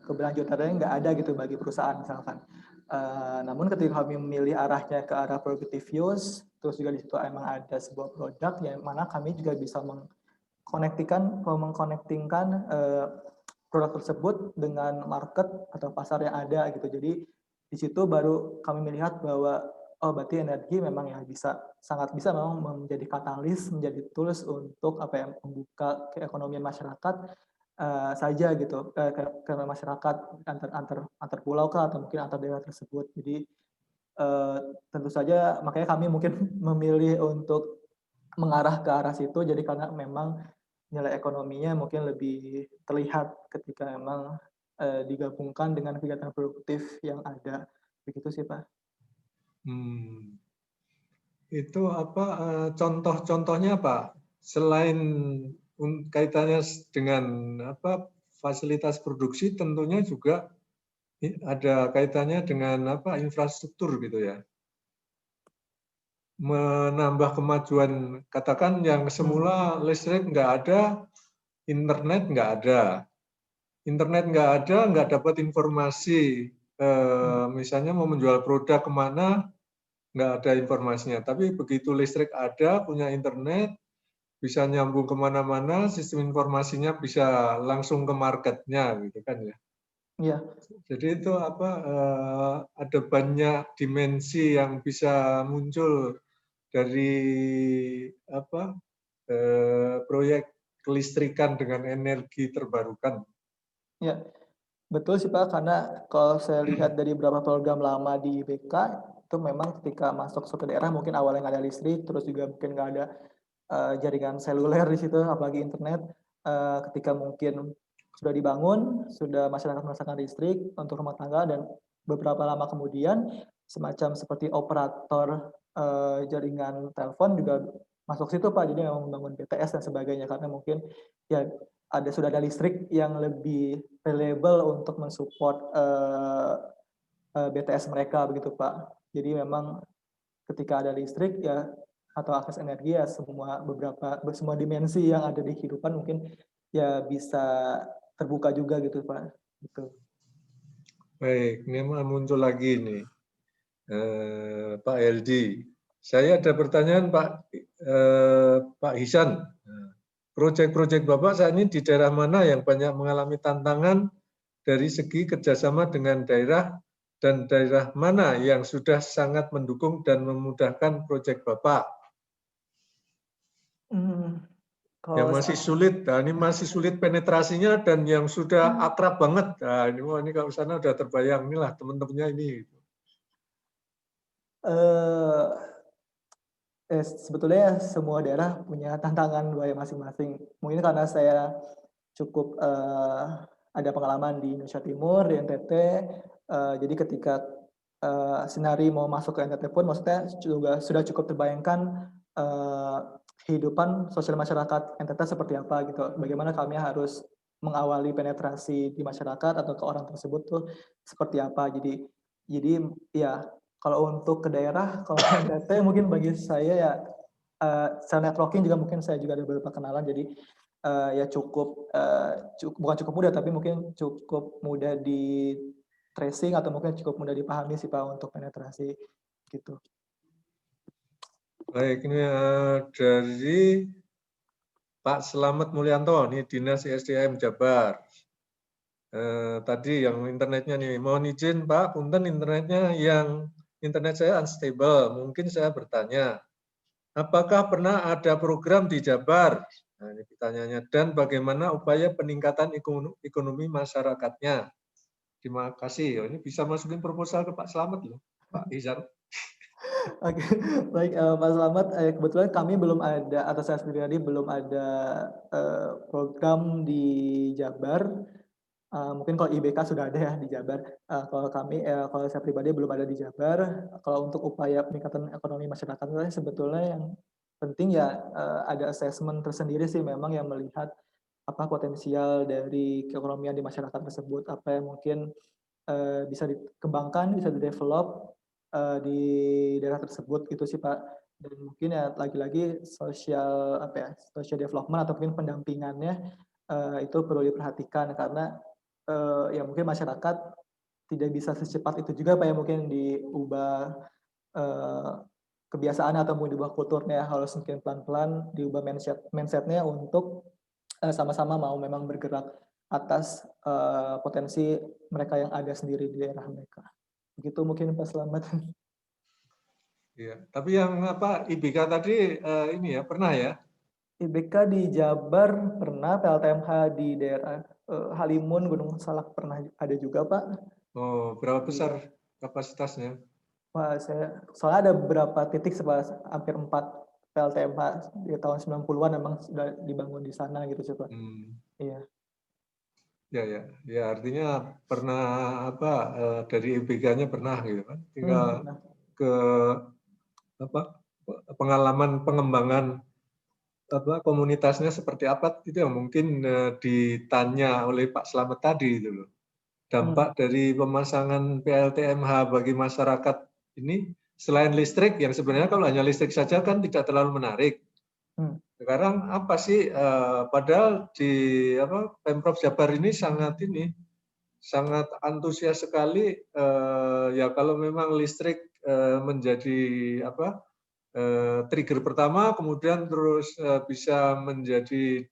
keberlanjutannya nggak ada gitu bagi perusahaan misalkan. Namun ketika kami memilih arahnya ke arah productive use, terus juga di situ emang ada sebuah produk yang mana kami juga bisa mengkonektingkan produk tersebut dengan market atau pasar yang ada gitu. Jadi di situ baru kami melihat bahwa oh berarti energi memang yang sangat bisa memang menjadi katalis, menjadi tools untuk membuka keekonomian masyarakat saja gitu ke masyarakat antar pulau kah atau mungkin antar daerah tersebut. Jadi tentu saja makanya kami mungkin memilih untuk mengarah ke arah situ. Jadi karena memang nilai ekonominya mungkin lebih terlihat ketika memang digabungkan dengan kegiatan produktif yang ada. Begitu sih Pak. Itu apa contoh-contohnya apa? Selain kaitannya dengan apa fasilitas produksi, tentunya juga ada kaitannya dengan apa infrastruktur gitu ya. Menambah kemajuan, katakan yang semula listrik nggak ada, internet nggak ada. Internet nggak ada, nggak dapat informasi. Misalnya mau menjual produk kemana, nggak ada informasinya. Tapi begitu listrik ada, punya internet, bisa nyambung kemana-mana, sistem informasinya bisa langsung ke marketnya, gitu kan ya. Iya. Jadi itu apa? Ada banyak dimensi yang bisa muncul dari apa? Proyek kelistrikan dengan energi terbarukan. Ya, betul sih Pak, karena kalau saya lihat dari beberapa program lama di IBK, itu memang ketika masuk suatu daerah mungkin awalnya nggak ada listrik, terus juga mungkin nggak ada jaringan seluler di situ, apalagi internet. Ketika mungkin sudah dibangun, sudah masyarakat merasakan listrik untuk rumah tangga, dan beberapa lama kemudian semacam seperti operator jaringan telepon juga masuk situ Pak, jadi memang membangun BTS dan sebagainya, karena mungkin ya sudah ada listrik yang lebih reliable untuk mensupport BTS mereka begitu Pak. Jadi memang ketika ada listrik ya atau akses energi ya semua dimensi yang ada di kehidupan mungkin ya bisa terbuka juga gitu Pak. Gitu. Baik, ini muncul lagi nih Pak LD. Saya ada pertanyaan Pak Hisan. Proyek-proyek Bapak saat ini di daerah mana yang banyak mengalami tantangan dari segi kerjasama dengan daerah, dan daerah mana yang sudah sangat mendukung dan memudahkan proyek Bapak? Yang masih sulit, nah ini masih sulit penetrasinya, dan yang sudah akrab banget. Nah ini kalau sana udah terbayang, inilah teman-temannya ini. Sebetulnya semua daerah punya tantangan masing-masing. Mungkin karena saya cukup ada pengalaman di Indonesia Timur, di NTT, jadi ketika Sinari mau masuk ke NTT pun maksudnya juga sudah cukup terbayangkan kehidupan sosial masyarakat NTT seperti apa gitu. Bagaimana kami harus mengawali penetrasi di masyarakat atau ke orang tersebut tuh seperti apa. Jadi ya kalau untuk ke daerah, kalau NTT mungkin bagi saya ya secara networking juga mungkin saya juga ada beberapa kenalan, jadi ya bukan cukup mudah tapi mungkin cukup mudah di tracing atau mungkin cukup mudah dipahami sih Pak untuk penetrasi gitu. Baik, ini dari Pak Selamat Mulyanto, ini Dinas SDM Jabar. Tadi yang internetnya nih, mohon izin Pak, punten internetnya internet saya unstable. Mungkin saya bertanya, apakah pernah ada program di Jabar? Nah, ini pertanyaannya. Dan bagaimana upaya peningkatan ekonomi masyarakatnya? Terima kasih. Ini bisa masukin proposal ke Pak Selamat loh, Pak Izar. Oke, baik Pak Selamat. Kebetulan kami belum ada, atau saya sendiri belum ada program di Jabar. Mungkin kalau IBK sudah ada ya di Jabar. Kalau saya pribadi belum ada di Jabar. Kalau untuk upaya peningkatan ekonomi masyarakat sebetulnya yang penting ya ada assessment tersendiri sih memang yang melihat apa potensial dari keekonomian di masyarakat tersebut, apa yang mungkin bisa dikembangkan, bisa di-develop di daerah tersebut gitu sih Pak. Dan mungkin ya lagi-lagi social development atau mungkin pendampingannya itu perlu diperhatikan karena ya mungkin masyarakat tidak bisa secepat itu juga Pak ya mungkin diubah kebiasaan atau mau diubah kulturnya, harus mungkin pelan-pelan diubah mindsetnya untuk sama-sama mau memang bergerak atas potensi mereka yang ada sendiri di daerah mereka. Begitu mungkin Pak Slamet. Iya. Tapi yang IBK tadi ini ya pernah ya? IBK di Jabar pernah, PLTMH di daerah Halimun, Gunung Salak pernah ada juga Pak. Oh, berapa besar kapasitasnya? Wah, soalnya ada beberapa titik hampir 4 PLTMH di tahun 90-an memang sudah dibangun di sana gitu sih Pak. Iya. Ya artinya pernah dari IBK-nya pernah gitu kan. Tinggal ke pengalaman pengembangan komunitasnya seperti apa itu yang mungkin ditanya oleh Pak Slamet tadi itu loh. Dampak dari pemasangan PLTMH bagi masyarakat ini selain listrik yang sebenarnya kalau hanya listrik saja kan tidak terlalu menarik. Sekarang apa sih padahal di Pemprov Jabar ini sangat antusias sekali ya kalau memang listrik menjadi trigger pertama, kemudian terus bisa menjadi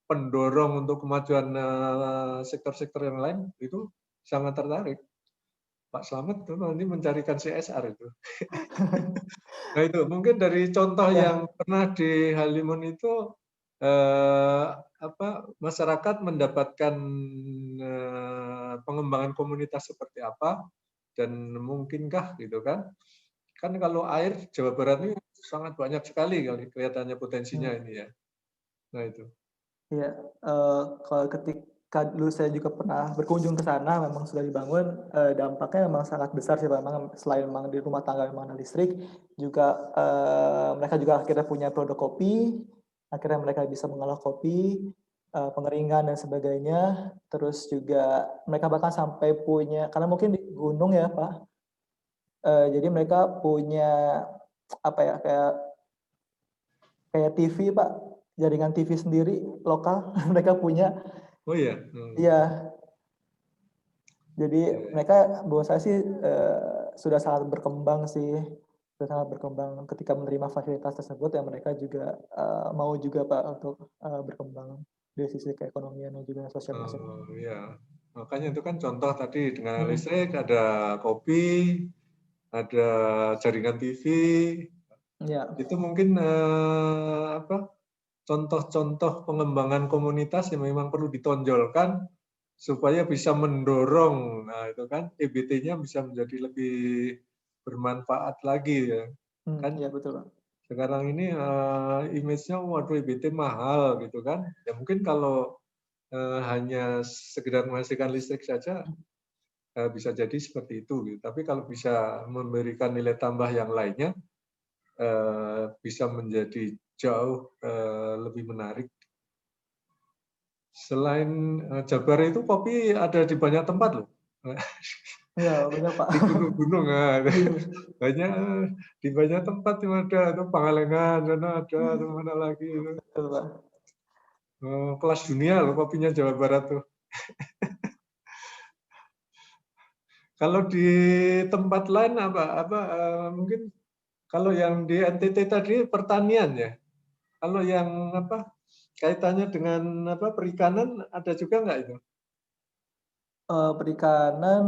pendorong untuk kemajuan sektor-sektor yang lain, itu sangat tertarik. Pak Slamet itu nanti mencarikan CSR itu. Nah itu mungkin dari contoh yang pernah di Halimun itu masyarakat mendapatkan pengembangan komunitas seperti apa dan mungkinkah gitu kan? Kan kalau air Jawa Barat ini sangat banyak sekali kelihatannya potensinya ini ya. Nah itu. Iya, kalau ketika dulu saya juga pernah berkunjung ke sana, memang sudah dibangun, dampaknya memang sangat besar sih Pak. Memang selain memang di rumah tangga memang ada listrik, juga mereka juga akhirnya punya produk kopi, akhirnya mereka bisa mengolah kopi, pengeringan dan sebagainya. Terus juga mereka bahkan sampai punya, karena mungkin di gunung ya Pak, jadi mereka punya apa ya kayak TV Pak, jaringan TV sendiri lokal mereka punya. Oh iya. Iya. Jadi mereka buat saya sih sudah sangat berkembang sih, sudah sangat berkembang ketika menerima fasilitas tersebut ya mereka juga mau juga Pak untuk berkembang dari sisi keekonomian dan juga sosial masyarakat. Iya. Makanya itu kan contoh tadi dengan listrik ada kopi, ada jaringan TV. Ya. Itu mungkin contoh-contoh pengembangan komunitas yang memang perlu ditonjolkan supaya bisa mendorong, nah itu kan EBT-nya bisa menjadi lebih bermanfaat lagi ya. Kan Ya betul Pak. sekarang ini image-nya waduh EBT mahal gitu kan. Ya mungkin kalau hanya sekedar menghasilkan listrik saja bisa jadi seperti itu gitu. Tapi kalau bisa memberikan nilai tambah yang lainnya bisa menjadi jauh lebih menarik. Selain Jabar itu kopi ada di banyak tempat loh. Iya banyak Pak. Di gunung-gunung banyak, di banyak tempat yang ada, itu Pangalengan sana ada, atau mana lagi itu. Betul Pak. Kelas dunia loh kopinya Jawa Barat tuh. Kalau di tempat lain mungkin kalau yang di NTT tadi pertanian ya. Kalau yang kaitannya dengan perikanan ada juga nggak itu? Perikanan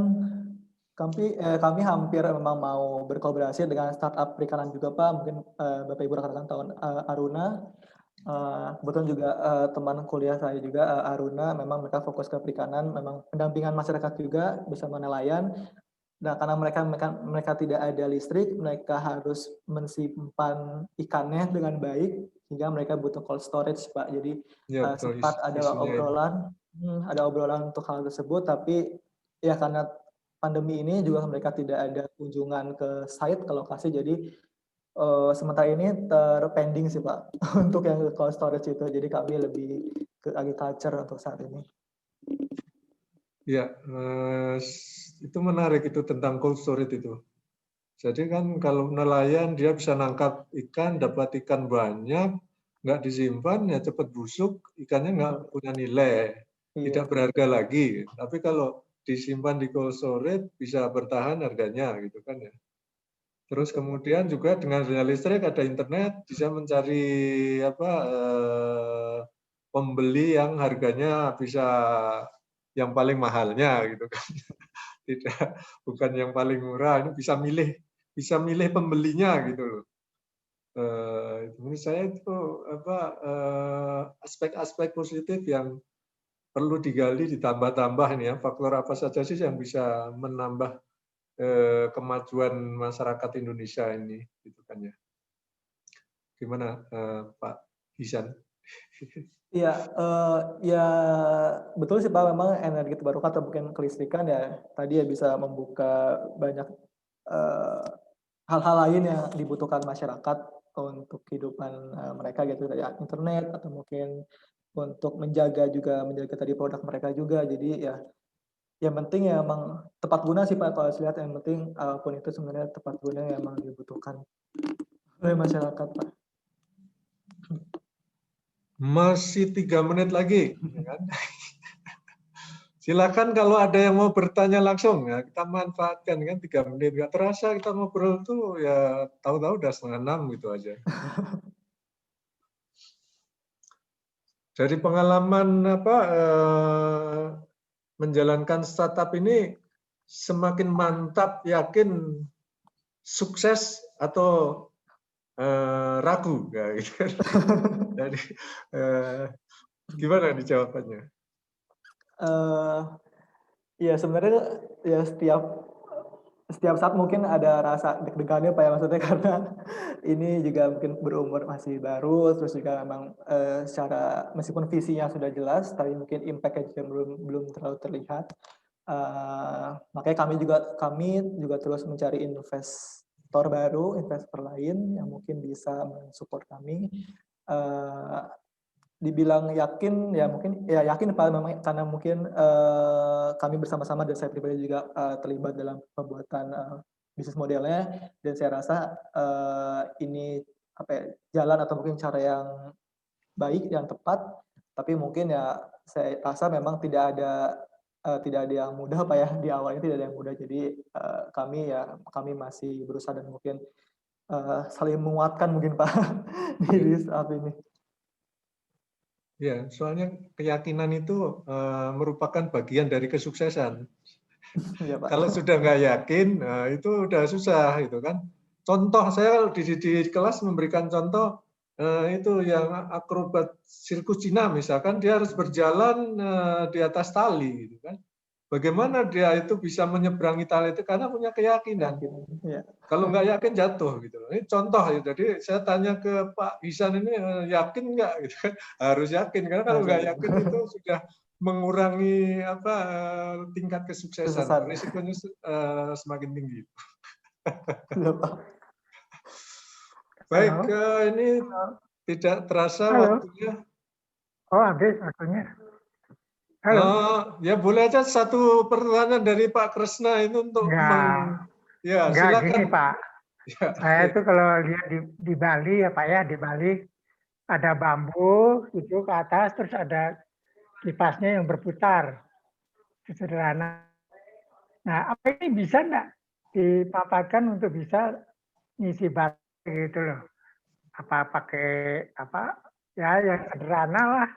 kami hampir memang mau berkolaborasi dengan startup perikanan juga Pak. Mungkin Bapak Ibu rekan-rekan tahun Aruna. Kebetulan juga teman kuliah saya juga Aruna, memang mereka fokus ke perikanan, memang pendampingan masyarakat juga bersama nelayan. Nah, karena mereka tidak ada listrik, mereka harus mensimpan ikannya dengan baik, sehingga mereka butuh cold storage, Pak. Jadi Ya, betul, sempat adalah isunya itu. obrolan Ada obrolan untuk hal tersebut, tapi ya karena pandemi ini juga mereka tidak ada kunjungan ke site, ke lokasi, jadi sementara ini terpending sih Pak untuk yang ke cold storage itu. Jadi kami lebih ke agriculture untuk saat ini. Ya, itu menarik itu tentang cold storage itu. Jadi kan kalau nelayan dia bisa nangkap ikan, dapat ikan banyak, nggak disimpan ya cepat busuk, ikannya nggak punya nilai, Iya. tidak berharga lagi. Tapi kalau disimpan di cold storage bisa bertahan harganya gitu kan ya. Terus kemudian juga dengan rel listrik ada internet, bisa mencari apa pembeli yang harganya bisa yang paling mahalnya gitu kan. Tidak, bukan yang paling murah, ini bisa milih pembelinya gitu loh. Menurut saya itu apa aspek-aspek positif yang perlu digali, ditambah-tambah nih ya, faktor apa saja sih yang bisa menambah kemajuan masyarakat Indonesia ini gitu kan ya. Gimana Pak Hisan? Iya, ya betul sih Pak, memang energi terbarukan atau mungkin kelistrikan ya tadi ya bisa membuka banyak hal-hal lain yang dibutuhkan masyarakat untuk kehidupan mereka gitu, kayak internet atau mungkin untuk menjaga tadi produk mereka juga. Jadi ya yang penting ya emang tepat guna sih Pak, kalau saya lihat yang penting apapun itu sebenarnya tepat guna yang emang dibutuhkan oleh masyarakat Pak. Masih 3 menit lagi, ya kan? Silakan kalau ada yang mau bertanya langsung ya kita manfaatkan kan 3 menit. Nggak terasa kita ngobrol tuh ya tahu-tahu udah 5:30 gitu aja. Dari pengalaman apa menjalankan startup ini semakin mantap, yakin, sukses atau ragu ya gitu kan. Jadi gimana nih jawabannya? Ya sebenarnya ya setiap saat mungkin ada rasa deg-degannya Pak ya, maksudnya karena ini juga mungkin berumur masih baru, terus juga memang secara meskipun visinya sudah jelas, tapi mungkin impact-nya juga belum terlalu terlihat. Makanya kami juga terus mencari investor baru, investor lain yang mungkin bisa mensupport kami. Dibilang yakin ya mungkin ya yakin Pak, memang karena mungkin kami bersama-sama dan saya pribadi juga terlibat dalam pembuatan bisnis modelnya, dan saya rasa ini apa ya, jalan atau mungkin cara yang baik, yang tepat, tapi mungkin ya saya rasa memang tidak ada yang mudah Pak ya, di awalnya tidak ada yang mudah. Jadi kami masih berusaha dan mungkin saling menguatkan mungkin Pak di saat ini. Ya, soalnya keyakinan itu merupakan bagian dari kesuksesan. Iya Pak. Kalau sudah nggak yakin, nah itu udah susah gitu kan. Contoh saya di kelas memberikan contoh itu yang akrobat sirkus Cina misalkan dia harus berjalan di atas tali gitu kan. Bagaimana dia itu bisa menyeberangi tali itu karena punya keyakinan. Ya. Kalau nggak yakin jatuh gitu. Ini contoh ya. Jadi saya tanya ke Pak Hisan ini yakin nggak gitu kan? Harus yakin karena kalau nggak yakin itu sudah mengurangi apa tingkat kesuksesan. Kesesat. Risikonya semakin tinggi. Iya, Pak. Baik, Halo. ini tidak terasa Halo. waktunya. Oh, habis waktunya. Halo. Ya boleh aja satu pertanyaan dari Pak Kresna itu untuk ya Enggak gini silakan. Pak. Ya, Saya itu kalau lihat di Bali ya Pak ya, di Bali ada bambu itu ke atas, terus ada kipasnya yang berputar. Sederhana. Nah, apa ini bisa enggak dipaparkan untuk bisa ngisi baterai gitu loh? Apa pakai apa ya yang sederhana lah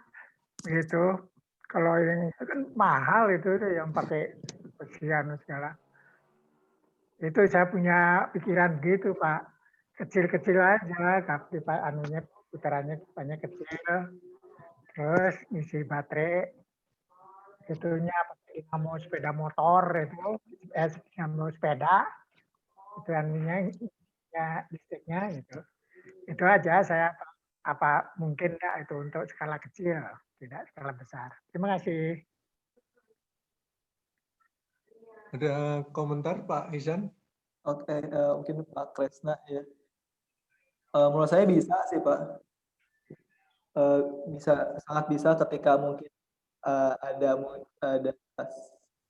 gitu. Kalau yang itu kan mahal itu yang pakai besian segala. Itu saya punya pikiran gitu Pak. Kecil-kecil aja, tapi Pak anunya putarannya banyak kecil. Terus ngisi baterai itunya pakai dinamo sepeda motor itu, dinamo sepeda itu anunya ya listriknya gitu. Itu aja saya apa mungkin enggak itu untuk skala kecil. tidak skala besar. Terima kasih. Ada komentar Pak Ihsan? Oke, mungkin Pak Kresna ya. Menurut saya bisa sih Pak. Bisa, sangat bisa ketika mungkin ada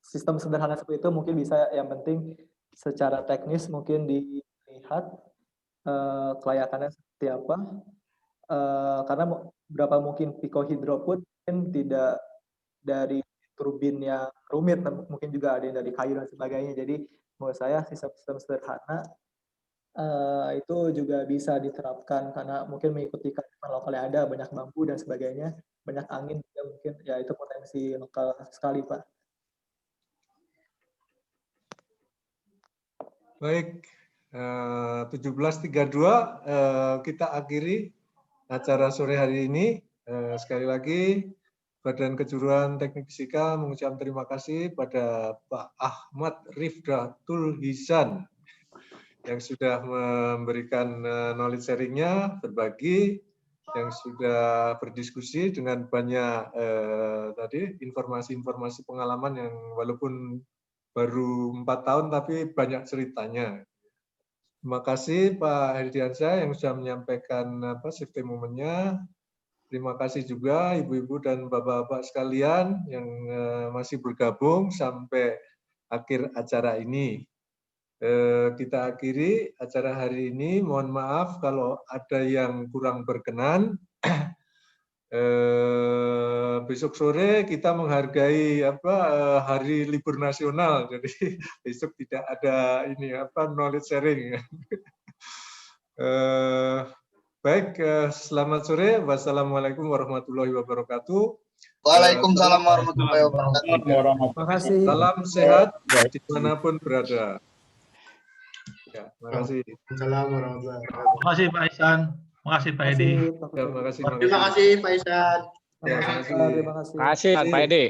sistem sederhana seperti itu, mungkin bisa. Yang penting secara teknis mungkin dilihat kelayakannya seperti apa. Karena berapa mungkin pikohidro pun mungkin tidak dari turbin yang rumit, mungkin juga ada yang dari kayu dan sebagainya. Jadi menurut saya sistem-sistem sederhana itu juga bisa diterapkan karena mungkin mengikuti kearifan lokal yang ada, banyak bambu dan sebagainya, banyak angin juga mungkin, ya itu potensi lokal sekali Pak. Baik, 17.32 kita akhiri acara sore hari ini. Sekali lagi, Badan Kejuruan Teknik Fisika mengucapkan terima kasih pada Pak Ahmad Rifdatul Hisan yang sudah memberikan knowledge sharing-nya, berbagi, yang sudah berdiskusi dengan banyak tadi informasi-informasi pengalaman yang walaupun baru 4 tahun tapi banyak ceritanya. Terima kasih Pak Herdiansyah yang sudah menyampaikan safety moment-nya. Terima kasih juga ibu-ibu dan bapak-bapak sekalian yang masih bergabung sampai akhir acara ini. Kita akhiri acara hari ini. Mohon maaf kalau ada yang kurang berkenan. Besok sore kita menghargai hari libur nasional, jadi besok tidak ada ini knowledge sharing. Baik, selamat sore. Wassalamualaikum warahmatullahi wabarakatuh. Waalaikumsalam warahmatullahi wabarakatuh. Terima kasih. Salam sehat dimanapun berada. Ya, terima kasih. Waalaikumsalam warahmatullahi wabarakatuh. Terima kasih Pak Ihsan. Terima kasih Pak Edi. Ya, terima kasih. Terima kasih Pak Ihsan. Ya, terima kasih. Terima kasih. Makasih Pak Edi.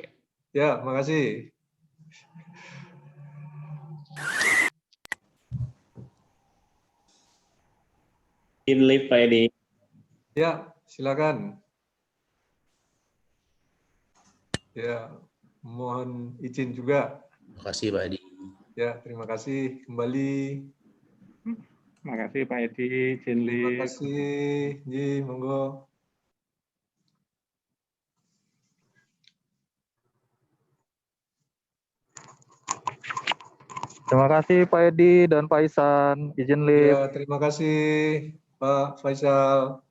Ya, makasih. In live Pak Edi. Ya, silakan. Ya, mohon izin juga. Terima kasih Pak Edi. Ya, terima kasih kembali. Terima kasih Pak Edi, Terima Jinli. kasih. Ji, monggo. Terima kasih Pak Edi dan Pak Ihsan. Izin live. Ya, terima kasih Pak Faisal.